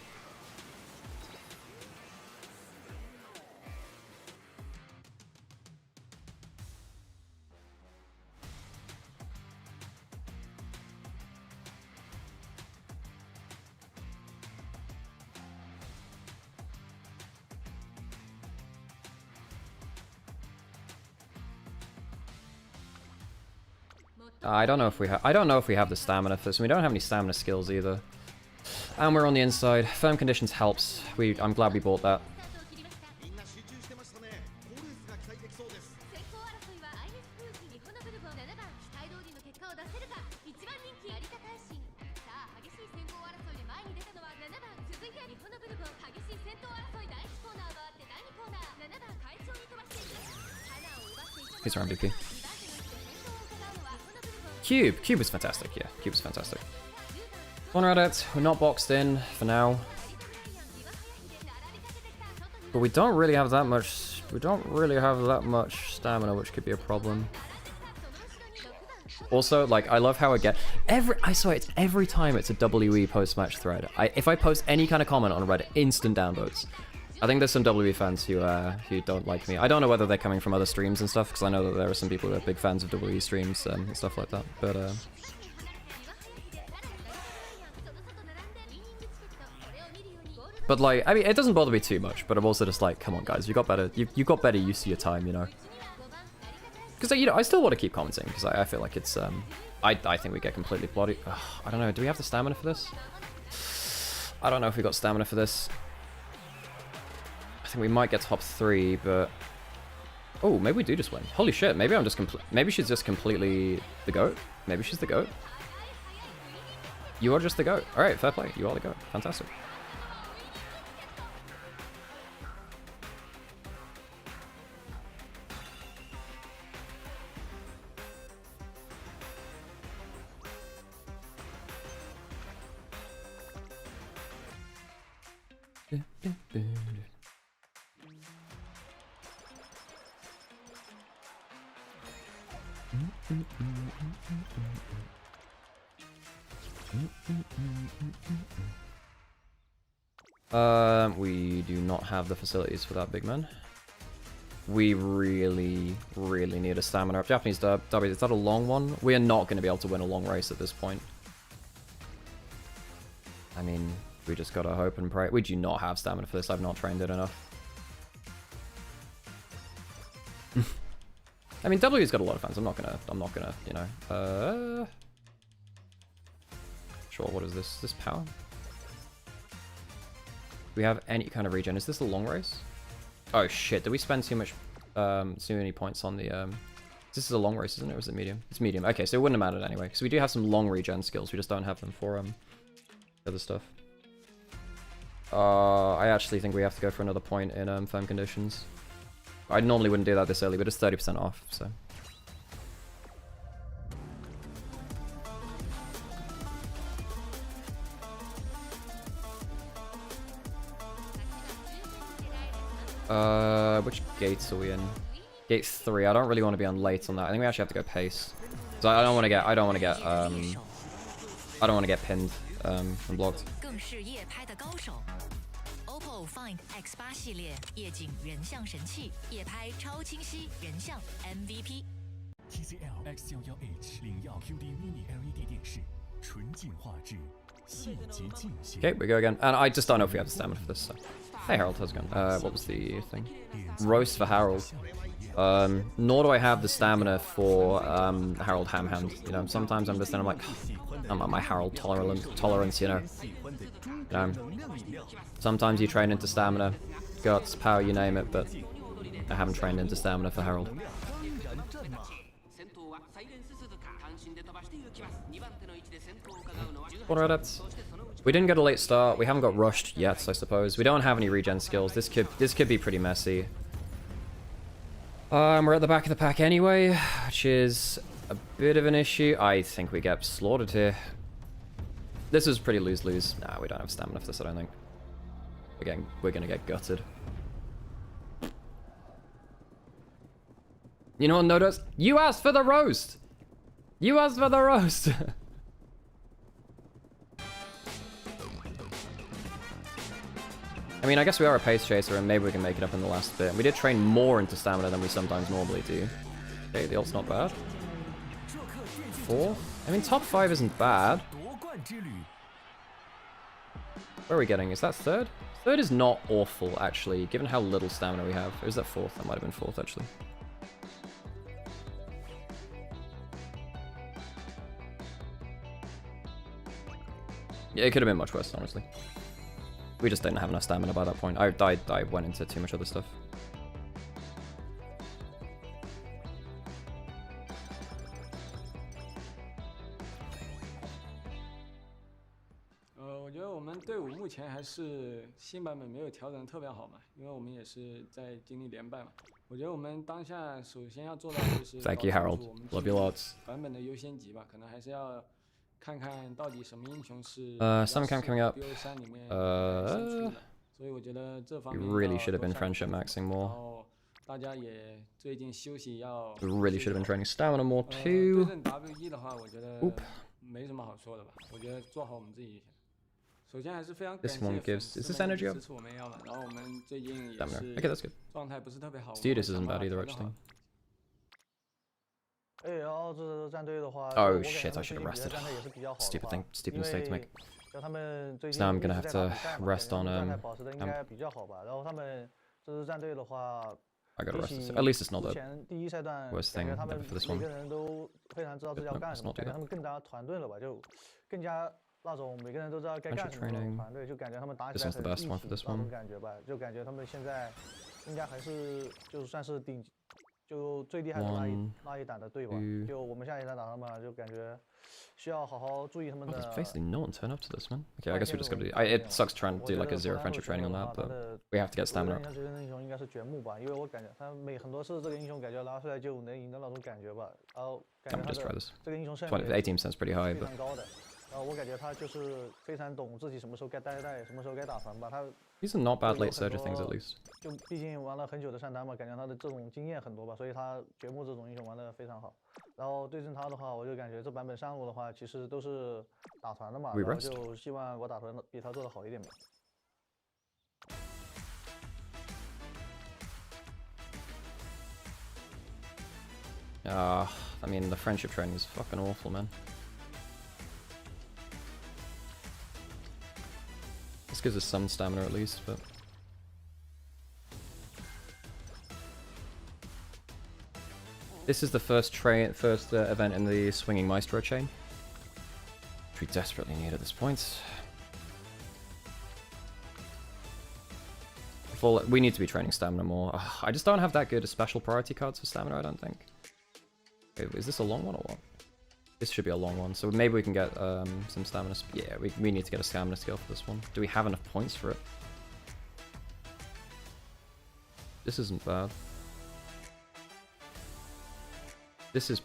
I don't know if we have the stamina for this. We don't have any stamina skills either. And we're on the inside. Firm conditions helps. I'm glad we bought that. He's our MVP. Cube was fantastic, yeah. Cube was fantastic. Corner adept, we're not boxed in for now. But we don't really have that much stamina, which could be a problem. Also, like, I love how I get I swear it's every time it's a WE post-match thread. If I post any kind of comment on Reddit, instant downvotes. I think there's some WE fans who don't like me. I don't know whether they're coming from other streams and stuff, because I know that there are some people who are big fans of WE streams and stuff like that. But like, I mean, it doesn't bother me too much. But I'm also just like, come on, guys, you got better use of your time, you know. Because you know, I still want to keep commenting because I feel like it's I think we get completely bloody. I don't know. Do we have the stamina for this? I don't know if we got stamina for this. I think we might get top 3, but oh, maybe we do just win. Holy shit! Maybe maybe she's just completely the GOAT. Maybe she's the GOAT. You are just the GOAT. All right, fair play. You are the GOAT. Fantastic. We do not have the facilities for that, big man. We really need a stamina up. Japanese derby, is that a long one? We are not going to be able to win a long race at this point. I mean, we just gotta hope and pray. We do not have stamina for this. I've not trained it enough. I mean, W's got a lot of fans. I'm not gonna, you know. Sure, what is this? This power? Do we have any kind of regen? Is this a long race? Oh shit, did we spend too many points on the, this is a long race, isn't it? Or is it medium? It's medium. Okay, so it wouldn't have mattered anyway. Because we do have some long regen skills. We just don't have them for, other stuff. I actually think we have to go for another point in, firm conditions. I normally wouldn't do that this early, but it's 30% off, so. Which gates are we in? Gate 3. I don't really want to be on late on that. I think we actually have to go pace. So I don't want to get pinned and blocked. 购 Find X8 系列夜景人像神器，夜拍超清晰人像 MVP。TCL X11H 领耀 QD Mini LED 电视，纯净画质，细节尽显。 Okay, we go again. And I just don't know if we have the stamina for this. So. Hey Harold, how's it going? What was the thing? Roast for Harold. Nor do I have the stamina for Harold Hamhand. You know, sometimes I'm just then I'm like, I'm at my Harold tolerance, you know. Sometimes you train into stamina, guts, power, you name it, but I haven't trained into stamina for Harold. Water adepts. We didn't get a late start. We haven't got rushed yet, I suppose. We don't have any regen skills. This could be pretty messy. We're at the back of the pack anyway, which is a bit of an issue. I think we get slaughtered here. This is pretty lose-lose. Nah, we don't have stamina for this, I don't think. We're gonna get gutted. You know what, Nodos? You asked for the roast! You asked for the roast! I mean, I guess we are a pace chaser, and maybe we can make it up in the last bit. We did train more into stamina than we sometimes normally do. Okay, the ult's not bad. 4? I mean, top 5 isn't bad. Where are we getting? Is that 3rd? 3rd is not awful, actually, given how little stamina we have. Or is that 4th? That might have been 4th, actually. Yeah, it could have been much worse, honestly. We just didn't have enough stamina by that point. I went into too much other stuff.我觉得我们队伍目前还是新版本没有调整得特别好嘛，因为我们也是在经历连败嘛。我觉得我们当下首先要做到就是 Thank you, Harold. Love you lots. 版本的优先级吧，可能还是要看看到底什么英雄是 some camp coming up. BO3 里面胜出的，所以我觉得这方面 We really should have been friendship maxing more. 然后大家也最近休息要 We really should have been training stamina more 对 too. 阵 WE 的话，我觉得没什么好说的吧，我觉得做好我们自己就行。首先还是非常感谢 This one gives. Is this energy up? 支持我们要嘛，然后我们最近也 Stamina. 是 Okay, that's good. 状态不是特别好。 Studis isn't bad either, actually. 然后这战队的话 Oh shit, I should have rested. Stupid thing, stupid mistake to make. So now I'm gonna have to rest on I gotta rest this. At least it's not the worst thing ever for this one. No, let's not do that. 那种每个人都知道该干什么的团队，就感觉他们打起来很一体那种感觉吧，就感觉他们现在应该还是就算是就最厉害的那一档的队吧。就我们下一场打他们，就感觉需要好好注意他们的。There's basically no one turn up to this, man. Okay, I guess we just gotta do. It sucks trying to do like a zero friendship training on that, but we have to get stamina up. 这个英雄应该是掘墓吧，因为我感觉他很多次这个英雄感觉拿出来就能赢的那种感觉吧。然后感觉他的这个英雄胜率 18%'s pretty high, 非 but 常高的。 我感觉他就是非常懂自己什么时候该带，什么时候该打团吧。他 these are not bad late surge things at least. 就毕竟玩了很久的上单嘛，感觉他的这种经验很多吧，所以他掘墓这种英雄玩的非常好。然后对阵他的话，我就感觉这版本上路的话，其实都是打团的嘛，然后就希望我打团比他做的好一点吧。I mean the friendship training is fucking awful, man. This gives us some stamina at least, but... This is the first event in the Swinging Maestro chain, which we desperately need at this point. We need to be training stamina more. I just don't have that good special priority cards for stamina, I don't think. Okay, is this a long one or what? This should be a long one, so maybe we can get some stamina. Yeah, we need to get a stamina skill for this one. Do we have enough points for it? This isn't bad. This is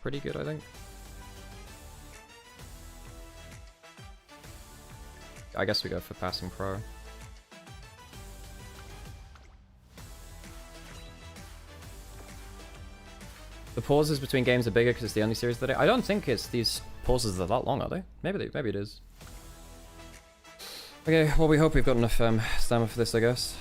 pretty good, I think. I guess we go for passing pro. The pauses between games are bigger because it's the only series that I don't think it's these pauses are that long, are they? Maybe it is. Okay, well we hope we've got enough stamina for this, I guess.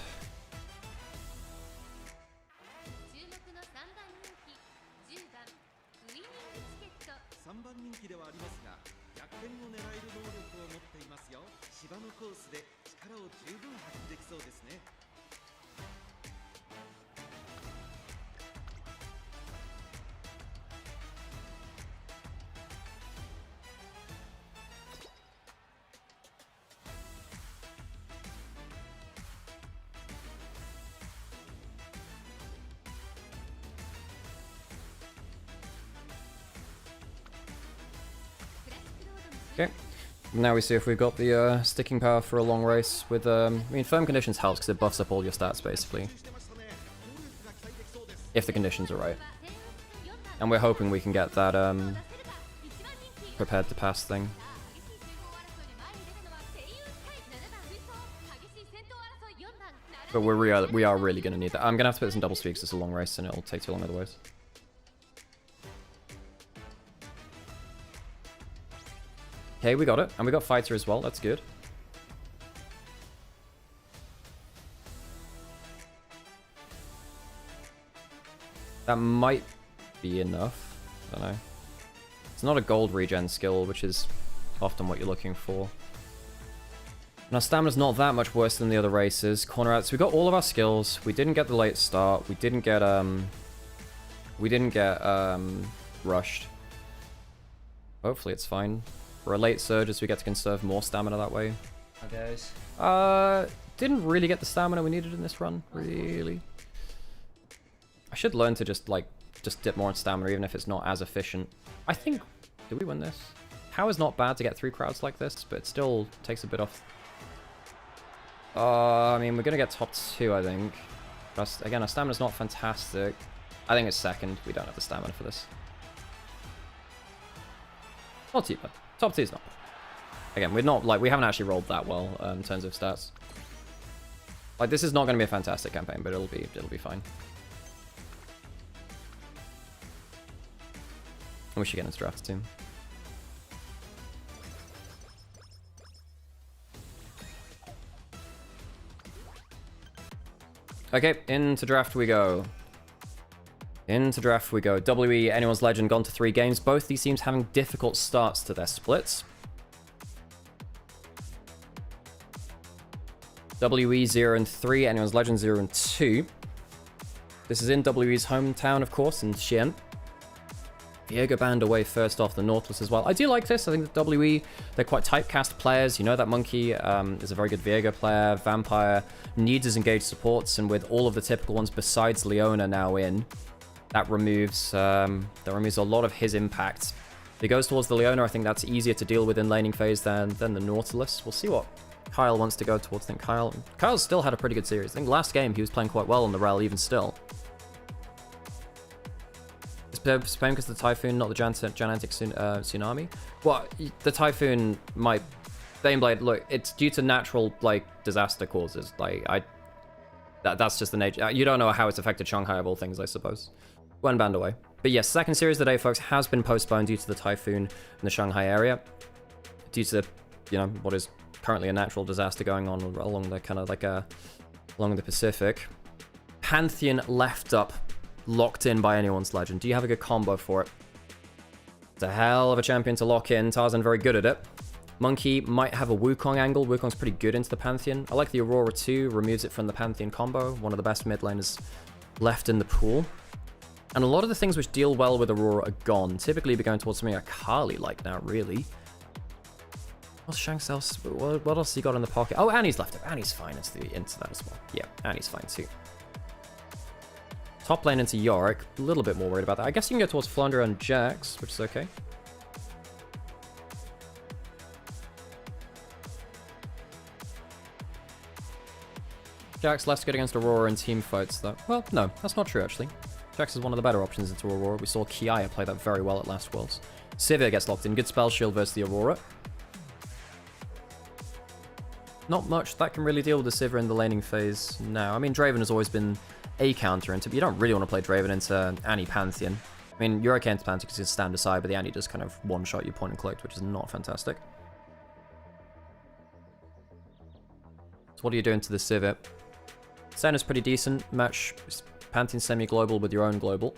Okay, now we see if we've got the sticking power for a long race with, I mean, firm conditions helps because it buffs up all your stats, basically. If the conditions are right. And we're hoping we can get that, prepared to pass thing. But we are really going to need that. I'm going to have to put some double speed because it's a long race and it'll take too long otherwise. Okay, we got it. And we got fighter as well. That's good. That might be enough. I don't know. It's not a gold regen skill, which is often what you're looking for. And our stamina's not that much worse than the other races. Corner outs. We got all of our skills. We didn't get the late start. We didn't get rushed. Hopefully it's fine. For a late surge, we get to conserve more stamina that way. How goes? Didn't really get the stamina we needed in this run, really. I should learn to just dip more in stamina, even if it's not as efficient. I think, did we win this? Power's not bad to get through crowds like this, but it still takes a bit off. I mean, we're gonna get top 2, I think. But again, our stamina's not fantastic. I think it's second. We don't have the stamina for this. Not too bad. Top 2 is not bad. Again, we haven't actually rolled that well in terms of stats. Like, this is not going to be a fantastic campaign, but it'll be fine. We should get into draft soon. Okay, into draft we go. Into draft we go. WE, Anyone's Legend, gone to 3 games. Both these teams having difficult starts to their splits. WE 0-3, Anyone's Legend 0-2. This is in WE's hometown, of course, in Xi'an. Viego banned away first off the Nautilus as well. I do like this. I think the WE, they're quite typecast players. You know that Monkey is a very good Viego player. Vampire needs his engaged supports, and with all of the typical ones besides Leona now in, that removes a lot of his impact. If he goes towards the Leona, I think that's easier to deal with in laning phase than the Nautilus. We'll see what Kyle wants to go towards. I think Kyle's still had a pretty good series. I think last game he was playing quite well on the Rel even still. Is Spain because of the Typhoon, not the gigantic tsunami? Well, the Typhoon might... Baneblade, look, it's due to natural, disaster causes. That's just the nature. You don't know how it's affected Shanghai of all things, I suppose. One banned away. But yes, second series of the day, folks, has been postponed due to the Typhoon in the Shanghai area. Due to, what is currently a natural disaster going on along the along the Pacific. Pantheon left up, locked in by Anyone's Legend. Do you have a good combo for it? It's a hell of a champion to lock in. Tarzan very good at it. Monkey might have a Wukong angle. Wukong's pretty good into the Pantheon. I like the Aurora too. Removes it from the Pantheon combo. One of the best mid laners left in the pool. And a lot of the things which deal well with Aurora are gone. Typically be going towards something Akali-like now, really. What's Shanks else? What else he got in the pocket? Oh, Annie's left it. Annie's fine into that as well. Yeah, Annie's fine too. Top lane into Yorick. A little bit more worried about that. I guess you can go towards Flounder and Jax, which is okay. Jax less good against Aurora in team fights, though. Well, no, that's not true, actually. Jax is one of the better options into Aurora. We saw Kiaya play that very well at last Worlds. Sivir gets locked in. Good spell shield versus the Aurora. Not much that can really deal with the Sivir in the laning phase now. I mean, Draven has always been a counter into, but you don't really want to play Draven into Annie Pantheon. I mean, you're okay into Pantheon because you stand aside, but the Annie does kind of one-shot you point and collect, which is not fantastic. So what are you doing to the Civet? Senna's pretty decent. Match Pantheon semi-global with your own global.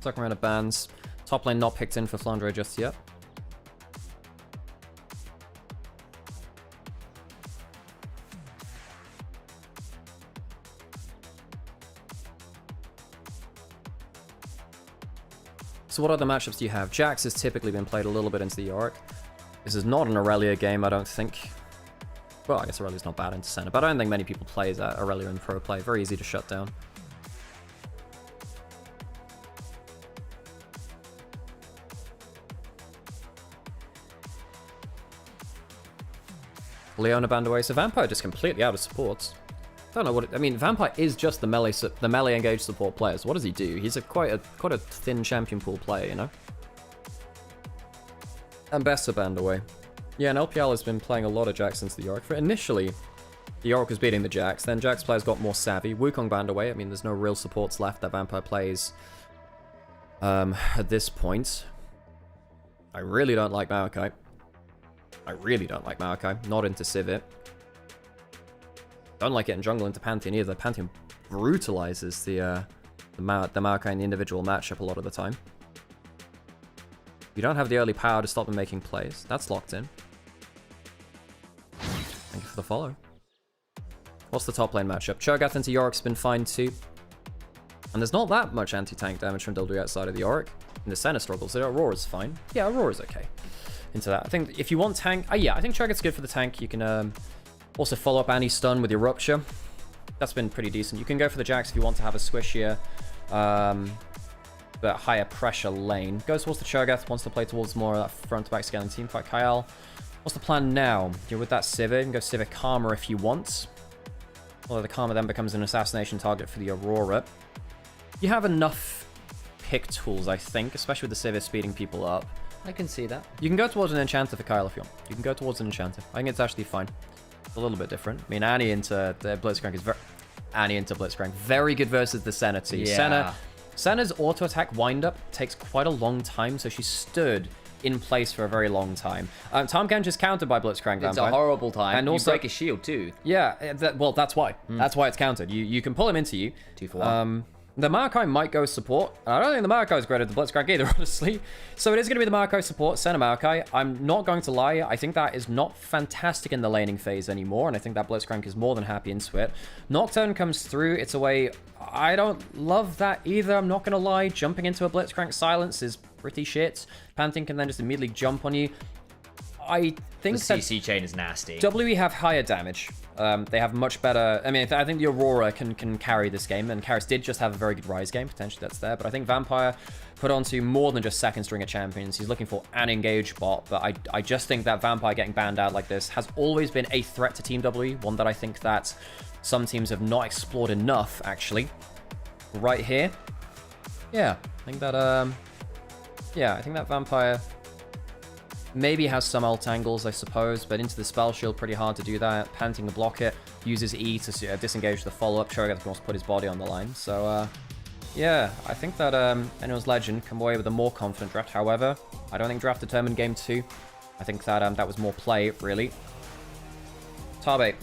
Second round of bans. Top lane not picked in for Flandre just yet. So what other matchups do you have? Jax has typically been played a little bit into the Yorick. This is not an Aurelia game, I don't think. Well, I guess Aurelia's not bad into Senna, but I don't think many people play that Aurelia in pro play. Very easy to shut down. Leona banned away, so Vampire just completely out of supports. Don't know what I mean. Vampire is just the melee engaged support player. So what does he do? He's quite a thin champion pool player, you know. And Bessa banned away. Yeah, and LPL has been playing a lot of Jax since the Yorick. For initially, the Yorick was beating the Jax. Then Jax players got more savvy. Wukong banned away. I mean, there's no real supports left that Vampire plays at this point. I really don't like Maokai. Not into Civet. Don't like it in jungle into Pantheon either. Pantheon brutalizes the Maokai in the individual matchup a lot of the time. You don't have the early power to stop them making plays. That's locked in. Thank you for the follow. What's the top lane matchup? Cho'Gath into Yorick's been fine too. And there's not that much anti-tank damage from Dildou outside of the Yorick. And the Senna struggles. So Aurora's fine. Yeah, Aurora's okay. Into that. I think if you want tank... yeah, I think Cho'Gath's good for the tank. You can... also follow up anti-stun with your Rupture. That's been pretty decent. You can go for the Jax if you want to have a squishier, but higher pressure lane. Goes towards the Cho'Gath, wants to play towards more of that front-to-back scaling team fight. Kyle, what's the plan now? You're with that Civet. You can go Civet Karma if you want. Although the Karma then becomes an assassination target for the Aurora. You have enough pick tools, I think, especially with the Civet speeding people up. I can see that. You can go towards an Enchanter for Kyle if you want. You can go towards an Enchanter. I think it's actually fine. A little bit different. I mean, Annie into the Blitzcrank is very good versus the Senna too. Yeah. Senna's auto attack windup takes quite a long time, so she stood in place for a very long time. Tahm Kench is countered by Blitzcrank Vampire. It's a horrible time. And also you break his shield too. Yeah, well, that's why. That's why it's countered. You can pull him into you. 2 for 1. The Maokai might go support. I don't think the Maokai is great at the Blitzcrank either, honestly. So it is going to be the Maokai support, Senna Maokai. I'm not going to lie. I think that is not fantastic in the laning phase anymore, and I think that Blitzcrank is more than happy into it. Nocturne comes through. It's a way... I don't love that either, I'm not going to lie. Jumping into a Blitzcrank silence is pretty shit. Pantheon can then just immediately jump on you. I think the CC chain is nasty. WE have higher damage. They have much better... I mean, I think the Aurora can carry this game, and Karis did just have a very good Rise game. Potentially that's there, but I think Vampire put onto more than just second stringer champions. He's looking for an engage bot, but I just think that Vampire getting banned out like this has always been a threat to Team WE, one that I think that some teams have not explored enough, actually. Right here. Yeah, I think that, I think that Vampire... maybe has some ult angles, I suppose, but into the spell shield, pretty hard to do that. Panting to block it, uses E to disengage the follow-up. Cho'Gath wants to put his body on the line. So, yeah, I think that Anyone's Legend come away with a more confident draft. However, I don't think draft determined game 2. I think that that was more play, really. Tarbate.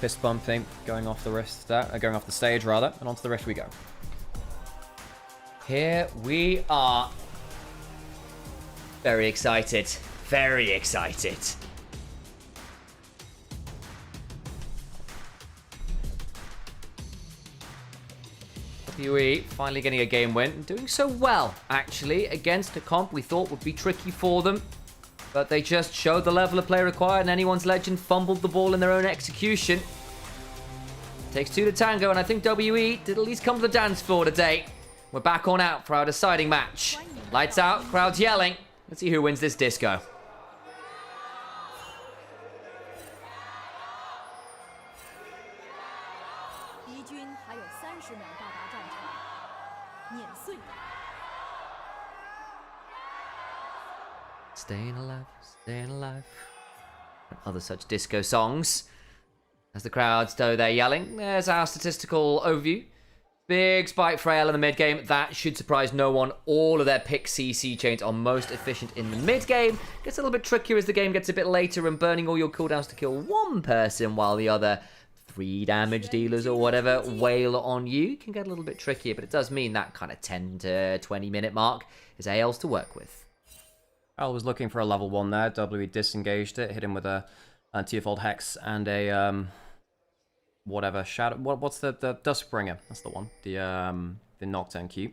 Fist bumping, going off the wrist, going off the stage, rather, and onto the rift we go. Here we are. Very excited. Very excited. WE finally getting a game win. Doing so well, actually, against a comp we thought would be tricky for them. But they just showed the level of play required, and Anyone's Legend fumbled the ball in their own execution. Takes 2 to tango, and I think WE did at least come to the dance floor today. We're back on out for our deciding match. Lights out, crowds yelling. Let's see who wins this disco. Staying alive, staying alive. And other such disco songs. As the crowd stow there yelling, there's our statistical overview. Big spike for AL in the mid game. That should surprise no one. All of their pick CC chains are most efficient in the mid game. Gets a little bit trickier as the game gets a bit later, and burning all your cooldowns to kill one person while the other 3 damage dealers or whatever wail on you can get a little bit trickier, but it does mean that kind of 10 to 20 minute mark is AL's to work with. I was looking for a level 1 there. WWE disengaged it, hit him with a Twofold Hex and a whatever shadow. What's the Duskbringer? That's the one. The Nocturne Cube.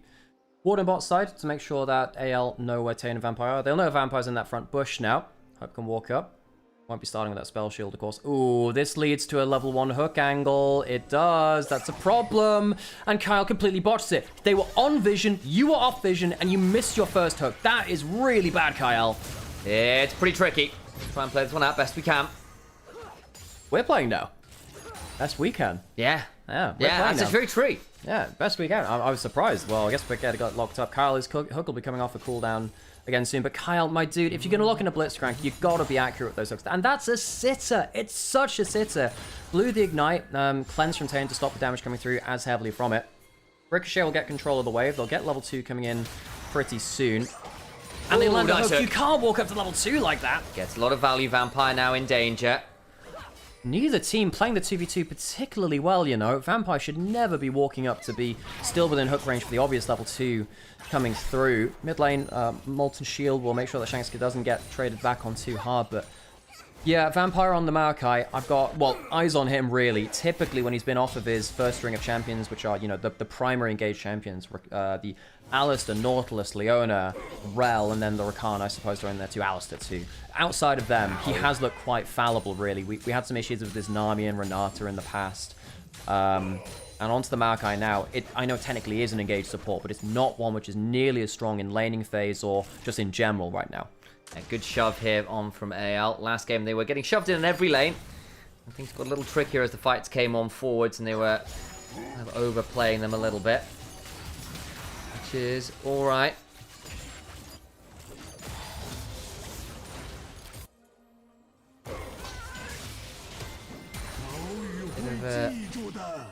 Warden bot side to make sure that AL know where Typhoon and Vampire are. They'll know Vampire's in that front bush now. Hope can walk up. Won't be starting with that spell shield, of course. Ooh, this leads to a level 1 hook angle. It does. That's a problem. And Kyle completely botched it. They were on vision, you were off vision, and you missed your first hook. That is really bad, Kyle. It's pretty tricky. Try and play this one out best we can. We're playing now. Best we can. Yeah. Yeah, that's a very true. Yeah, best we can. I was surprised. Well, I guess we got locked up. Kyle's hook will be coming off a cooldown again soon. But Kyle, my dude, if you're going to lock in a Blitzcrank, you've got to be accurate with those hooks. And that's a sitter. It's such a sitter. Blew the Ignite. Cleanse from Typhoon to stop the damage coming through as heavily from it. Ricochet will get control of the wave. They'll get level 2 coming in pretty soon. And they land a hook. You can't walk up to level 2 like that. Gets a lot of value. Vampire now in danger. Neither team playing the 2v2 particularly well, you know. Vampire should never be walking up to be still within hook range for the obvious level 2 coming through. Mid lane, Molten Shield will make sure that Shanksky doesn't get traded back on too hard, but yeah, Vampire on the Maokai. I've got, well, eyes on him, really. Typically, when he's been off of his first string of champions, which are, you know, the primary engaged champions, the Alistair, Nautilus, Leona, Rel, and then the Rakan, I suppose, are in there too. Alistair, too. Outside of them, he has looked quite fallible, really. We had some issues with his Nami and Renata in the past. And onto the Maokai now. I know technically is an engaged support, but it's not one which is nearly as strong in laning phase or just in general right now. A good shove here on from AL. Last game, they were getting shoved in every lane. And things got a little trickier as the fights came on forwards, and they were kind of overplaying them a little bit. Which is alright. Bit of a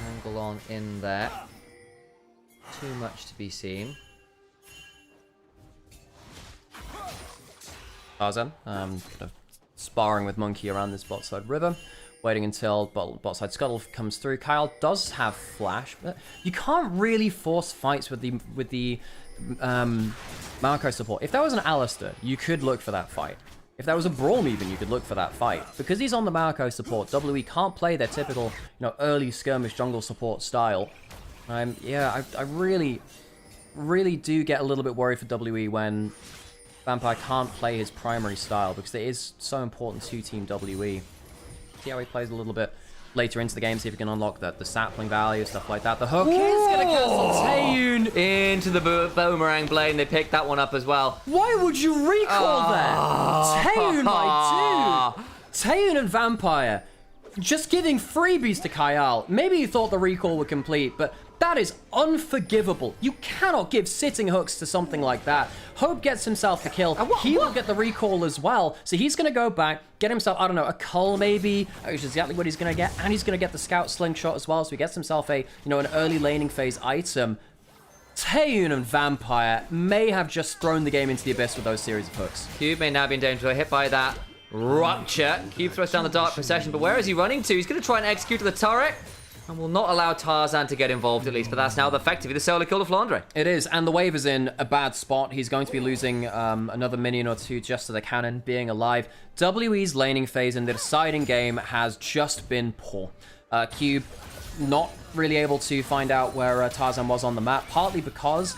angle on in there. Too much to be seen. Tarzan, kind of sparring with Monkey around this bot side river, waiting until bot side Scuttle comes through. Kyle does have flash, but you can't really force fights with the Marco support. If that was an Alistair, you could look for that fight. If that was a Braum even, you could look for that fight. Because he's on the Marco support, WWE can't play their typical, you know, early skirmish jungle support style. Yeah, I really do get a little bit worried for WWE when Vampire can't play his primary style, because it is so important to Team WWE. See how he plays a little bit later into the game, see if he can unlock the sapling value, stuff like that. The hook is going to cancel Typhoon into the boomerang blade. They picked that one up as well. Why would you recall that? Typhoon, my dude! Typhoon and Vampire just giving freebies to Kyle. Maybe he thought the recall would complete, but that is unforgivable. You cannot give sitting hooks to something like that. Hope gets himself the kill. He will get the recall as well. So he's going to go back, get himself, I don't know, a cull maybe, which is exactly what he's going to get. And he's going to get the scout slingshot as well. So he gets himself a, you know, an early laning phase item. Typhoon and Vampire may have just thrown the game into the abyss with those series of hooks. Cube may now be in danger. Hit by that rupture. Cube throws down the Dark Procession, but where is he running to? He's going to try and execute the turret. And will not allow Tarzan to get involved, at least, but that's now effectively the solo kill of Flandre. It is, and the wave is in a bad spot. He's going to be losing another minion or two just to the cannon being alive. WE's laning phase in the deciding game has just been poor. Cube not really able to find out where Tarzan was on the map, partly because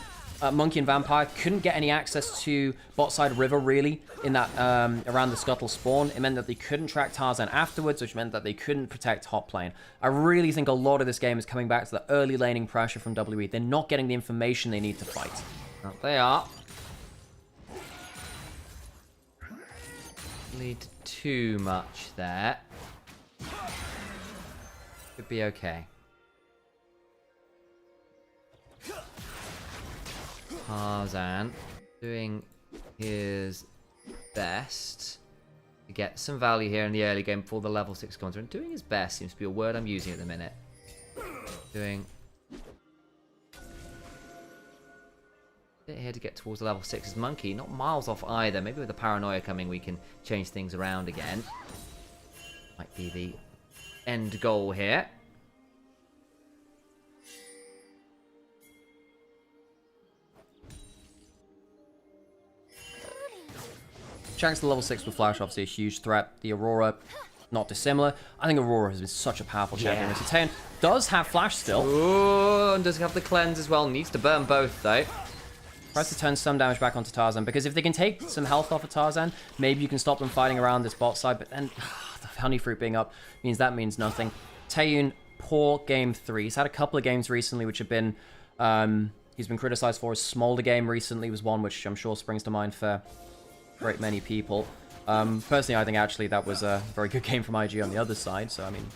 Monkey and Vampire couldn't get any access to bot side river, really, in that around the Scuttle spawn. It meant that they couldn't track Tarzan afterwards, which meant that they couldn't protect top lane. I really think a lot of this game is coming back to the early laning pressure from WE. They're not getting the information they need to fight. They are. Lead too much there. Could be okay. Tarzan doing his best. to get some value here in the early game before the level 6 comes through. And doing his best seems to be a word I'm using at the minute. Doing a bit here to get towards the level 6's Monkey. Not miles off either. Maybe with the paranoia coming, we can change things around again. Might be the end goal here. Shanks to level 6 with Flash, obviously a huge threat. The Aurora, not dissimilar. I think Aurora has been such a powerful champion. Taeyeon does have Flash still. Ooh, and does have the cleanse as well. Needs to burn both, though. Tries to turn some damage back onto Tarzan, because if they can take some health off of Tarzan, maybe you can stop them fighting around this bot side, but then the Honey Fruit being up means nothing. Taeyeon, poor game 3. He's had a couple of games recently which have been, he's been criticized for. His Smolder game recently was one which I'm sure springs to mind for great many people. Personally, I think actually that was a very good game from IG on the other side, so I mean,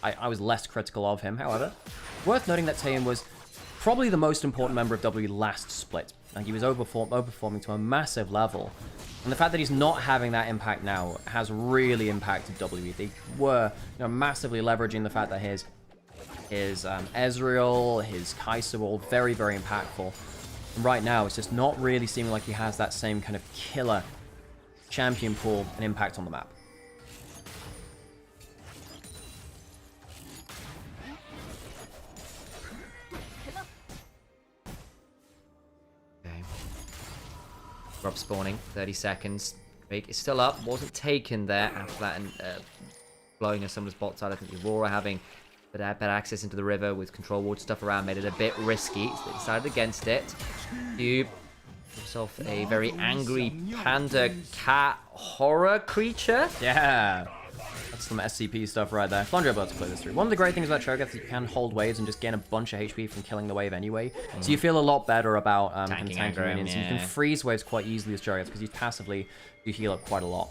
I was less critical of him. However, worth noting that Taeyeon was probably the most important member of WWE last split. Like, he was overperforming to a massive level. And the fact that he's not having that impact now has really impacted WWE. They were, massively leveraging the fact that his Ezreal, his Kai'Sa were all very, very impactful. And right now, it's just not really seeming like he has that same kind of killer champion pool and impact on the map. Grub spawning, 30 seconds. Drake is still up, wasn't taken there after that, and blowing of someone's bot side. I think the Aurora having better access into the river with control water stuff around made it a bit risky, so they decided against it. Cube himself a very angry panda cat horror creature. Yeah. That's some SCP stuff right there. Flandre about to play this through. One of the great things about Cho'Gath is you can hold waves and just gain a bunch of HP from killing the wave anyway. So you feel a lot better about tanking minions. Yeah. You can freeze waves quite easily as Cho'Gath because you passively heal up quite a lot.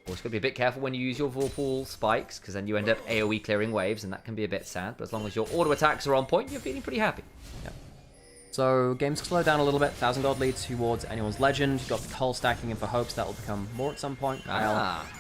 Also, got to be a bit careful when you use your Vorpal spikes, because then you end up AoE clearing waves, and that can be a bit sad. But as long as your auto attacks are on point, you're feeling pretty happy. Yeah. So games slow down a little bit. 1,000 gold lead towards anyone's legend. You've got the Cull stacking in for hopes that will become more at some point.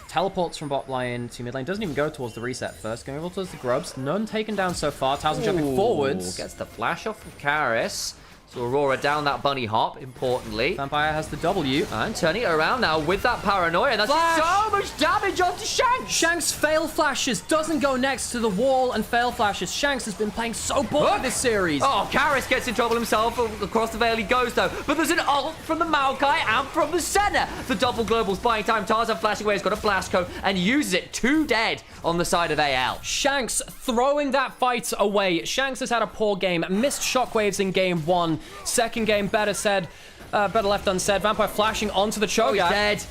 Teleports from bot lane to mid lane. Doesn't even go towards the reset first. Going over towards the grubs. None taken down so far. Tarzan jumping forwards. Gets the flash off of Karis. So Aurora down that bunny hop, importantly. Vampire has the W. And turning it around now with that paranoia. That's so much damage onto Shanks. Shanks fail flashes, doesn't go next to the wall and fail flashes. Shanks has been playing so poorly this series. Oh, Karis gets in trouble himself. Across the veil he goes, though. But there's an ult from the Maokai and from the center. The double global's buying time. Tarzan flashing away. He's got a blast code and uses it. 2 dead on the side of AL. Shanks throwing that fight away. Shanks has had a poor game. Missed shockwaves in game 1. Second game, better left unsaid. Vampire flashing onto the Cho'Gath. Oh, he's dead.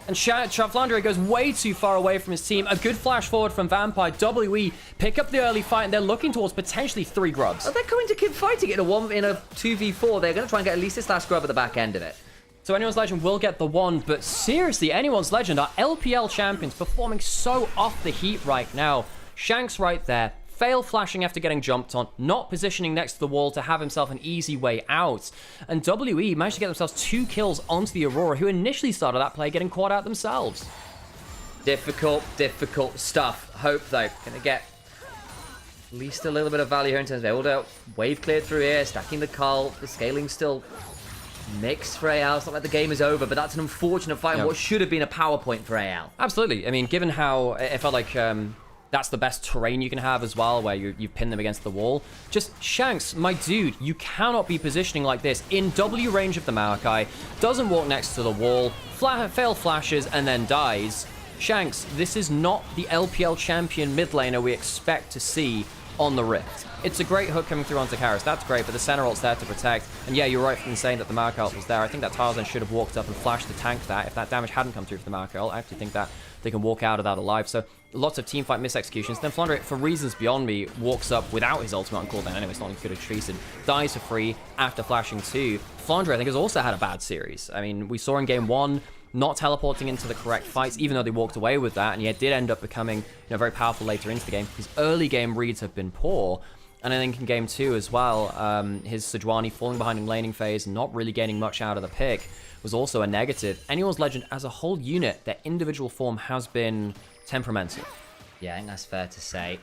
And Flandre goes way too far away from his team. A good flash forward from Vampire. WE pick up the early fight, and they're looking towards potentially 3 grubs. Oh, they're going to keep fighting in a 2v4. They're going to try and get at least this last grub at the back end of it. So Anyone's Legend will get the 1, but seriously, Anyone's Legend are LPL champions performing so off the heat right now. Shanks right there. Fail flashing after getting jumped on, not positioning next to the wall to have himself an easy way out. And WE managed to get themselves 2 kills onto the Aurora, who initially started that play getting caught out themselves. Difficult stuff. Hope, though, going to get at least a little bit of value here in terms of hold out. Wave cleared through here, stacking the Cull. The scaling still mixed for AL. It's not like the game is over, but that's an unfortunate fight. What should have been a power point for AL. Absolutely. I mean, given how it felt like that's the best terrain you can have as well, where you've pinned them against the wall. Just Shanks, my dude, you cannot be positioning like this in W range of the Maokai, doesn't walk next to the wall, fail flashes, and then dies. Shanks, this is not the LPL champion mid laner we expect to see on the Rift. It's a great hook coming through onto Karis, that's great, but the center ult's there to protect. And yeah, you're right in saying that the Maokai ult was there. I think that Tarzan should have walked up and flashed to tank that. If that damage hadn't come through for the Maokai ult, I actually think that they can walk out of that alive. So lots of teamfight misexecutions. Then Flandre, for reasons beyond me, walks up without his ultimate on cooldown. Anyway, it's not like he could have treated. Dies for free after flashing 2. Flandre, I think, has also had a bad series. I mean, we saw in game 1, not teleporting into the correct fights, even though they walked away with that, and yet did end up becoming very powerful later into the game. His early game reads have been poor. And I think in game 2 as well, his Sejuani falling behind in laning phase, not really getting much out of the pick, was also a negative. Anyone's Legend, as a whole unit, their individual form has been temperamental. Yeah, I think that's fair to say.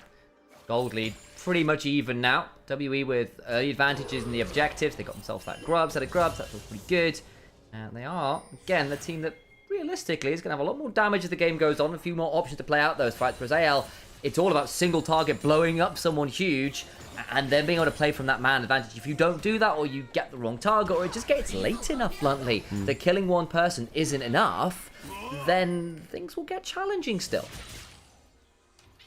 Gold lead pretty much even now. WE with early advantages in the objectives. They got themselves that grubs, set of grubs. That feels pretty good. And they are, again, the team that realistically is going to have a lot more damage as the game goes on. A few more options to play out those fights. Whereas AL, it's all about single target blowing up someone huge and then being able to play from that man advantage. If you don't do that, or you get the wrong target, or it just gets late enough, bluntly, that killing one person isn't enough, then things will get challenging still.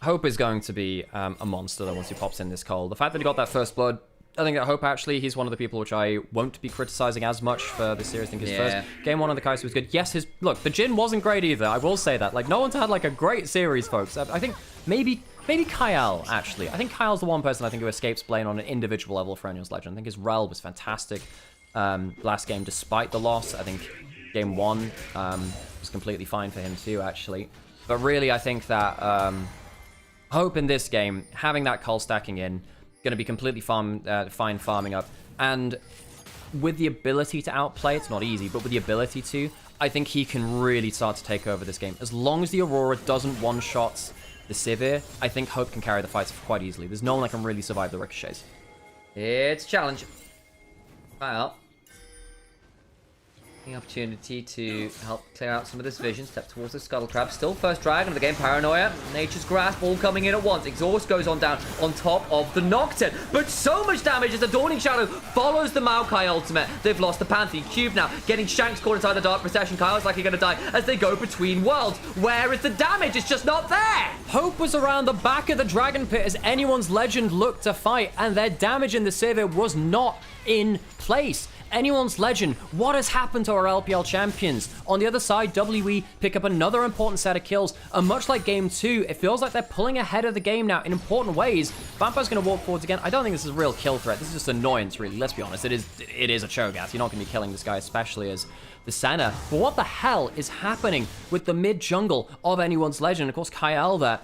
Hope is going to be a monster though once he pops in this cold. The fact that he got that first blood, I think that Hope actually, he's one of the people which I won't be criticizing as much for this series. I think his first game 1 on the Kai'Sa was good. Yes, look, the Jhin wasn't great either. I will say that. Like, no one's had like a great series, folks. I think maybe Kyle, actually. I think Kyle's the one person I think who escapes blame on an individual level for Anyone's Legend. I think his Rel was fantastic last game despite the loss. I think game 1 was completely fine for him too, actually. But really, I think that Hope in this game, having that cull stacking in, going to be completely fine farming up. And with the ability to outplay, it's not easy, but with the ability to, I think he can really start to take over this game. As long as the Aurora doesn't one-shot the Sivir, I think Hope can carry the fights quite easily. There's no one that can really survive the ricochets. It's a challenge. Well, the opportunity to help clear out some of this vision. Step towards the Scuttle Crab. Still first dragon of the game. Paranoia. Nature's Grasp all coming in at once. Exhaust goes on down on top of the Nocturne. But so much damage as the Dawning Shadow follows the Maokai ultimate. They've lost the Pantheon Cube now. Getting Shanks caught inside the Dark Procession. Kyle's likely going to die as they go between worlds. Where is the damage? It's just not there. Hope was around the back of the Dragon Pit as Anyone's Legend looked to fight, and their damage in the Sivir was not in place. Anyone's Legend, what has happened to our LPL champions? On the other side, WE pick up another important set of kills, and much like game 2, it feels like they're pulling ahead of the game now in important ways. Vampire's going to walk forwards again. I don't think this is a real kill threat. This is just annoyance, really. Let's be honest. It is a Cho'Gath. You're not going to be killing this guy, especially as the Senna. But what the hell is happening with the mid-jungle of Anyone's Legend? Of course, Kyle there.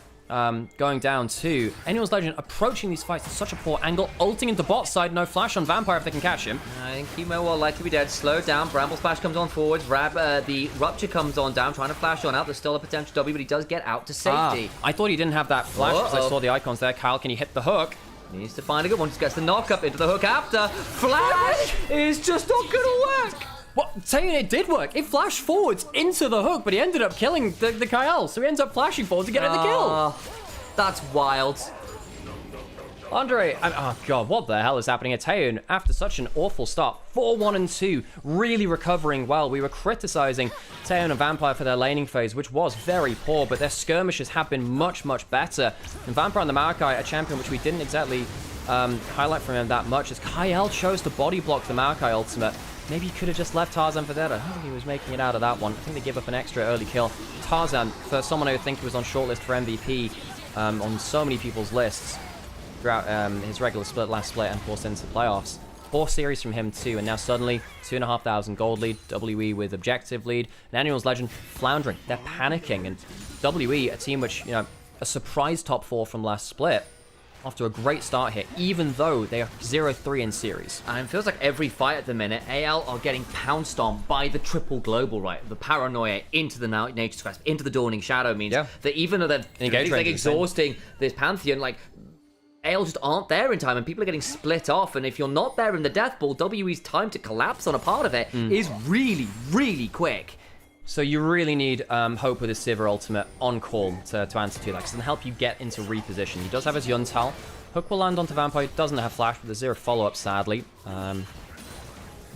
Going down to Anyone's Legend approaching these fights at such a poor angle, ulting into bot side, no flash on Vampire if they can catch him. I think Chemo will likely be dead. Slowed down. Bramble Splash comes on forwards. The Rupture comes on down, trying to flash on out. There's still a potential W, but he does get out to safety. I thought he didn't have that flash because I saw the icons there. Kyle, can he hit the hook? Needs to find a good one. Just gets the knock up into the hook after. Flash is just not going to work. What? Saying it did work. It flashed forwards into the hook, but he ended up killing the Kyle. So he ends up flashing forward to get the kill. That's wild. Andre, oh god, what the hell is happening at Typhoon after such an awful start? 4-1-2, really recovering well. We were criticizing Typhoon and Vampire for their laning phase, which was very poor, but their skirmishes have been much, much better. And Vampire and the Maokai, a champion which we didn't exactly highlight from him that much, as Kyle chose to body block the Maokai ultimate. Maybe he could have just left Tarzan for that. I don't think he was making it out of that one. I think they give up an extra early kill. Tarzan, for someone who I think he was on shortlist for MVP, on so many people's lists throughout his regular split, last split, and of course into the playoffs. Poor series from him too, and now suddenly 2,500 gold lead, WE with objective lead, and Anyone's Legend floundering. They're panicking, and WE, a team which, you know, a surprise top 4 from last split, off to a great start here, even though they are 0-3 in series. And it feels like every fight at the minute, AL are getting pounced on by the triple global, right? The Paranoia into the Nature's Grasp, into the Dawning Shadow means that even though they're exhausting this Pantheon, like, AL just aren't there in time, and people are getting split off, and if you're not there in the death ball, WE's time to collapse on a part of it is really, really quick. So you really need Hope with his Sivir ultimate on call to answer to that, because it can help you get into reposition. He does have his Yuntal. Hook will land onto Vampire. Doesn't have flash, but there's 0 follow-up, sadly. We'll be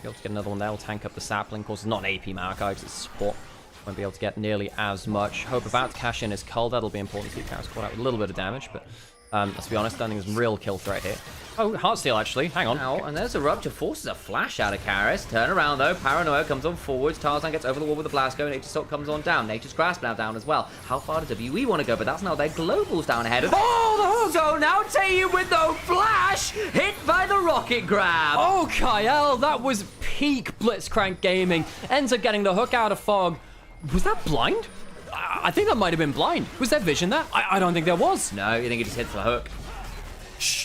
able to get another one there. We'll tank up the sapling. Of course, it's not an AP Maokai, because it's support. Won't be able to get nearly as much. Hope about to cash in his Cull. That'll be important to keep Karis caught out with a little bit of damage, but let's be honest, I don't think there's a real kill threat here. Oh, Heartsteel, actually. Hang on. Ow, and there's a Rupture. Forces a flash out of Karis. Turn around, though. Paranoia comes on forwards. Tarzan gets over the wall with the blast go. Nature's Stalk comes on down. Nature's Grasp now down as well. How far does WE want to go? But that's now their globals down ahead of them. Oh, so now Tayu with no flash, hit by the rocket grab. Oh, Kyle, that was peak Blitzcrank gaming. Ends up getting the hook out of Fog. Was that blind? I think that might have been blind. Was there vision there? I don't think there was. No, you think he just hits the hook.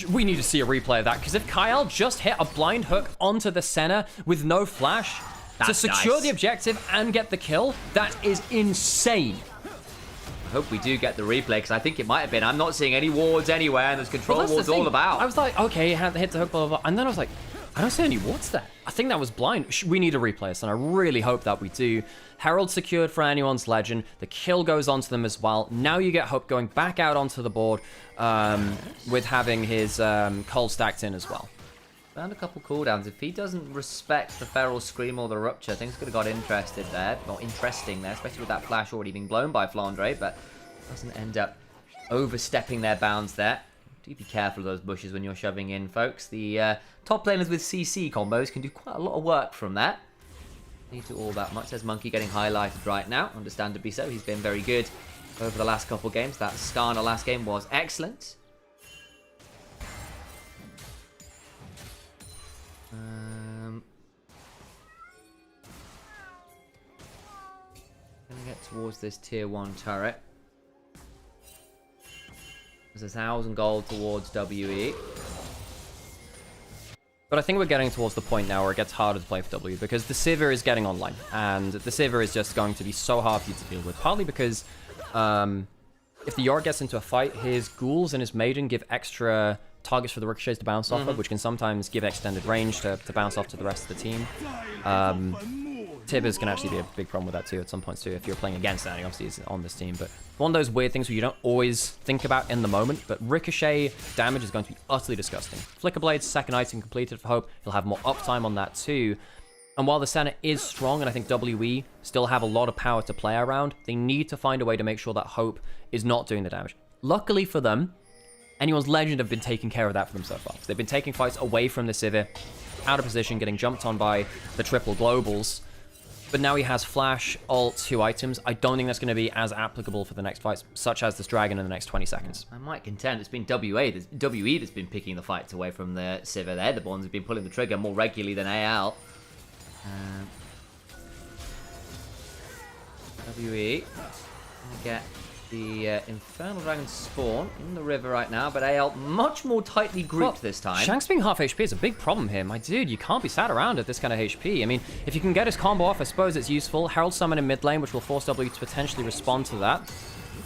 We need to see a replay of that, because if Kyle just hit a blind hook onto the center with no flash to secure the objective and get the kill, that is insane. I hope we do get the replay, because I think it might have been. I'm not seeing any wards anywhere, and there's control wards all about. I was like, okay, he had to hit the hook, blah, blah, blah. And then I was like, I don't see any wards there. I think that was blind. We need to replay this, and I really hope that we do. Herald secured for anyone's legend. The kill goes onto them as well. Now you get Hope going back out onto the board with having his Cole stacked in as well. Found a couple cooldowns. If he doesn't respect the Feral Scream or the Rupture, things could have got interested there. Not interesting there, especially with that flash already being blown by Flandre, but doesn't end up overstepping their bounds there. Do be careful of those bushes when you're shoving in, folks. The top laners with CC combos can do quite a lot of work from that. Need to all that much. There's Monkey getting highlighted right now, understandably so. He's been very good over the last couple games. That Skarner last game was excellent. Gonna get towards this tier 1 turret. There's 1,000 gold towards WE. But I think we're getting towards the point now where it gets harder to play for W, because the Sivir is getting online, and the Sivir is just going to be so hard for you to deal with, partly because if the Yorick gets into a fight, his Ghouls and his Maiden give extra targets for the ricochets to bounce off of, which can sometimes give extended range to bounce off to the rest of the team. Tibbers can actually be a big problem with that too at some points too, if you're playing against Danny, obviously he's on this team, but one of those weird things where you don't always think about in the moment, but ricochet damage is going to be utterly disgusting. Flicker Blade's second item completed for Hope, he'll have more uptime on that too, and while the center is strong, and I think WE still have a lot of power to play around, they need to find a way to make sure that Hope is not doing the damage. Luckily for them, anyone's legend have been taking care of that for them so far. So they've been taking fights away from the Sivir, out of position, getting jumped on by the triple globals. But now he has flash, ult, 2 items. I don't think that's going to be as applicable for the next fights, such as this dragon in the next 20 seconds. I might contend it's been WE that's been picking the fights away from the Sivir. They're the ones who've been pulling the trigger more regularly than AL. WE get the Infernal Dragon spawn in the river right now, but AL much more tightly grouped this time. Shanks being half HP is a big problem here. My dude, you can't be sat around at this kind of HP. I mean, if you can get his combo off, I suppose it's useful. Herald summon in mid lane, which will force W to potentially respond to that.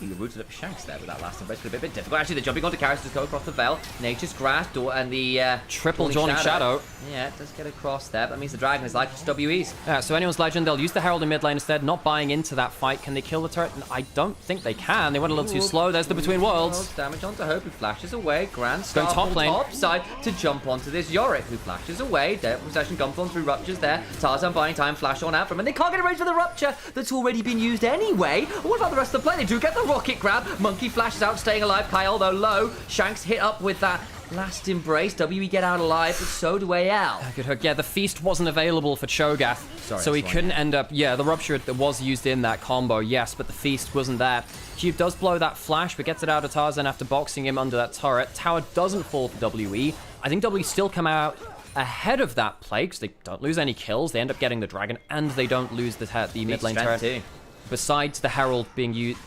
You rooted up Shanks there with that last embrace. It's a bit difficult. Actually, the jumping onto characters go across the Veil. Nature's Grass, and the triple Joining Shadow. Yeah, it does get across there. But that means the Dragon is like just WE's. Yeah, so anyone's legend, they'll use the Herald in mid lane instead, not buying into that fight. Can they kill the turret? I don't think they can. They went a little too slow. There's the Between Worlds. Damage onto Hope, who flashes away. Grand Star top lane. Top side to jump onto this Yorick, who flashes away. Dead possession comes on through Ruptures there. Tarzan buying time, flash on out from him. And they can't get a range for the Rupture that's already been used anyway. What about the rest of the play? They do get the rocket grab. Monkey flashes out, staying alive. Kyle, though, low. Shanks hit up with that last embrace. WE get out alive, but so do AL. Good hook. Yeah, the feast wasn't available for Cho'Gath, so he couldn't end up... Yeah, the Rupture that was used in that combo, yes, but the feast wasn't there. Cube does blow that flash, but gets it out of Tarzan after boxing him under that turret. Tower doesn't fall for WE. I think WE still come out ahead of that play, because they don't lose any kills. They end up getting the Dragon, and they don't lose the mid lane turret. Too. Besides the Herald being used...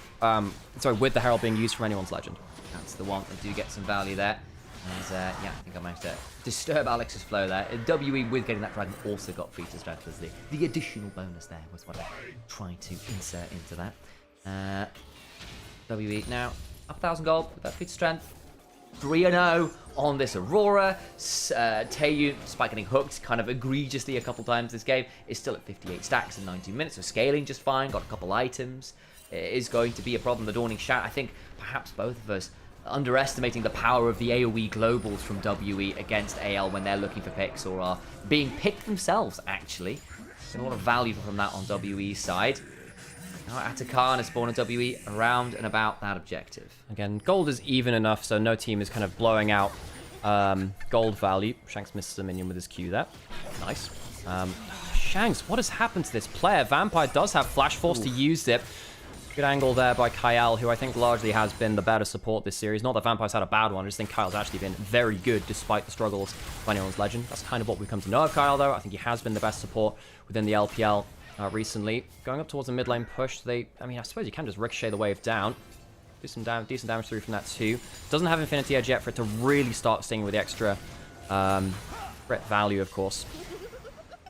with the Herald being used from anyone's legend. That's the one. They do get some value there. And yeah, I think I managed to disturb Alex's flow there. WE with getting that Dragon also got free to strength as the additional bonus there was what I tried to insert into that. WE now up 1,000 gold with that free to strength. 3-0 on this Aurora. Taeyu, despite getting hooked kind of egregiously a couple times this game, is still at 58 stacks in 19 minutes, so scaling just fine, got a couple items. It is going to be a problem. The Dawning Shout, I think perhaps both of us underestimating the power of the AoE globals from WE against AL when they're looking for picks or are being picked themselves, actually. There's a lot of value from that on WE's side. Now Atakan has spawned a WE around and about that objective. Again, gold is even enough, so no team is kind of blowing out gold value. Shanks misses a minion with his Q there. Nice. Shanks, what has happened to this player? Vampire does have Flash Force to use it. Good angle there by Kyle, who I think largely has been the better support this series. Not that Vampire's had a bad one, I just think Kyle's actually been very good despite the struggles of anyone's legend. That's kind of what we've come to know of Kyle, though. I think he has been the best support within the LPL recently. Going up towards the mid lane push, I mean, I suppose you can just ricochet the wave down. Do some decent damage through from that too. Doesn't have Infinity Edge yet for it to really start stinging with the extra threat value, of course.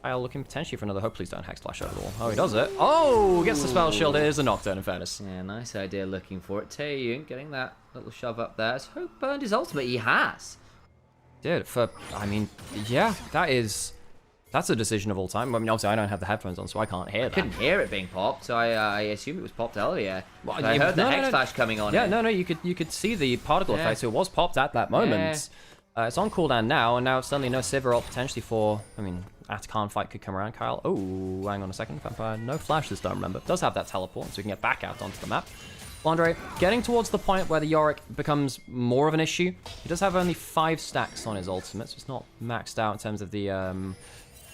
Kyle looking potentially for another hope. Please don't Hex Flash over the wall. Oh, he does it. Oh, gets the spell shield. It is a knockdown, in fairness. Yeah, nice idea looking for it. Typhoon getting that little shove up there. Has Hope burned his ultimate? He has. Dude, I mean, yeah, that's a decision of all time. I mean, obviously, I don't have the headphones on, so I can't hear that. I couldn't hear it being popped, so I assume it was popped earlier. Well, I heard the Hex Flash coming on. Yeah, no, you could see the particle effect, so it was popped at that moment. Yeah. It's on cooldown now, and now suddenly no Sivir ult potentially for, I mean, Atakan fight could come around, Kyle. Oh, hang on a second. Vampire, no flash this time, remember. Does have that teleport, so we can get back out onto the map. Flandre getting towards the point where the Yorick becomes more of an issue. He does have only 5 stacks on his ultimate, so it's not maxed out in terms of the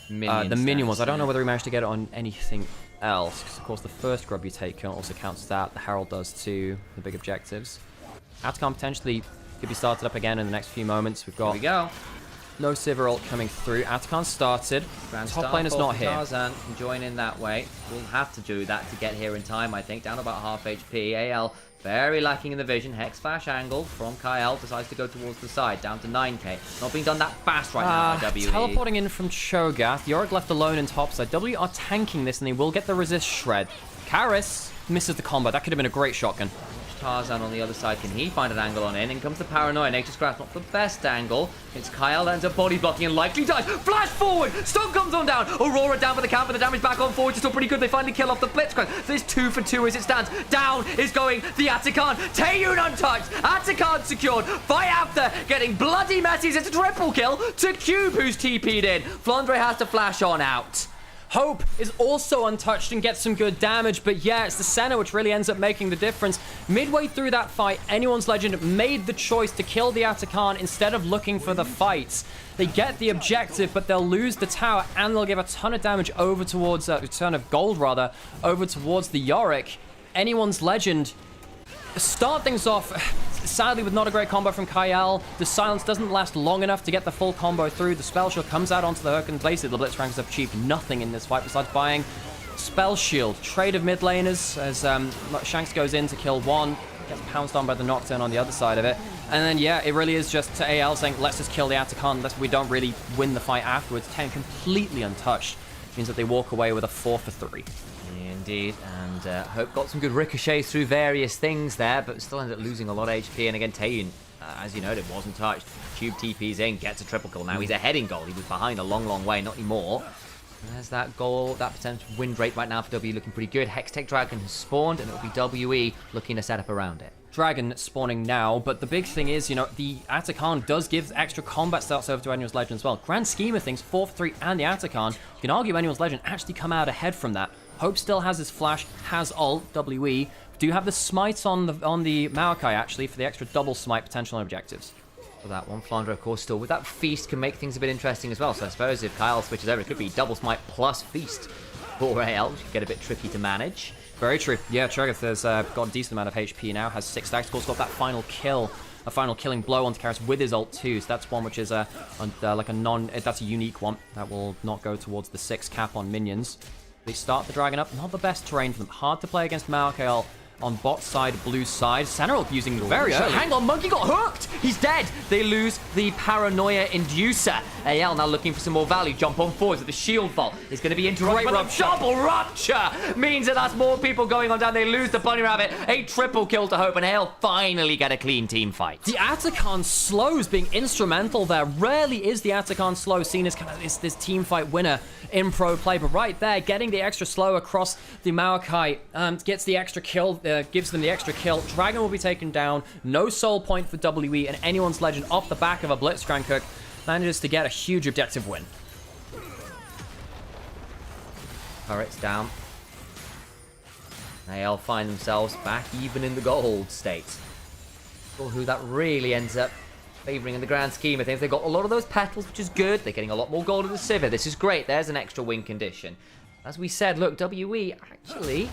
minion ones. I don't know whether he managed to get it on anything else, because of course the first grub you take also counts that. The Herald does too, the big objectives. Atakan potentially could be started up again in the next few moments. We've got... Here we go. No Sivir ult coming through. Atakan started. Top lane is not here. Tarzan can join in that way. We'll have to do that to get here in time, I think. Down about half HP. AL very lacking in the vision. Hex Flash angle from Kyle. Decides to go towards the side. Down to 9k. Not being done that fast right now by WE. Teleporting in from Cho'Gath. Yorick left alone in topside. W are tanking this and they will get the resist shred. Karis misses the combo. That could have been a great shotgun. Tarzan on the other side, can he find an angle on in? In comes the Paranoia. Nature's Grasp, not the best angle. It's Kyle, ends up body blocking and likely dies. Flash forward! Stun comes on down. Aurora down for the count, but the damage back on forward is still pretty good. They finally kill off the Blitzcrank. There's 2 for 2 as it stands. Down is going the Atakan. Typhoon untouched. Atakan secured. Fight after getting bloody messy. It's a triple kill to Cube, who's TP'd in. Flandre has to flash on out. Hope is also untouched and gets some good damage, but yeah, it's the center which really ends up making the difference. Midway through that fight, Anyone's Legend made the choice to kill the Atakan instead of looking for the fights. They get the objective, but they'll lose the tower, and they'll give a ton of damage over towards, a ton of gold rather, over towards the Yorick. Anyone's Legend start things off, sadly, with not a great combo from Kyle. The silence doesn't last long enough to get the full combo through. The spell shield comes out onto the hook and basically the Blitzcrank has achieved nothing in this fight besides buying spell shield. Trade of mid laners as Shanks goes in to kill one, gets pounced on by the Nocturne on the other side of it. And then, yeah, it really is just to AL saying, let's just kill the Atakan. We don't really win the fight afterwards. 10 completely untouched. Means that they walk away with a 4 for 3. Indeed, and Hope got some good ricochets through various things there, but still ended up losing a lot of HP. And again, Typhoon, as you noted, wasn't touched. Cube TP's in, gets a triple kill. Now he's ahead in goal. He was behind a long way, not anymore. And there's that goal, that potential win rate right now for W looking pretty good. Hextech Dragon has spawned, and it'll be WE looking to set up around it. Dragon spawning now, but the big thing is, you know, the Atakan does give extra combat stats over to Anyone's Legend as well. Grand scheme of things, 4 for 3 and the Atakan, you can argue Anyone's Legend actually come out ahead from that. Hope still has his flash, has ult, WE. Do have the smites on the Maokai actually for the extra double smite potential and objectives. For that one, Flandre, of course, still with that feast can make things a bit interesting as well. So I suppose if Kyle switches over, it could be double smite plus feast for AL, which could get a bit tricky to manage. Very true. Yeah, Cho'Gath has got a decent amount of HP now, has 6 stacks, of course, got that final kill, a final killing blow onto Karis with his ult too. So that's one which is that's a unique one that will not go towards the 6 cap on minions. They start the Dragon up, not the best terrain for them. Hard to play against Maokai on bot side, blue side. Sanaril using very early. Hang on, Monkey got hooked! He's dead! They lose the Paranoia Inducer. AL now looking for some more value. Jump on forwards with the shield vault. It's going to be interrupted. Great rupture. Double rupture means that that's more people going on down. They lose the Bunny Rabbit. A triple kill to Hope, and AL finally get a clean team fight. The Atakan slows being instrumental there. Rarely is the Atakan slow seen as kind of this team fight winner in pro play, but right there, getting the extra slow across the Maokai gets the extra kill, gives them the extra kill. Dragon will be taken down. No soul point for WE, and Anyone's Legend off the back of a Blitzcrank hook manages to get a huge objective win. Turret's down. AL find themselves back even in the gold state. Well, who that really ends up favouring in the grand scheme of things. They've got a lot of those petals, which is good. They're getting a lot more gold in the Sivir. This is great. There's an extra win condition. As we said, look, WE actually,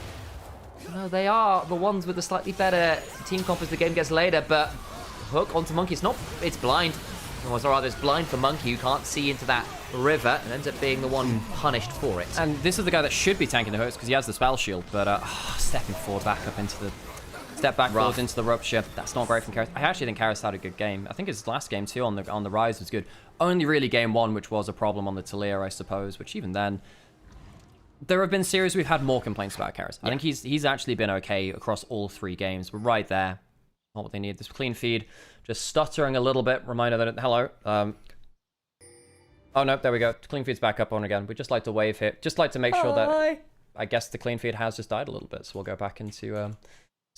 no, they are the ones with the slightly better team comp as the game gets later, but hook onto Monkey. It's blind. Or rather, it's blind for Monkey, who can't see into that river, and ends up being the one punished for it. And this is the guy that should be tanking the hooks because he has the spell shield, but stepping forward back up into Step back forward into the Rupture. That's not great from Karis. I actually think Karis had a good game. I think his last game too on the Rise was good. Only really game 1, which was a problem on the Talia, I suppose, which even then... There have been series we've had more complaints about Karis. I think he's actually been okay across all 3 games. We're right there. Not what they need. This clean feed, just stuttering a little bit. Reminder that hello. Oh no, there we go. Clean feed's back up on again. We just like to wave here. Just like to make sure that I guess the clean feed has just died a little bit. So we'll go back into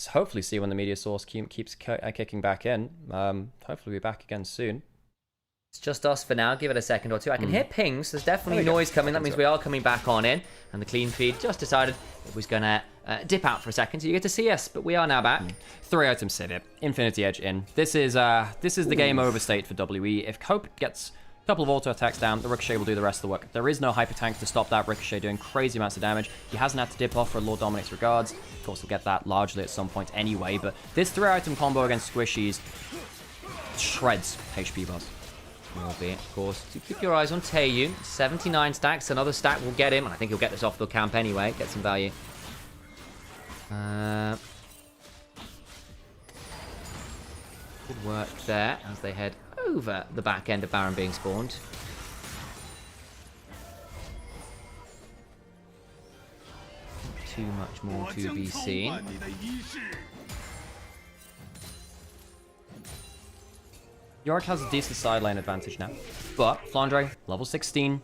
hopefully see when the media source keeps kicking back in. Hopefully we'll be back again soon. It's just us for now. Give it a second or two. I can hear pings. There's definitely noise coming. That means we are coming back on in. And the clean feed just decided it was going to dip out for a second so you get to see us. But we are now back. 3 items Civ. Infinity Edge in. This is the game over state for WE. If Cope gets a couple of auto attacks down, the Ricochet will do the rest of the work. There is no hyper tank to stop that Ricochet doing crazy amounts of damage. He hasn't had to dip off for Lord Dominic's regards. Of course, he'll get that largely at some point anyway. But this 3 item combo against Squishies shreds HP bars. Will be, of course. So keep your eyes on Typhoon. 79 stacks. Another stack will get him. And I think he'll get this off the camp anyway. Get some value. Good work there as they head over the back end of Baron being spawned. Not too much more to be seen. Yorick has a decent side lane advantage now. But Flandre, level 16.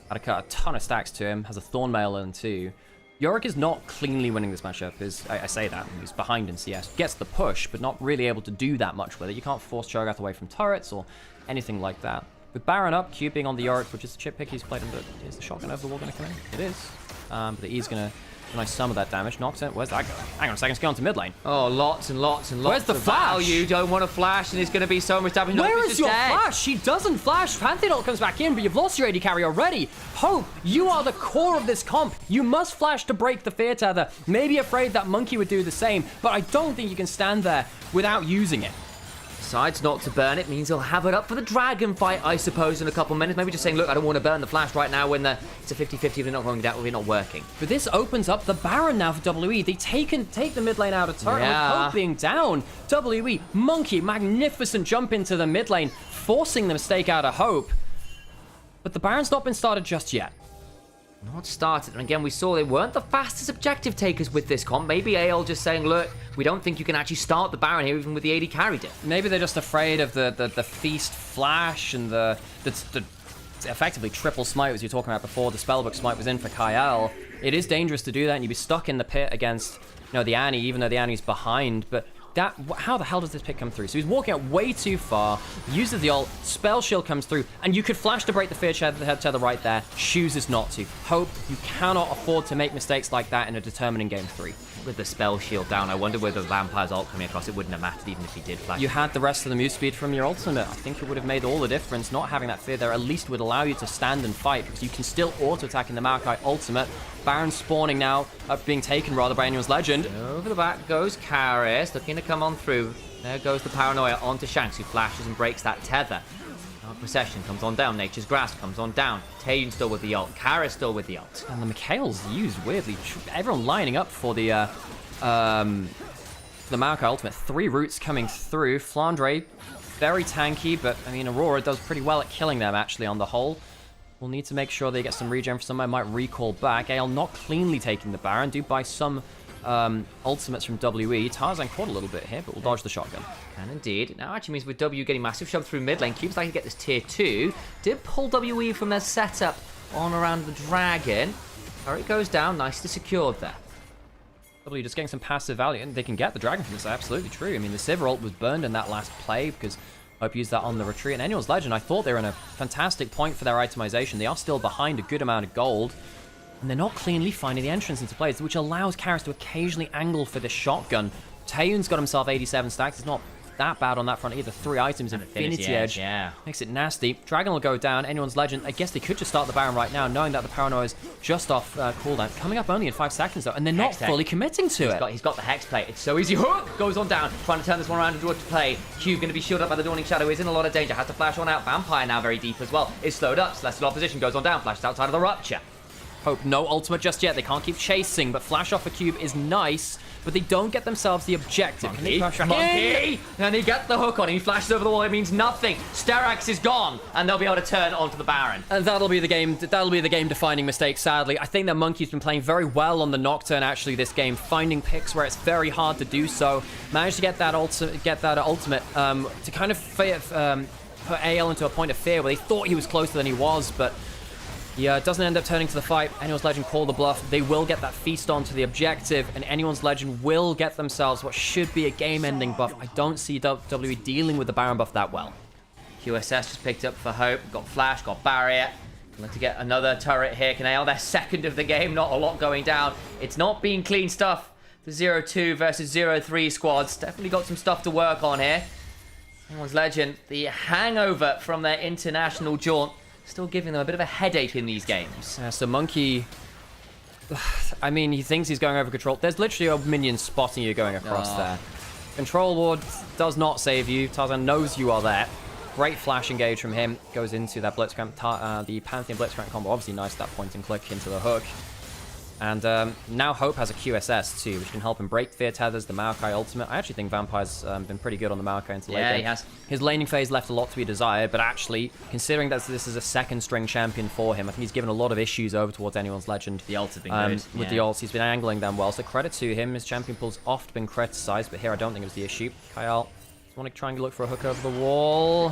Had to cut a ton of stacks to him. Has a Thornmail in too. Yorick is not cleanly winning this matchup. I say that. He's behind in CS. Gets the push, but not really able to do that much with it. You can't force Cho'Gath away from turrets or anything like that. With Baron up, Q being on the Yorick, which is the chip pick he's played under. Is the shotgun over the wall going to come in? It is. But the E's going to nice some of that damage. Knocks it. Where's that go? Hang on a second. It's going to mid lane. Oh, lots and lots and lots. Where's the of flash? value. Don't want to flash, and it's going to be so much damage. Where is your flash? She doesn't flash. Pantheon comes back in, but you've lost your AD carry already. Hope, you are the core of this comp. You must flash to break the fear tether. Maybe afraid that Monkey would do the same, but I don't think you can stand there without using it. Decides not to burn it, means he'll have it up for the dragon fight, I suppose, in a couple minutes. Maybe just saying, look, I don't want to burn the flash right now when it's a 50-50, they're not going down, we're not working. But this opens up the Baron now for WE. They take the mid lane out of turret with Hope being down. WE, Monkey, magnificent jump into the mid lane, forcing the mistake out of Hope. But the Baron's not been started just yet. Not started. And again, we saw they weren't the fastest objective takers with this comp. Maybe AL just saying, look, we don't think you can actually start the Baron here even with the AD carry dip. Maybe they're just afraid of the feast flash and the effectively triple smite as you were talking about before. The spellbook smite was in for Kyle. It is dangerous to do that and you'd be stuck in the pit against the Annie, even though the Annie's behind. But how the hell does this pick come through? So he's walking out way too far, uses the ult, spell shield comes through, and you could flash to break the fear tether right there, chooses not to. Hope, you cannot afford to make mistakes like that in a determining game 3. With the spell shield down, I wonder whether Vampire's ult coming across, it wouldn't have mattered even if he did flash. You had the rest of the move speed from your ultimate. I think it would have made all the difference. Not having that fear there at least would allow you to stand and fight, because you can still auto-attack in the Maokai ultimate. Baron spawning now, being taken rather by Annual's Legend. Over the back goes Karis, looking to come on through. There goes the Paranoia onto Shanks, who flashes and breaks that tether. Procession comes on down, Nature's Grasp comes on down. Typhoon still with the ult, Karis still with the ult. And the Mikhail's used weirdly. Everyone lining up for the Maokai ultimate. 3 roots coming through. Flandre, very tanky, but I mean Aurora does pretty well at killing them actually on the whole. We'll need to make sure they get some regen for somewhere. Might recall back. Ale not cleanly taking the Baron. Do buy some ultimates from WE. Tarzan caught a little bit here, but we'll dodge the shotgun. Can indeed. Now actually means with W getting massive shove through mid lane, Cube's like to get this tier 2. Did pull WE from their setup on around the dragon. Turret goes down, nicely secured there. W just getting some passive value, and they can get the dragon from this. Absolutely true. I mean, the Sivir ult was burned in that last play because Hope used that on the retreat. And Annual's Legend, I thought they were in a fantastic point for their itemization. They are still behind a good amount of gold. And they're not cleanly finding the entrance into plays, which allows Karis to occasionally angle for this shotgun. Typhoon's got himself 87 stacks. It's not that bad on that front either. 3 items, Infinity Edge. Yeah. Makes it nasty. Dragon will go down. Anyone's Legend. I guess they could just start the Baron right now, knowing that the Paranoia is just off cooldown. Coming up only in 5 seconds, though, and they're not fully committing to it. He's got the Hex play. It's so easy. Hook goes on down. Trying to turn this one around and draw to play. Q going to be shielded up by the Dawning Shadow. Is in a lot of danger. Has to flash on out. Vampire now very deep as well. Is slowed up. Celestial Opposition goes on down. Flashes outside of the Rupture. Hope no ultimate just yet. They can't keep chasing, but flash off a cube is nice, but they don't get themselves the objective. Monkey! And he gets the hook on. He flashes over the wall. It means nothing. Steraks is gone, and they'll be able to turn onto the Baron. And that'll be the game-defining mistake, sadly. I think that Monkey's been playing very well on the Nocturne, actually, this game, finding picks where it's very hard to do so. Managed to get that ultimate to kind of put AL into a point of fear where they thought he was closer than he was, but he doesn't end up turning to the fight. Anyone's Legend call the bluff. They will get that feast onto the objective, and Anyone's Legend will get themselves what should be a game-ending buff. I don't see WWE dealing with the Baron buff that well. QSS just picked up for Hope. Got Flash, got Barrier. Look to get another turret here. Can AL their second of the game. Not a lot going down. It's not been clean stuff. The 0-2 versus 0-3 squads. Definitely got some stuff to work on here. Anyone's Legend, the hangover from their international jaunt, still giving them a bit of a headache in these games. So Monkey, I mean, he thinks he's going over control. There's literally a minion spotting you going across there. Control ward does not save you. Tarzan knows you are there. Great flash engage from him. Goes into that Blitzcrank, the Pantheon Blitzcrank combo. Obviously nice, that point and click into the hook. And now Hope has a QSS too, which can help him break fear tethers, the Maokai ultimate. I actually think Vampire's been pretty good on the Maokai into late game. Yeah, he has. His laning phase left a lot to be desired, but actually, considering that this is a second string champion for him, I think he's given a lot of issues over towards Anyone's Legend. The ults have been good. With the ults, he's been angling them well, so credit to him. His champion pool's oft been criticized, but here I don't think it was the issue. Kyle, want to try and look for a hook over the wall.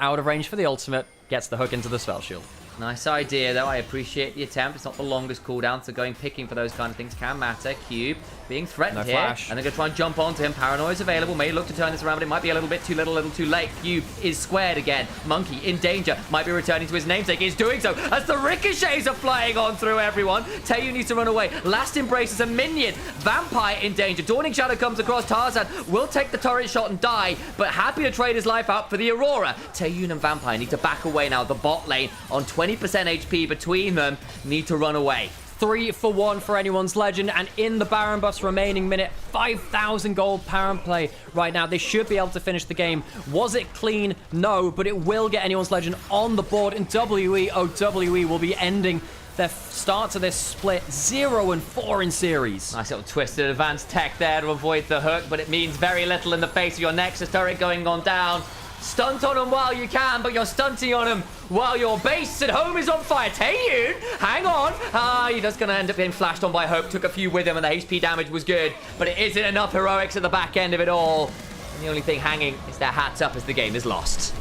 Out of range for the ultimate, gets the hook into the spell shield. Nice idea, though. I appreciate the attempt. It's not the longest cooldown, so going picking for those kind of things can matter. Cube being threatened here. Flash. And they're going to try and jump onto him. Paranoia is available. May look to turn this around, but it might be a little bit too little, a little too late. Cube is squared again. Monkey in danger. Might be returning to his namesake. He's doing so as the ricochets are flying on through everyone. Taeyu needs to run away. Last Embrace is a minion. Vampire in danger. Dawning Shadow comes across. Tarzan will take the turret shot and die, but happy to trade his life out for the Aurora. Taeyu and Vampire need to back away now. The bot lane on 20% HP between them need to run away. 3 for 1 for Anyone's Legend, and in the Baron buff's remaining minute, 5,000 gold Baron play right now. They should be able to finish the game. Was it clean? No, but it will get Anyone's Legend on the board, and WE will be ending their start to this split 0-4 in series. Nice little twisted advanced tech there to avoid the hook, but it means very little in the face of your Nexus turret going on down. Stunt on him while you can, but you're stunting on him while your base at home is on fire. Taeyoon, hang on. He's just going to end up getting flashed on by Hope. Took a few with him, and the HP damage was good, but it isn't enough heroics at the back end of it all. And the only thing hanging is their hats up as the game is lost.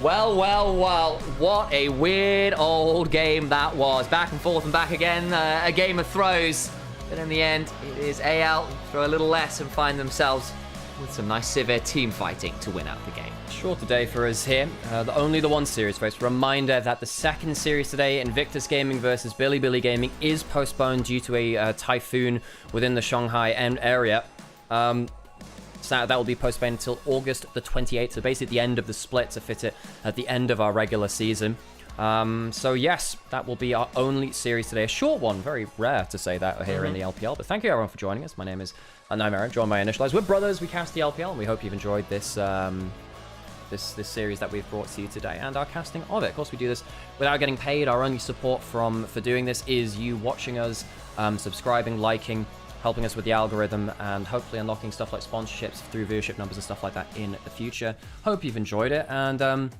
Well, what a weird old game that was. Back and forth and back again, a game of throws. But in the end, it is AL throw a little less and find themselves with some nice severe team fighting to win out the game. Shorter day for us here. Only the one series, folks. Reminder that the second series today, Invictus Gaming versus Bilibili Gaming, is postponed due to a typhoon within the Shanghai area. So that will be postponed until August the 28th. So basically the end of the split to fit it at the end of our regular season. So yes, that will be our only series today. A short one, very rare to say that here in the LPL. But thank you everyone for joining us. My name is Nymaera, joined by Initialise. We're brothers, we cast the LPL, and we hope you've enjoyed this this series that we've brought to you today and our casting of it. Of course, we do this without getting paid. Our only support for doing this is you watching us, subscribing, liking, helping us with the algorithm, and hopefully unlocking stuff like sponsorships through viewership numbers and stuff like that in the future. Hope you've enjoyed it, and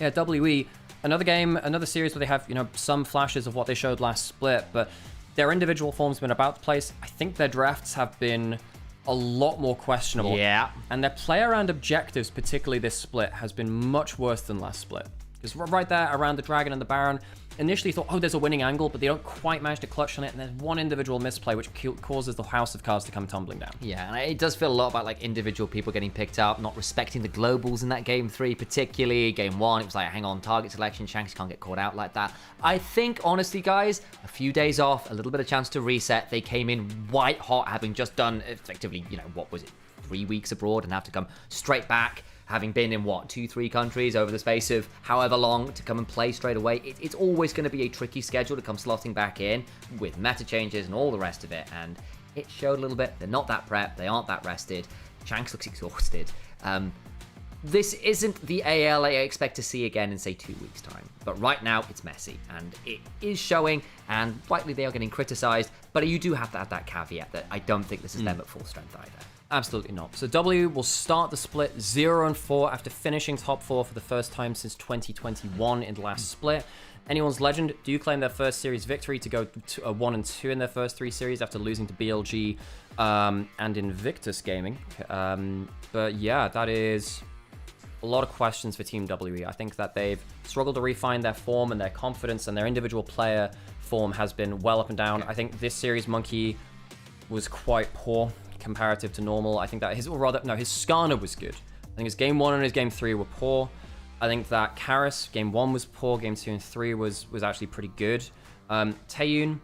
yeah, WE, another game, another series where they have, some flashes of what they showed last split, but their individual forms have been about the place. I think their drafts have been a lot more questionable. Yeah. And their play around objectives, particularly this split, has been much worse than last split. Because right there around the Dragon and the Baron, initially thought, oh, there's a winning angle, but they don't quite manage to clutch on it, and there's one individual misplay which causes the house of cards to come tumbling down. Yeah, and it does feel a lot about like individual people getting picked up, not respecting the globals in that game 3 particularly. Game 1, it was like, hang on, target selection, Shanks can't get caught out like that. I think, honestly, guys, a few days off, a little bit of chance to reset. They came in white hot, having just done, effectively, what was it, 3 weeks abroad, and have to come straight back, having been in, 2-3 countries over the space of however long, to come and play straight away. It's always going to be a tricky schedule to come slotting back in with meta changes and all the rest of it, and it showed a little bit. They're not that prepped, they aren't that rested. Shanks looks exhausted. this isn't the AL I expect to see again in, say, 2 weeks' time. But right now, it's messy, and it is showing, and rightly they are getting criticised, but you do have to add that caveat that I don't think this is them at full strength either. Absolutely not. So W will start the split 0-4 after finishing top 4 for the first time since 2021 in the last split. Anyone's Legend, do you claim their first series victory to go to 1-2 in their first 3 series after losing to BLG and Invictus Gaming? But yeah, that is a lot of questions for Team WE. I think that they've struggled to refine their form and their confidence, and their individual player form has been well up and down. I think this series Monkey was quite poor comparative to normal. I think that his Skarner was good. I think his game 1 and his game 3 were poor. I think that Karis, game 1 was poor, game 2 and 3 was actually pretty good. Typhoon,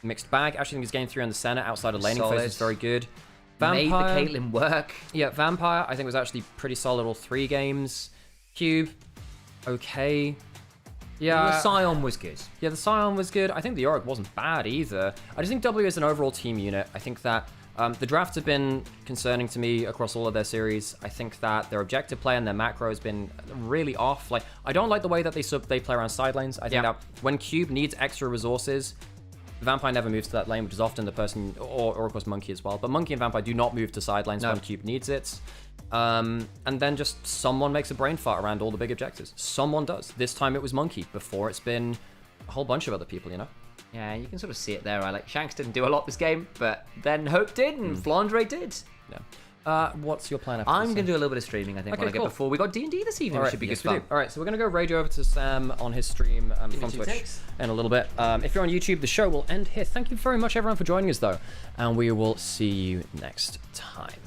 mixed bag. Actually, I think his game 3 on the center outside of laning phase was very good. Vampire, made the Caitlyn work. Yeah, Vampire, I think was actually pretty solid all 3 games. Cube, okay. Yeah. The Scion was good. Yeah, the Scion was good. I think the Yorick wasn't bad either. I just think W is an overall team unit. I think that the drafts have been concerning to me across all of their series. I think that their objective play and their macro has been really off. Like, I don't like the way that they play around side lanes. I think that when Cube needs extra resources, Vampire never moves to that lane, which is often the person, or of course Monkey as well. But Monkey and Vampire do not move to side lanes when Cube needs it. And then just someone makes a brain fart around all the big objectives. Someone does. This time it was Monkey. Before it's been a whole bunch of other people, you know? Yeah, you can sort of see it there, right? Like, Shanks didn't do a lot this game, but then Hope did, and Flandre did. Yeah. What's your plan after I'm this? going to do a little bit of streaming, I think, when I get before. We got D&D this evening, which should be good fun. All right, so we're going to go radio over to Sam on his stream from Twitch in a little bit. If you're on YouTube, the show will end here. Thank you very much, everyone, for joining us, though. And we will see you next time.